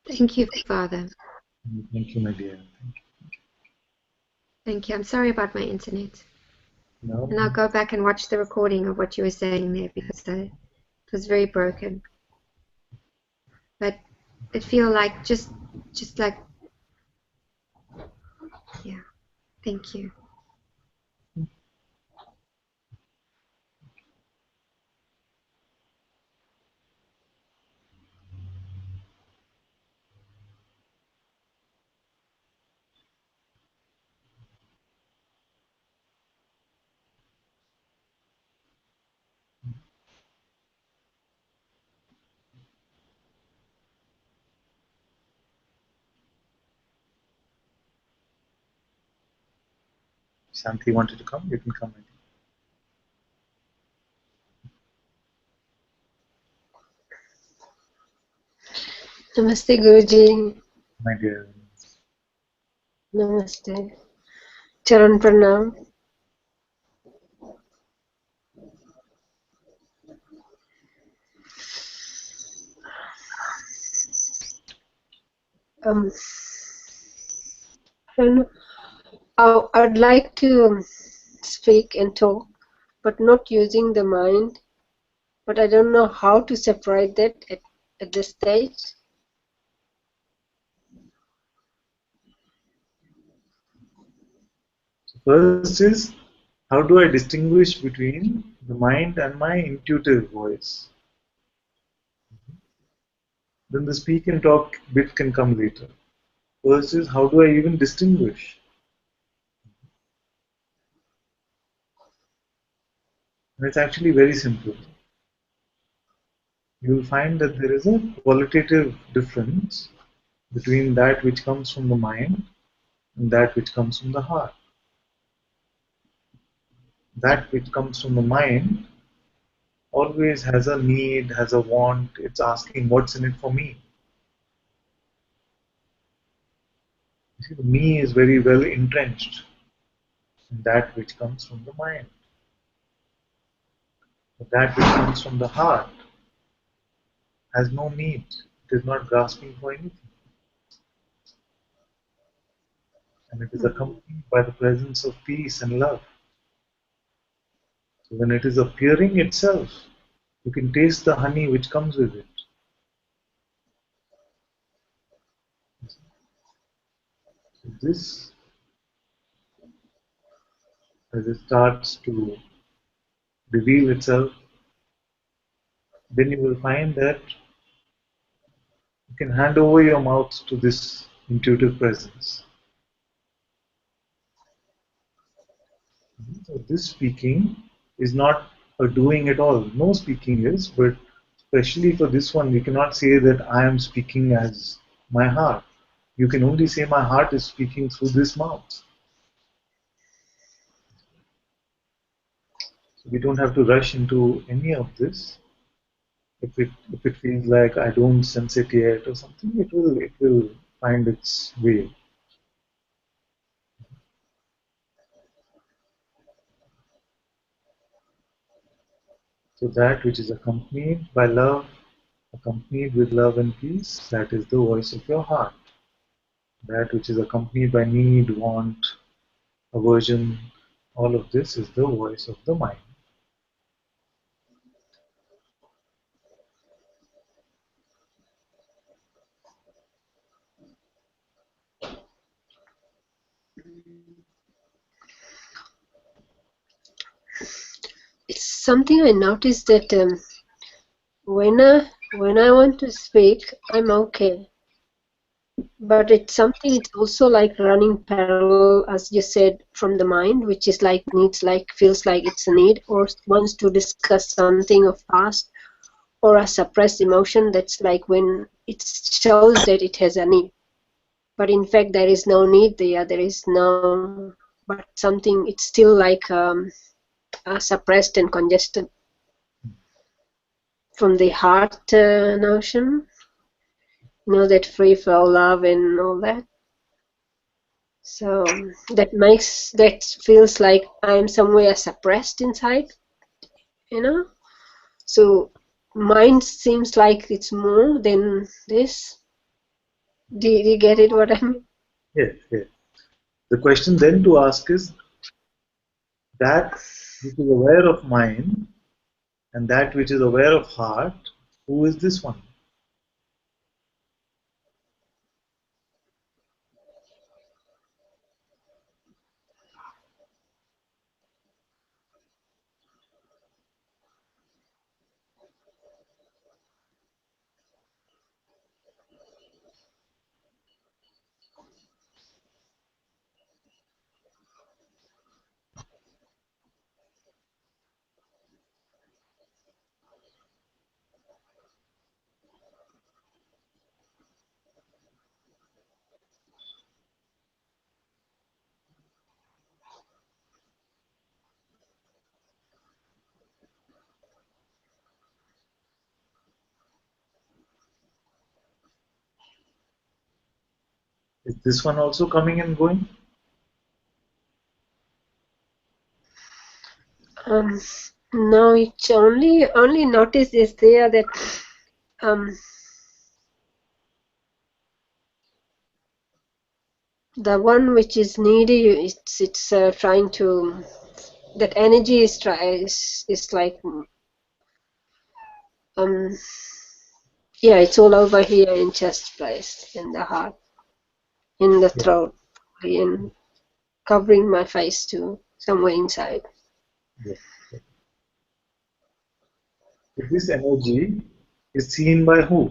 Thank you, Father. Thank you, my dear. Thank you. I'm sorry about my internet. No. And I'll go back and watch the recording of what you were saying there because it was very broken. But it feel like just like, yeah. Thank you. Shanti wanted to come. You can come. नमस्ते गुरुजी My dear. नमस्ते चरण प्रणाम I don't know. I'd like to speak and talk, but not using the mind. But I don't know how to separate that at this stage. First is, how do I distinguish between the mind and my intuitive voice? Then the speak and talk bit can come later. First is, how do I even distinguish? And it's actually very simple. you will find that there is a qualitative difference between that which comes from the mind and that which comes from the heart. That which comes from the mind always has a need, has a want, it's asking what's in it for me. You see, the me is very well entrenched in that which comes from the mind. But that which comes from the heart has no need, it is not grasping for anything. And it is accompanied by the presence of peace and love. So when it is appearing itself, you can taste the honey which comes with it. So this, as it starts to reveal itself, then you will find that you can hand over your mouth to this intuitive presence. So this speaking is not a doing at all. No speaking is, but especially for this one, you cannot say that I am speaking as my heart. You can only say my heart is speaking through this mouth. So we don't have to rush into any of this. If it feels like I don't sense it yet or something, it will find its way. So that which is accompanied by love, accompanied with love and peace, that is the voice of your heart. That which is accompanied by need, want, aversion, all of this is the voice of the mind. It's something I noticed that when I want to speak, I'm okay. But it's something. It's also like running parallel, as you said, from the mind, which is like needs, like feels like it's a need, or wants to discuss something of past, or a suppressed emotion. That's like when it shows that it has a need. But in fact, there is no need there. There is no. But something. It's still like suppressed and congested from the heart notion. You know, that free flow love and all that. So that feels like I'm somewhere suppressed inside, you know. So mind seems like it's more than this. Do you get it what I mean? Yes, yes. The question then to ask is that which is aware of mind and that which is aware of heart, who is this one? Is this one also coming and going? Um, no, it's only notice is there that um, the one which is needy, it's trying to, that energy is like um yeah, it's all over here in chest place, in the heart, in the Yeah. throat, and covering my face too, somewhere inside. Yes. This energy is seen by who?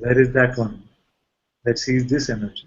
Where is that one that sees this energy?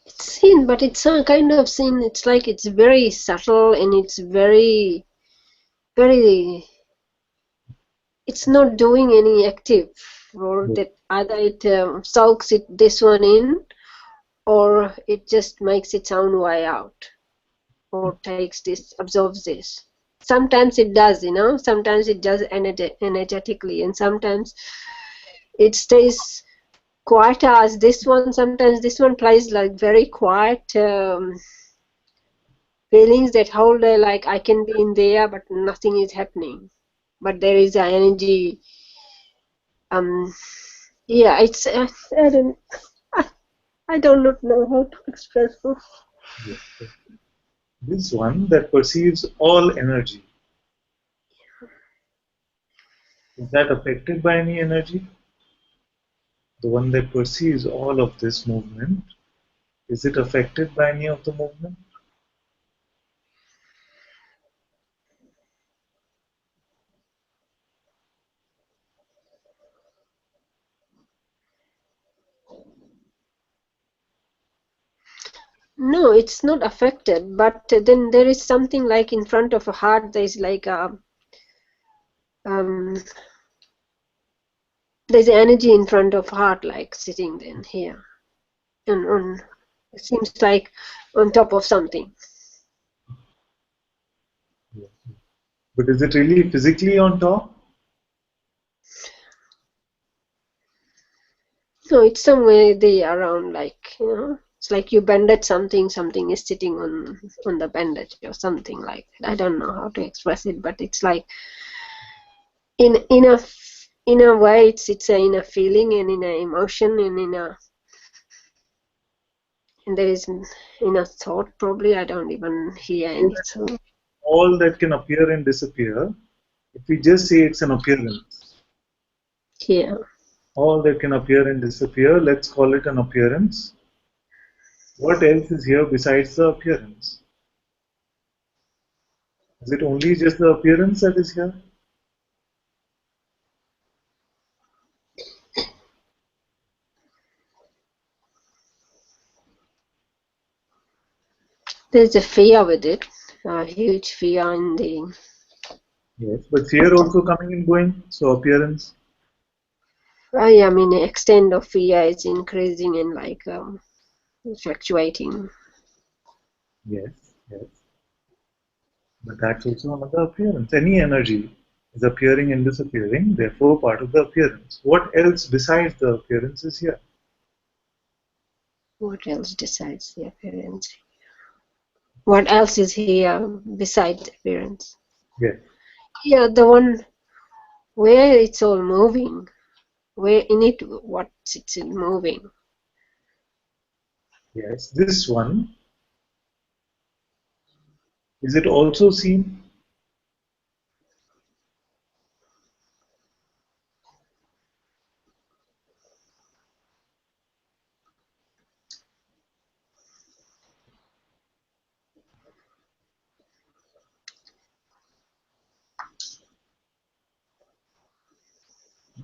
It's seen, but it's a kind of seen. It's like it's very subtle and it's very, very. It's not doing any active, or that either it soaks it this one in, or it just makes its own way out, or takes this, absorbs this. Sometimes it does, sometimes it does energetically, and sometimes it stays quiet as this one. Sometimes this one plays like very quiet feelings that whole day, like I can be in there but nothing is happening, but there is an energy. Yeah, it's I do not know how to express this. Yes. This one that perceives all energy, is that affected by any energy? The one that perceives all of this movement, is it affected by any of the movement? No, it's not affected, but then there is something like in front of a heart, there's like there's energy in front of heart, like sitting then here, and on, it seems like on top of something. But is it really physically on top? No, it's somewhere there around, like, it's like you banded something, something is sitting on the bandage or something like that. I don't know how to express it, but it's like in a way, it's in a feeling and in a emotion and there is in a thought, probably. I don't even hear any thought. All that can appear and disappear, if we just say it's an appearance. Yeah. All that can appear and disappear, let's call it an appearance. What else is here besides the appearance? Is it only just the appearance that is here? There's a fear with it, a huge fear in the. Yes, but fear also coming and going, so appearance. I mean, the extent of fear is increasing and like fluctuating. Yes, yes. But that's also another appearance. Any energy is appearing and disappearing, therefore part of the appearance. What else besides the appearance is here? What else decides the appearance? What else is here besides the appearance? Yes. Yeah, the one where it's all moving, where in it what it's moving. Yes, this one, is it also seen?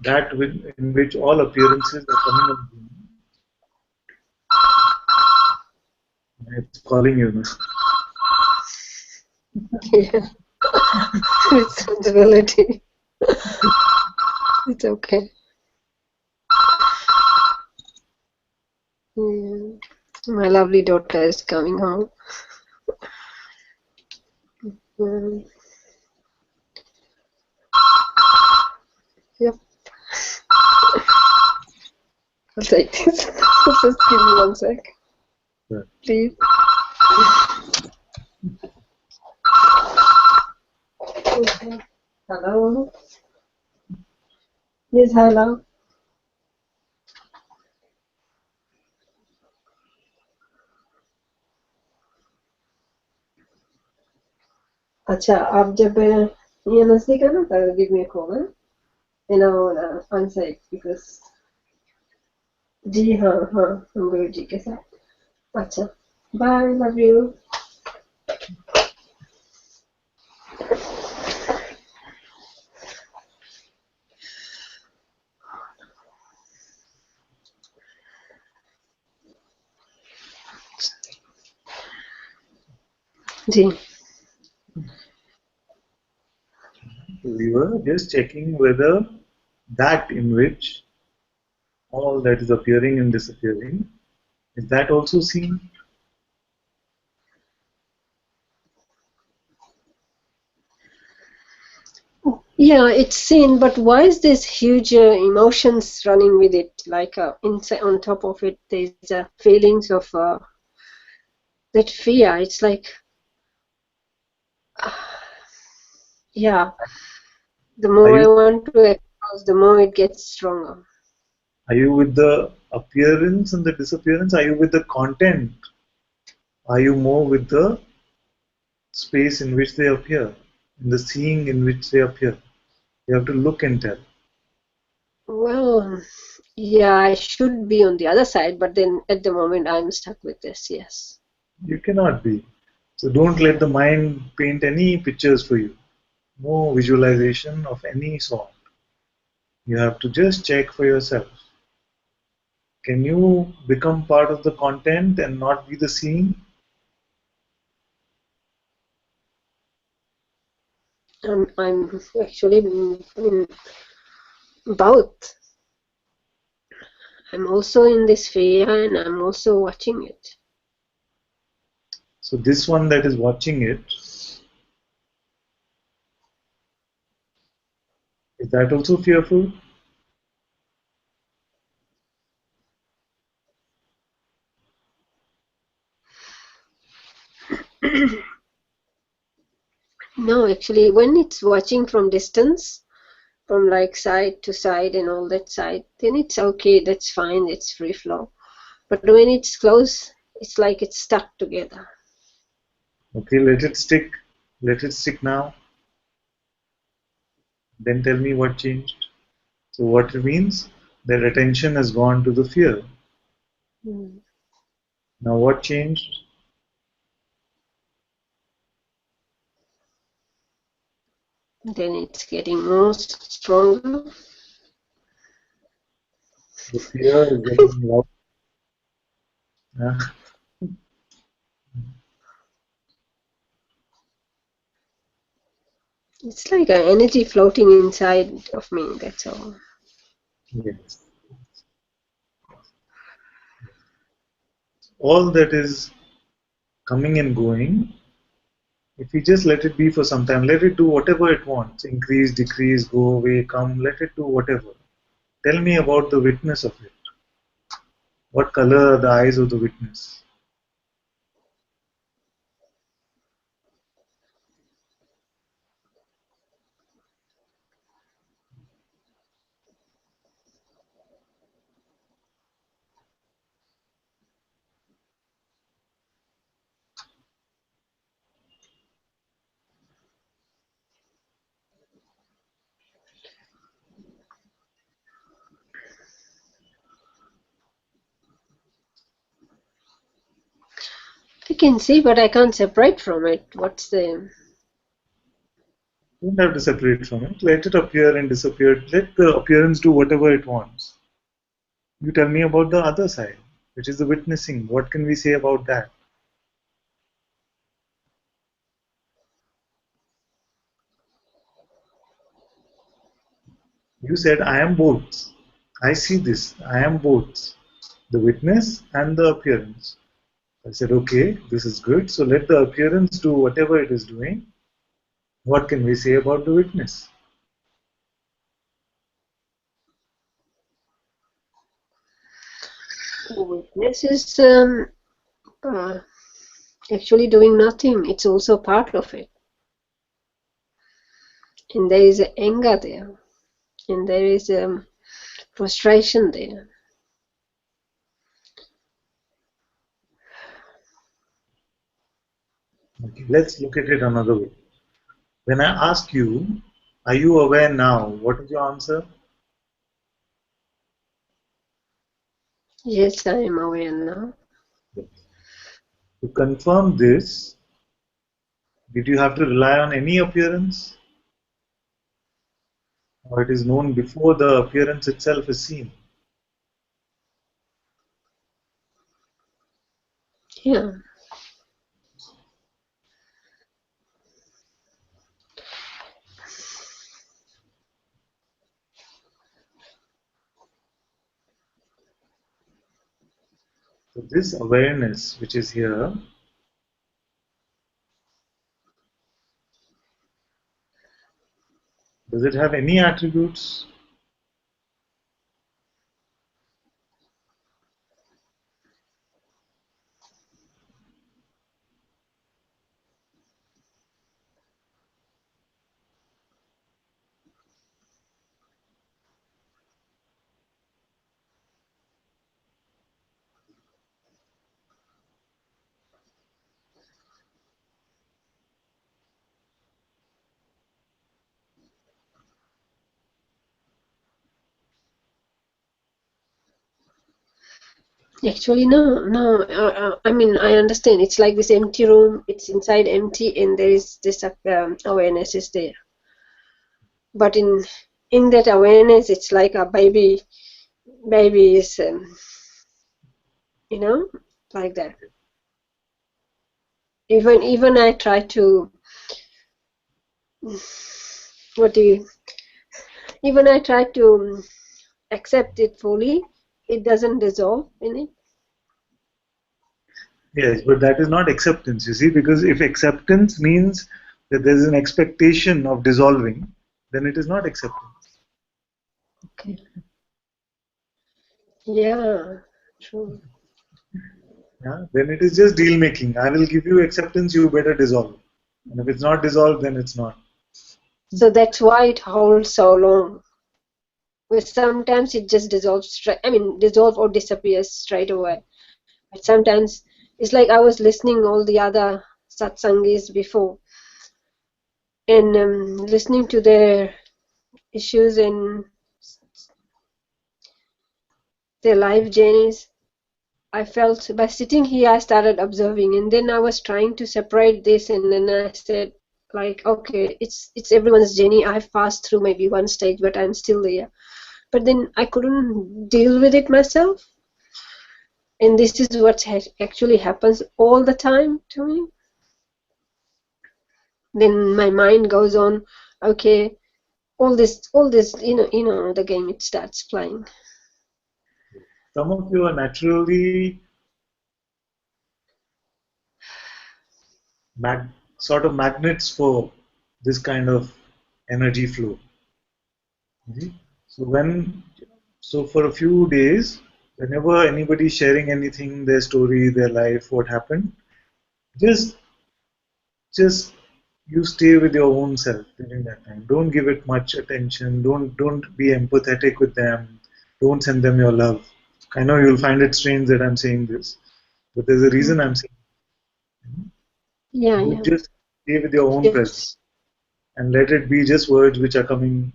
That in which all appearances are coming and going. It's calling you. Yeah. Responsibility. It's okay. Yeah. My lovely daughter is coming home. Yep. I'll take this. Just give me 1 sec. Sure. Please. Okay. Hello. Yes, hello. अच्छा आप जब ये नजदीक आना तो give me a call, huh? And I'll answer it because जी हाँ हाँ हम गुरु जी के साथ अच्छा bye love you ji We were just checking whether that in which all that is appearing and disappearing, is that also seen? yeah it's seen but why is this huge emotions running with it like inside on top of it there's feelings of that fear it's like yeah the Are more I you want to expose the more it gets stronger are you with the appearance and the disappearance? Are you with the content? Are you more with the space in which they appear, in the seeing in which they appear? You have to look and tell. well yeah I should be on the other side but then at the moment I'm stuck with this yes You cannot be. So don't let the mind paint any pictures for you. No visualization of any sort. You have to just check for yourself. Can you become part of the content and not be the seeing? I'm actually in both. I'm also in this fear and I'm also watching it. So this one that is watching it, is that also fearful? No, actually, when it's watching from distance, from like side to side and all that side, then it's okay, that's fine, it's free flow. But when it's close, it's like it's stuck together. Okay, let it stick. Let it stick now. Then tell me what changed. So what it means? That attention has gone to the fear. Mm. Now what changed? Then it's getting more stronger. The fear is getting loud. It's like an energy floating inside of me, that's all. Yes. All that is coming and going, if we just let it be for some time, let it do whatever it wants, increase, decrease, go away, come, let it do whatever. Tell me about the witness of it. What color are the eyes of the witness? I can see, but I can't separate from it. What's the... You don't have to separate from it. Let it appear and disappear. Let the appearance do whatever it wants. You tell me about the other side, which is the witnessing. What can we say about that? You said, I am both. I see this. I am both. The witness and the appearance. I said, okay, this is good. So let the appearance do whatever it is doing. What can we say about the witness? Witness is actually doing nothing. It's also part of it. And there is anger there. And there is frustration there. Okay, let's look at it another way. When I ask you, are you aware now? What is your answer? Yes, I am aware now. To confirm this, did you have to rely on any appearance? Or it is known before the appearance itself is seen? Yeah. So this awareness which is here, does it have any attributes? Actually, no, no. I mean, I understand. It's like this empty room. It's inside empty, and there is this awareness is there. But in that awareness, it's like a baby. Baby is, you know, like that. Even I try to. What do you? Even I try to accept it fully. It doesn't dissolve in it. Yes, but that is not acceptance, you see, because if acceptance means that there is an expectation of dissolving, then it is not acceptance. Okay. Yeah, true. Yeah? Then it is just deal making. I will give you acceptance, you better dissolve. And if it's not dissolved, then it's not. So that's why it holds so long. Where sometimes it just dissolves straight. I mean, dissolve or disappears straight away. But sometimes it's like I was listening all the other satsangis before, and listening to their issues and their life journeys. I felt by sitting here, I started observing, and then I was trying to separate this, and then I said, like, okay, it's everyone's journey. I've passed through maybe one stage, but I'm still there. But then I couldn't deal with it myself, and this is what actually happens all the time to me. Then my mind goes on, okay, all this, the game it starts playing. Some of you are naturally sort of magnets for this kind of energy flow. See? So for a few days, whenever anybody is sharing anything, their story, their life, what happened, just just you stay with your own self during that time. Don't give it much attention. Don't be empathetic with them. Don't send them your love. I know you'll find it strange that I'm saying this, but there's a reason I'm saying it. Yeah, You yeah. just stay with your own presence Yes. and let it be just words which are coming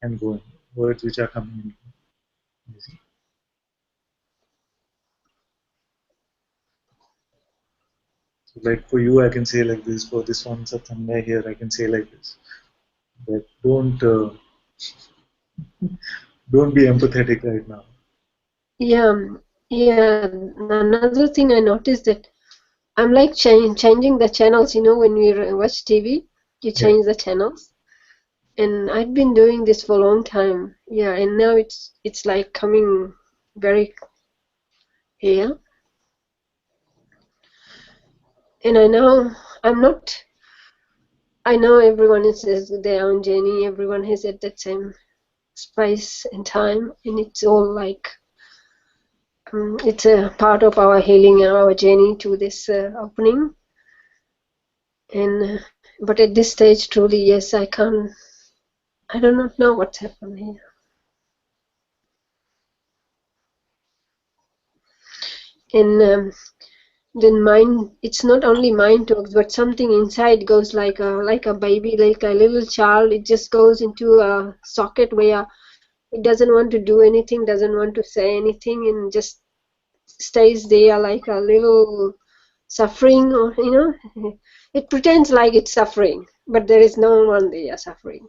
and going. Words which are coming and going. You see? So like for you, I can say like this. For this one Satsanga here, I can say like this. That don't be empathetic right now. Yeah, yeah. Another thing I noticed that I'm like changing the channels. When we watch TV, you Yeah. change the channels, and I've been doing this for a long time. Yeah, and now it's like coming very here, and I know I'm not. I know everyone is their own journey. Everyone is at that same space and time, and it's all like it's a part of our healing and our journey to this opening. And but at this stage, truly, yes, I can't. I do not know what's happened here. And then mind, it's not only mind talks, but something inside goes like a baby, like a little child. It just goes into a socket where it doesn't want to do anything, doesn't want to say anything, and just stays there like a little suffering, or it pretends like it's suffering, but there is no one there suffering,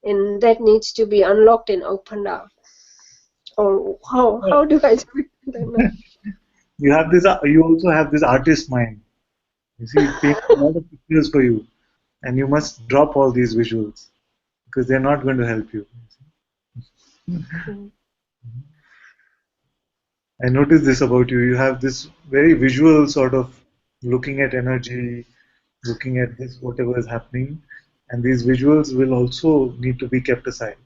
and that needs to be unlocked and opened up. Or how do I do it? I don't know. You have this. You also have this artist mind. You see, it paints a lot of pictures for you, and you must drop all these visuals because they're not going to help you. I noticed this about you. You have this very visual sort of looking at energy, looking at this, whatever is happening, and these visuals will also need to be kept aside.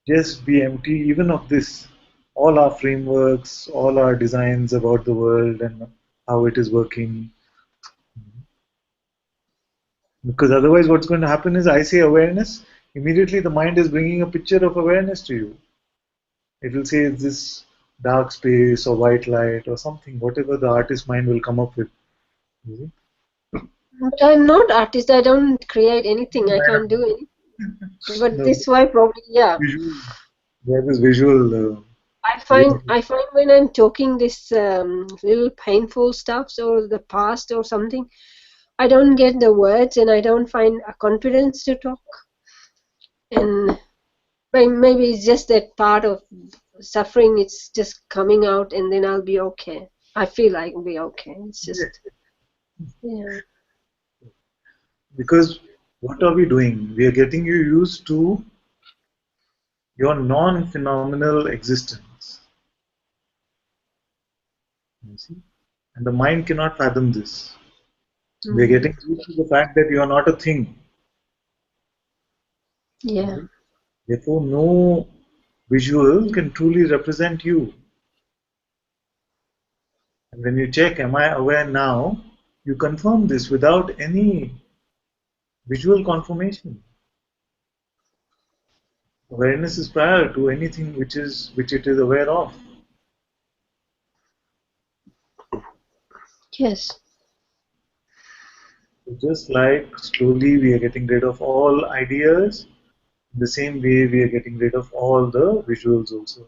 Just be empty even of this. All our frameworks, all our designs about the world and how it is working. Because otherwise, what's going to happen is I say awareness, immediately the mind is bringing a picture of awareness to you. It will say it's this dark space or white light or something, whatever the artist mind will come up with. But I'm not artist. I don't create anything. I can't do anything. But No, this why probably, yeah. visual, there is visual. I find when I'm talking this little painful stuff or the past or something, I don't get the words and I don't find a confidence to talk. And maybe it's just that part of suffering. It's just coming out, and then I'll be okay. I feel like I'll be okay. It's just, yeah. Because what are we doing? We are getting you used to your non-phenomenal existence. You see? And the mind cannot fathom this. We are getting used to the fact that you are not a thing. Yeah. Therefore, no visual can truly represent you. And when you check, am I aware now? You confirm this without any visual confirmation. Awareness is prior to anything which it is aware of. Yes. So just like slowly we are getting rid of all ideas, in the same way we are getting rid of all the visuals also.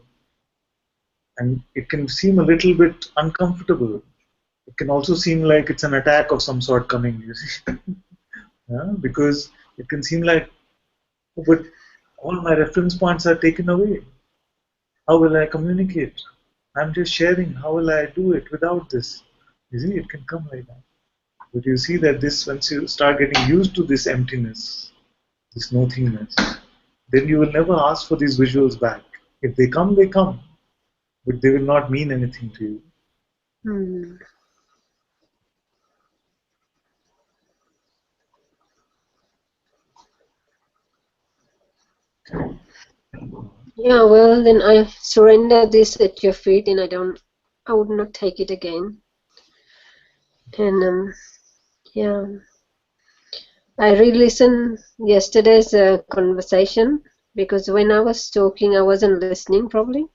And it can seem a little bit uncomfortable. It can also seem like it's an attack of some sort coming, you see. Yeah? Because it can seem like, oh, but all my reference points are taken away. How will I communicate? I'm just sharing. How will I do it without this? You see, it can come like that. But you see that this, once you start getting used to this emptiness, this nothingness, then you will never ask for these visuals back. If they come, they come. But they will not mean anything to you. Yeah, well, then I surrender this at your feet, and I would not take it again. And yeah, I re-listened yesterday's conversation because when I was talking, I wasn't listening probably.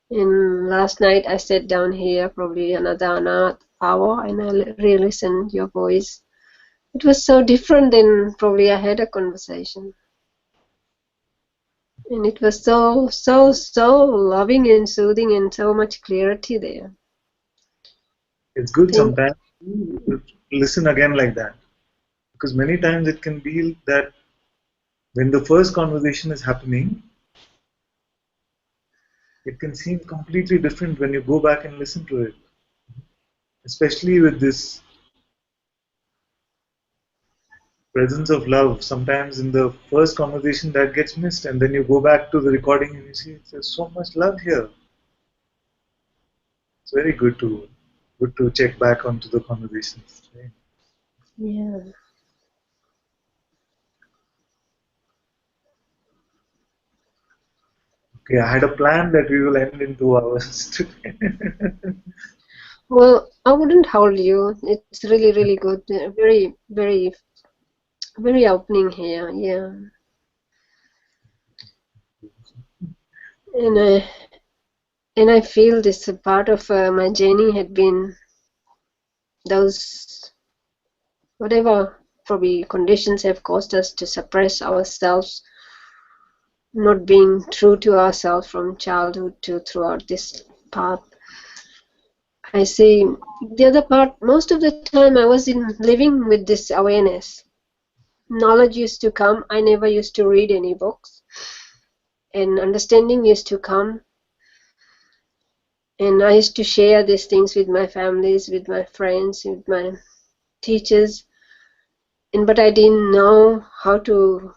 And last night I sat down here probably another hour, and I re-listened your voice. It was so different than probably I had a conversation. And it was so loving and soothing and so much clarity there. It's good sometimes to listen again like that. Because many times it can be that when the first conversation is happening, it can seem completely different when you go back and listen to it. Especially with this presence of love, sometimes in the first conversation that gets missed, and then you go back to the recording and you see there's so much love here. It's very good to check back onto the conversations. Right? Yeah. Okay, I had a plan that we will end in 2 hours today. Well, I wouldn't hold you. It's really good. Very opening here. Yeah. And I feel this part of my journey had been those whatever probably conditions have caused us to suppress ourselves, not being true to ourselves from childhood to throughout this path. I say the other part, most of the time I was in living with this awareness. Knowledge used to come. I never used to read any books. And understanding used to come. And I used to share these things with my families, with my friends, with my teachers. But I didn't know how to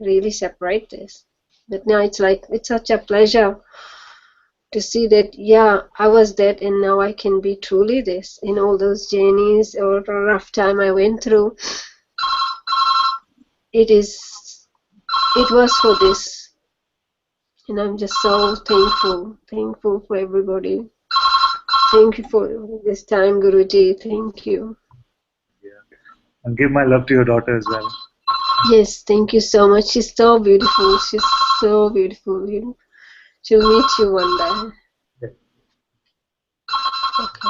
really separate this. But now it's like, it's such a pleasure to see that, yeah, I was that and now I can be truly this. In all those journeys or rough time I went through, it was for this. And I'm just so thankful for everybody. Thank you for this time, Guruji. Thank you. Yeah. And give my love to your daughter as well. Yes, thank you so much. She's so beautiful. She's so beautiful. She'll meet you one day. Yeah. Okay.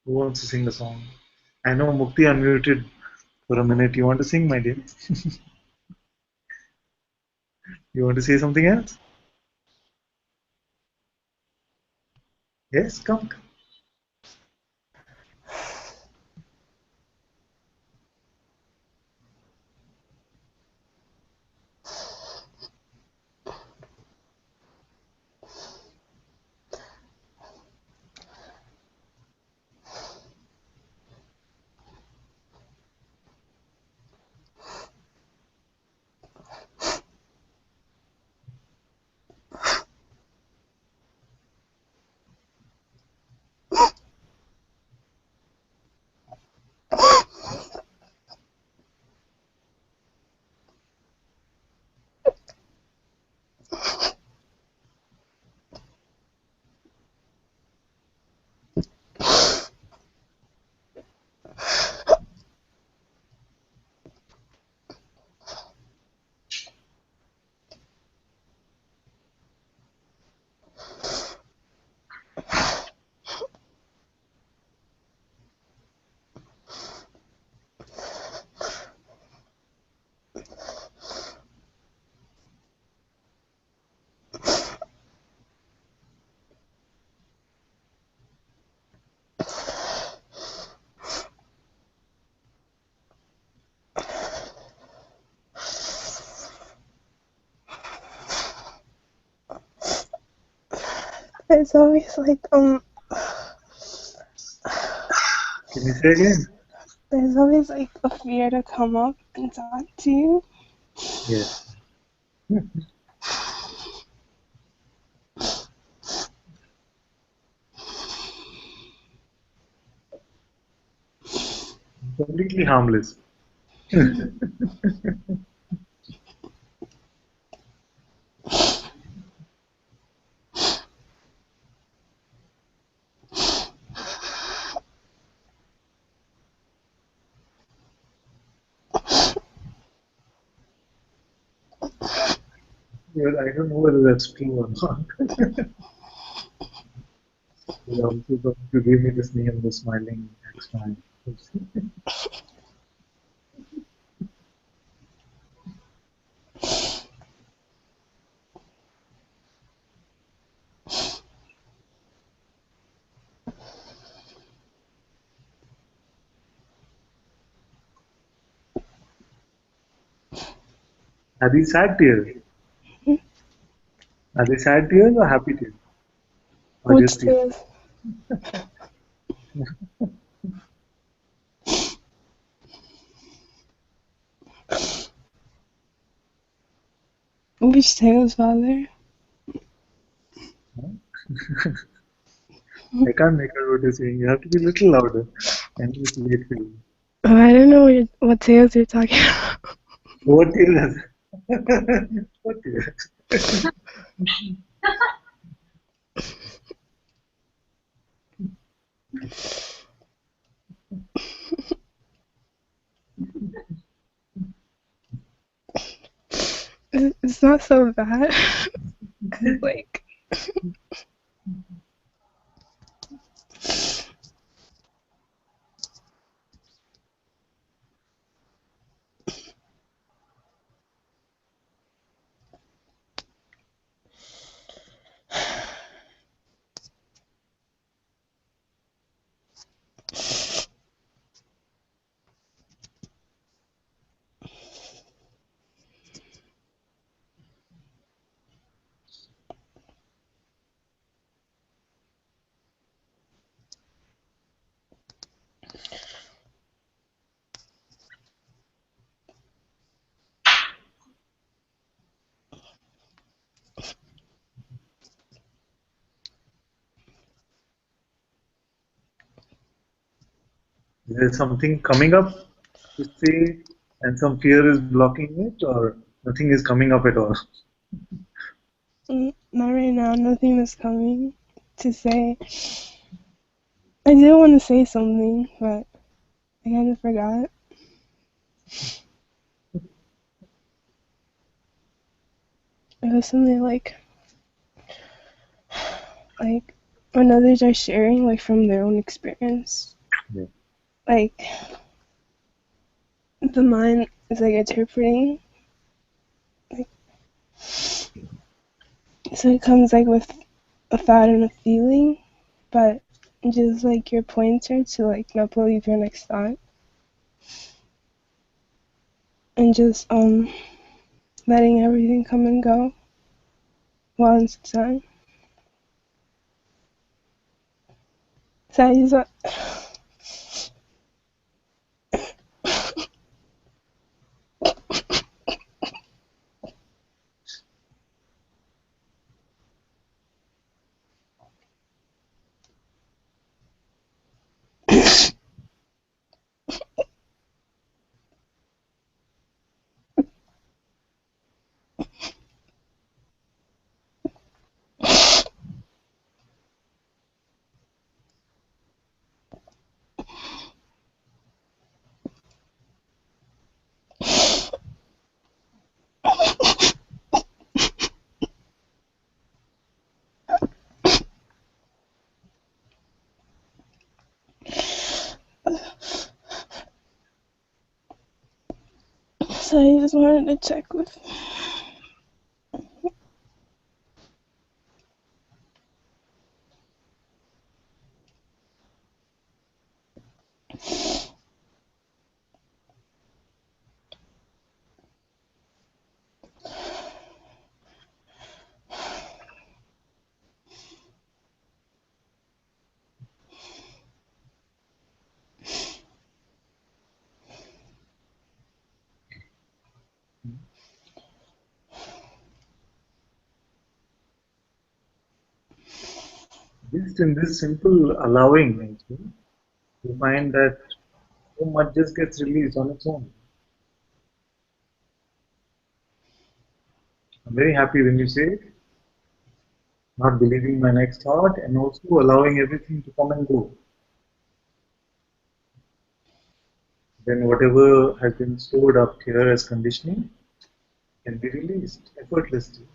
Who wants to sing a song? I know Mukti unmuted for a minute. You want to sing, my dear? You want to say something else? Yes, come. It's always like, Can you say again? there's always like a fear to come up and talk to you. Yes. Completely harmless. Well, I don't know whether that's true or not. You're also going to give me this name, the smiling X-Man. Are these sad tears? Are they sad tears or happy tears? Or Which just tears? Which tails, Father? I can't make out what you're saying. You have to be a little louder. And it's late for you. Oh, I don't know what tails you're talking about. What is that? What is It's not so bad. 'Cause, like, there something coming up to say and some fear is blocking it, or nothing is coming up at all? not right now. Nothing is coming to say. I did want to say something, but I kind of forgot. It was something like when others are sharing like from their own experience. Yeah. Like the mind is like interpreting. Like, so it comes like with a thought and a feeling, but just like your pointer to like not believe your next thought. And just letting everything come and go while in Satsang. So I just wanted to check with. Just in this simple allowing, you find that so much just gets released on its own. I'm very happy when you say not believing my next thought and also allowing everything to come and go. Then whatever has been stored up here as conditioning can be released effortlessly.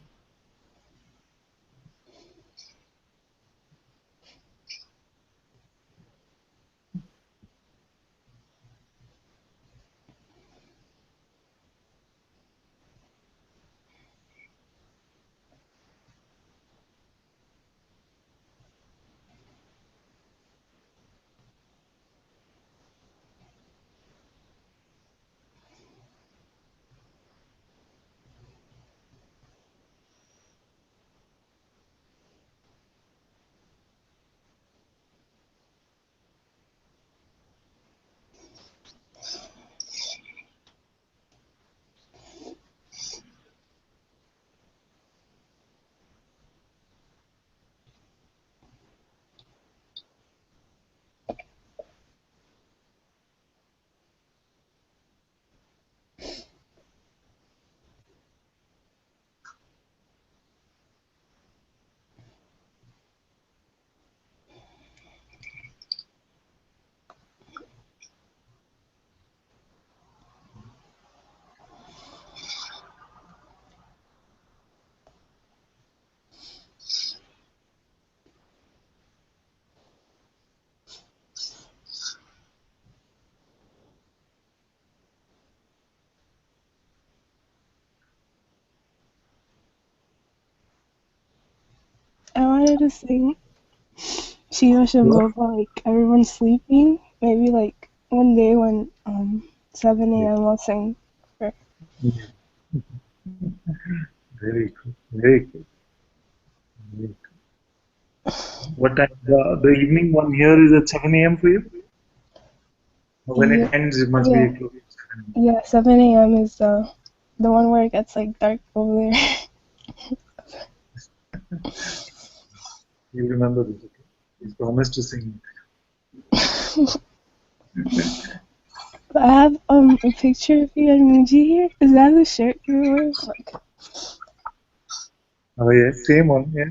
I wanted to sing Shiva Shambho, but like everyone's sleeping. Maybe like one day when 7 a.m. I'll sing. For... Yeah. Very good. Very good. Very good. What time? The evening one here is at 7 a.m. for you? When Yeah. it ends, it must Yeah. be close. Yeah, 7 a.m. is the one where it gets like dark over there. You remember this, okay? He's promised to sing. I have a picture of you and Muji here. Is that the shirt you're wearing? Like, Oh yes, same one, yeah.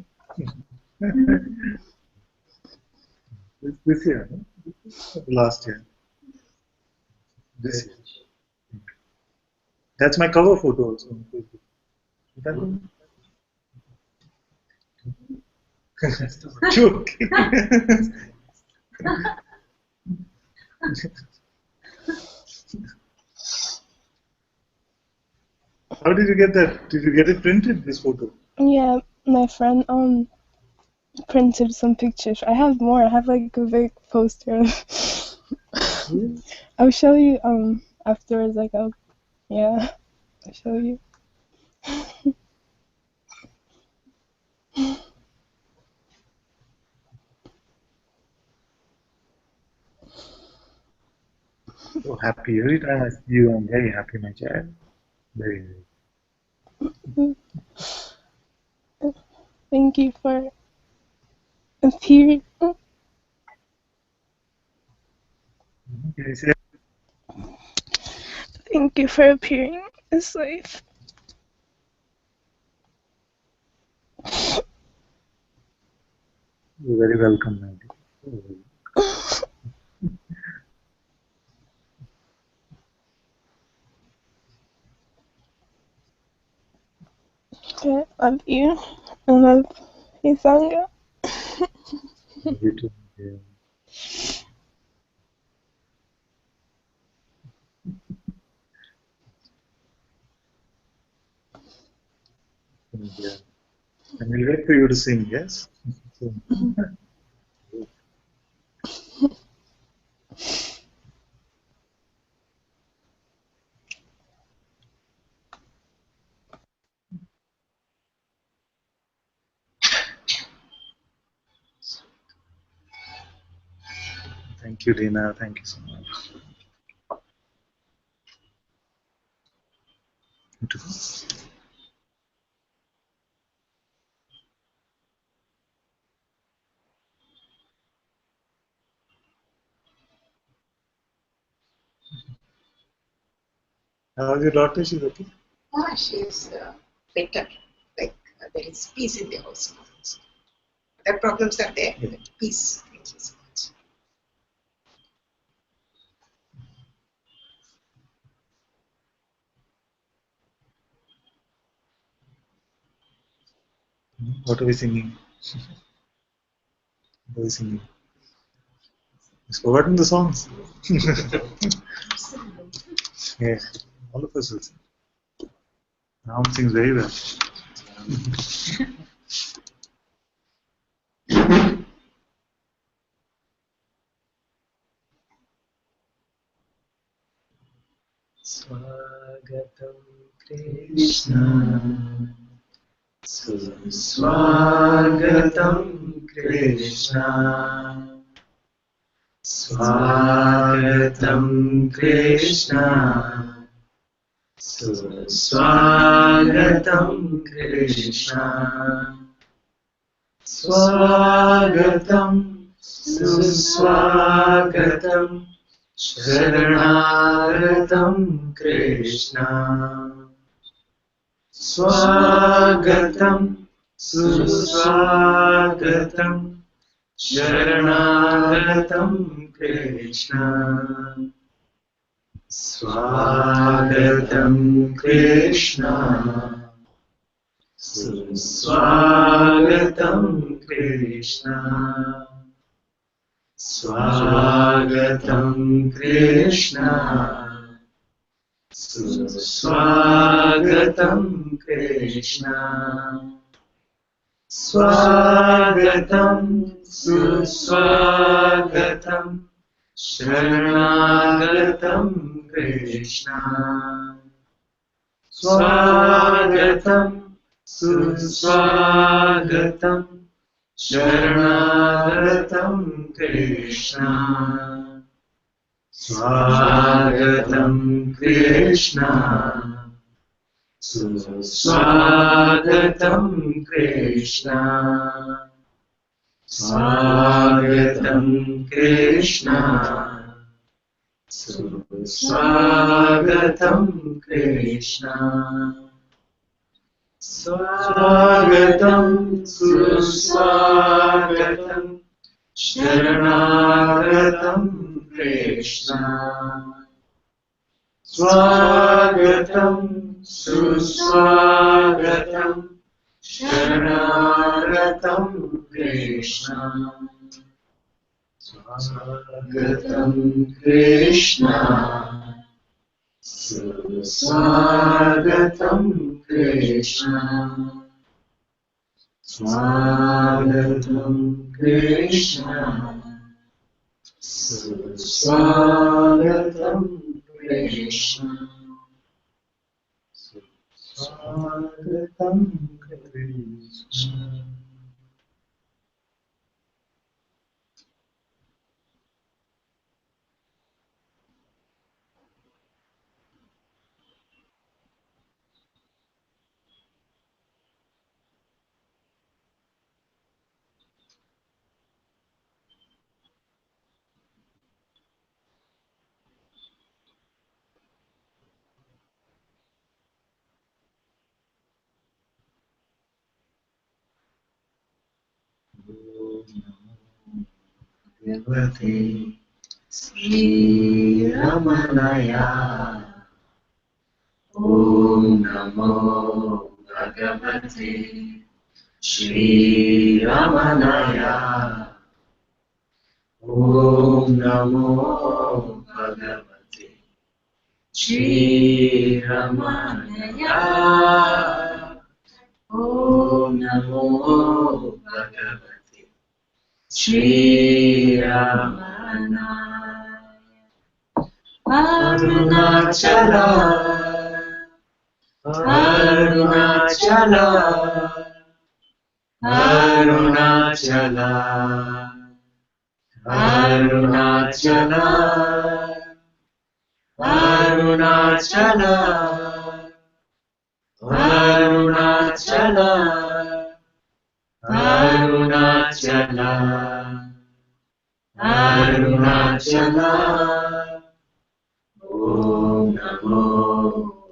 this year, no? Last year. This year. That's my cover photo also on Facebook. That one? Joke. How did you get that? Did you get it printed, this photo? yeah, my friend printed some pictures. I have more. I have like a big poster. I'll show you afterwards. Like I'll show you. So happy. Every time I see you, I'm very happy, my child. Very, very. Thank you for appearing. Can you say? Thank you for appearing in this life. You're very welcome, my dear. I love you. I love Isanga. You too, yeah. Yeah. And we'll wait for you to sing, yes? So, thank you, Dina. Thank you so much. You too. How's your daughter? She's okay? She's better. Like there is peace in the house now. So, the problems are there. Yeah. Peace. Thank you so much. What are we singing? What are we singing? He's forgotten the songs. Yeah, all of us will sing. Ram sings very well. Swagatam Krishna Swagatam Krishna Swagatam Krishna Swagatam Krishna Swagatam Suswagatam Sharanagatam Krishna Swagatam Suswagatam Sharanagatam Krishna Swagatam Krishna Swagatam Krishna Swagatam Krishna Swagatam Krishna Swagatam Suswagatam Sharanagatam Krishna. Swagatam Suswagatam Sharanagatam Krishna. Swagatam Krishna. Swagatam Krishna. Swagatam Krishna. Swagatam Krishna. Swagatam Suswagatam Sharanagatam Krishna. Swagatam Suswagatam Sharanagatam Krishna. Swagatam Krishna. Swagatam Krishna. Swagatam Krishna. Swagatam Krishna. Swagatam Krishna. Bhagavate Sri Ramanaya. Om Namo Bhagavate Sri Ramanaya. Om Namo Bhagavate Sri Ramanaya. Om Namo Bhagavate Sri Ramanaya. Arunachala, Arunachala, Arunachala, Arunachala, Arunachala, Arunachala, Arunachala, Arunachala. Om Namo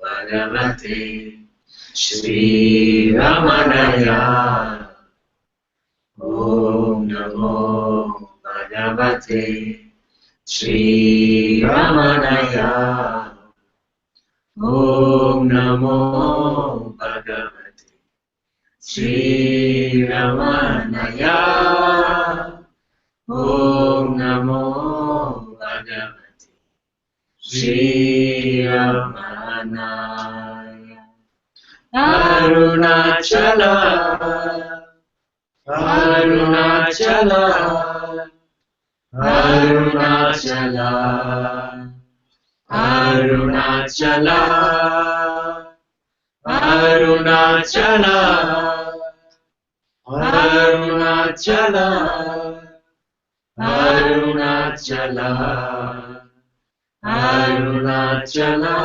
Bhagavate Sri Ramanaya. Om Namo Bhagavate Sri Ramanaya. Om Namo Bhagavate Sri Ramanaya. Om Namo Bhagavate Sri Ramanaya. Arunachala, Arunachala, Arunachala, Arunachala, Arunachala, Arunachala, Arunachala, Arunachala.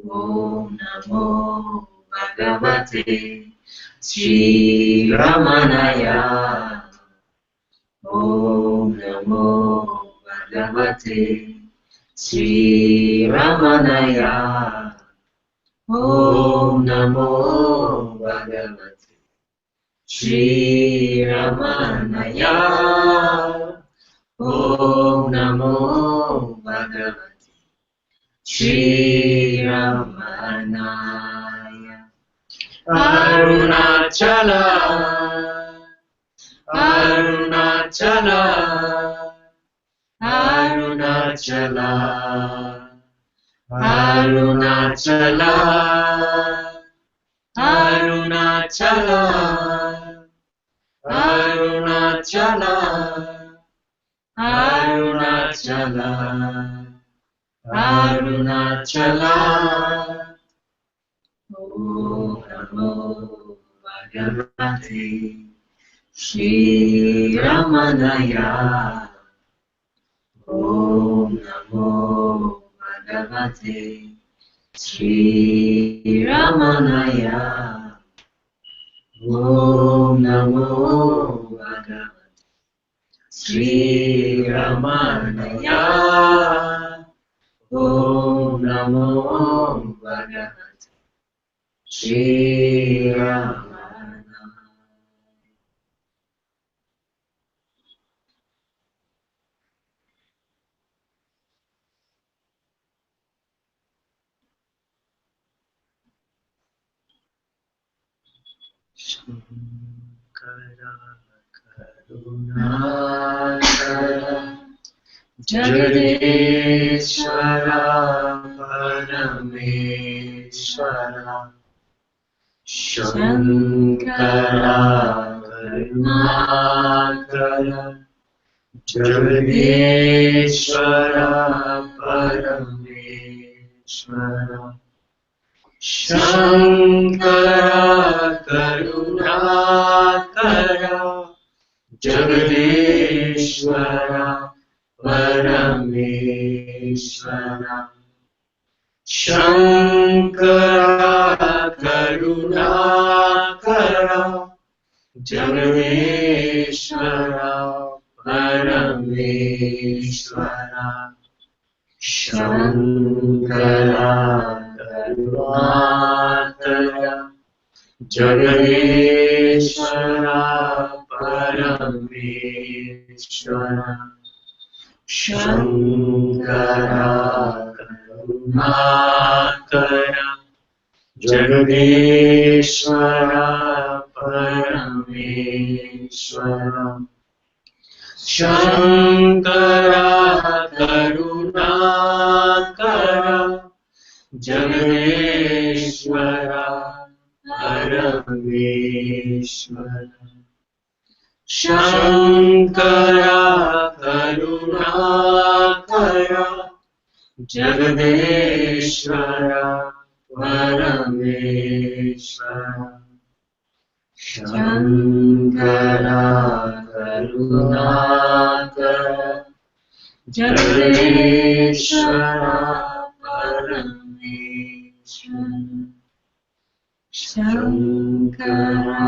Om Namo Bhagavate Sri Ramanaya. Om Namo Bhagavate Sri Ramanaya. Om Namo Bhagavate Sri Ramanaya. Om Namo Bhagavate Sri Ramanaya. Arunachala, Arunachala, Arunachala, Arunachala, Arunachala, Arunachala, Arunachala, Arunachala. Om Namo Bhagavate Shri Ramanaya. Om Namo Bhagavate Shri Ramanaya. Om Namo Bhagavate Shri Ramanaya. Om Namo Bhagavate Shri Ramanaya. Shankara Karunakara Jagadeshwara Parameshwara Shankara Karunakara Jagadeshwara Parameshwara Shankara Karunakara Jagadeshwara Parameshwara Shankara Karunakara Jagadeshwara Parameshwara Shankara Karunakara Jagadeshwara Parameshwara Shankara Karunakara Jagadeshwara Parameshwara Shankara Karunakara Jagadeshwara Parameshwara Shankara Karunakara Jagadeshwara Parameshwara Shankara Karunakara Jagadeshwara Parameshwara Shankara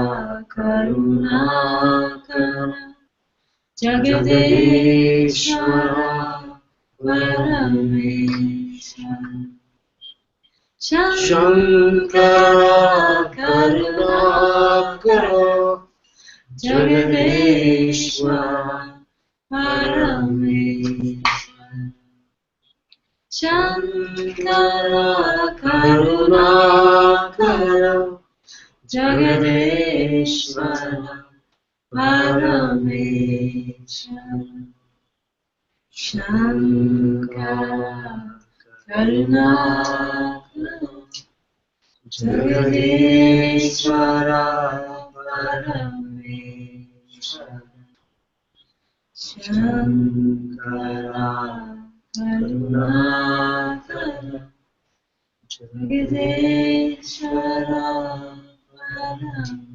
Karunakara Jagadeshwara Parameshwara Shankara Karunakara Jagadeshwara Parameshwara Shankara Karunakara Jagadeshwara Parameshwara Shankara Karunakara Jagadeshwara Parameshwara Shankara Karunakara Jagadeshwara Parameshwara.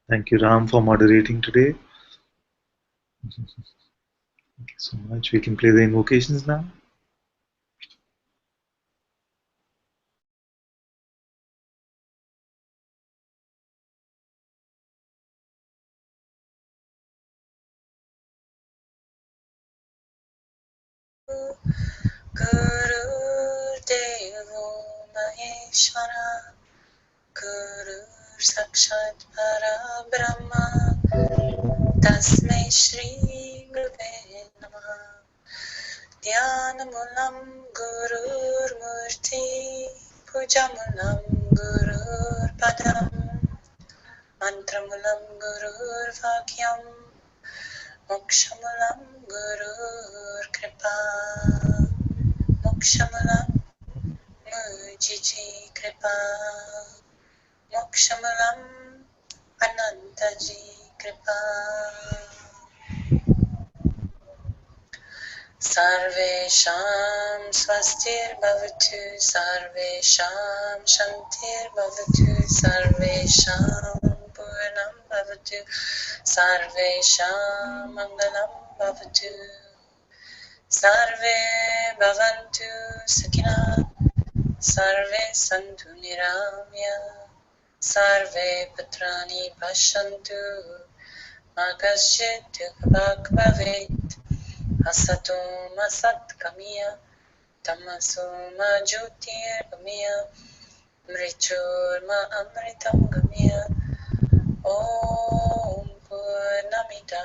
Thank you, Ram, for moderating today. Thank you so much. We can play the invocations now. Guru Devo Maheshwara Guru Sakshat Parabrahma Tasmai Shri Gurave Namaha Dhyanamoolam Gurur Murti Pujamulam Gurur Padam Mantramulam Gurur Vakyam Mokshamulam Gurur Kripa Mokshamulam Mujiji Kripa Mokshamulam Anantaji Kripa Sarvesham Swastir Bhavatu Sarvesham Shantir Bhavatu Sarvesham Purnam Bhavatu Sarvesham Mangalam Bhavatu Sarve Bhavantu Sukhina Sarve Santu Niramya Sarve Patrani Pashantu Makasyit Dukhabhak Bhavet Asato Masat Kamiya Tamaso Ma Jyotir Gamiya Mrichur Ma Amritam Gamiya Om Purnamida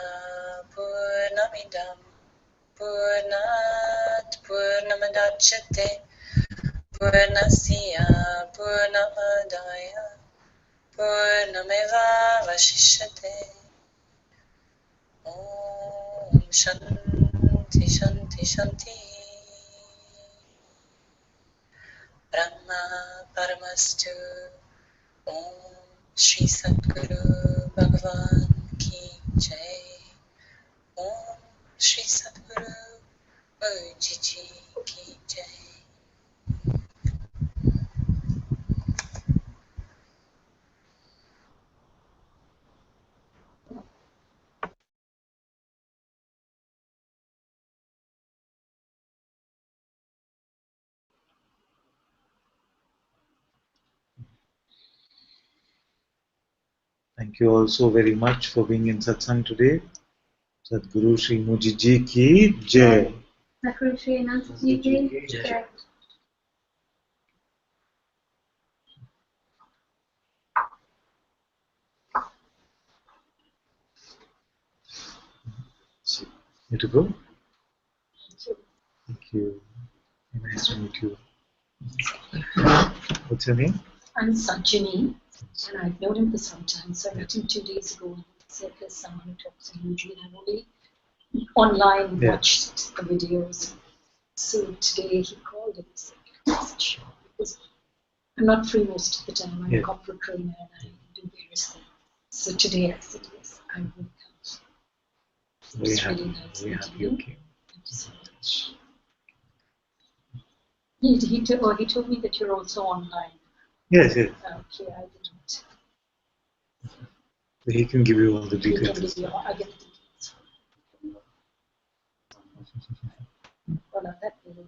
Purnamidam Purnat Purnamadachyate Purnasya Purnamadaya Purnameva Vashishyate Om Shanti Shanti Shanti Brahma Paramastu Om Shri Satguru Bhagavan Ki Jai Om Shri Satguru Mujiji Ki Jai. Thank you all so very much for being in Satsang today. Sadguru Sri Mujiji Ki Jai. Sadguru Shri Ananta Ji Ki Jai. You to go? Thank you. Nice to meet you. What's your name? I'm Sanchini, and I've known him for some time. So I met him 2 days ago, and he said there's someone who talks in usually, and I've only online watched the videos. So today he called and he said, because I'm not free most of the time. I'm a corporate trainer and I do various things. So today I said, yes, I will come. Very It's happy. really nice Very meeting happy you. you came. Thank you so much. He told me that you're also online. Yes, yes. Okay, I didn't. He can give you all the He can details. give you, I get the details. Well, that will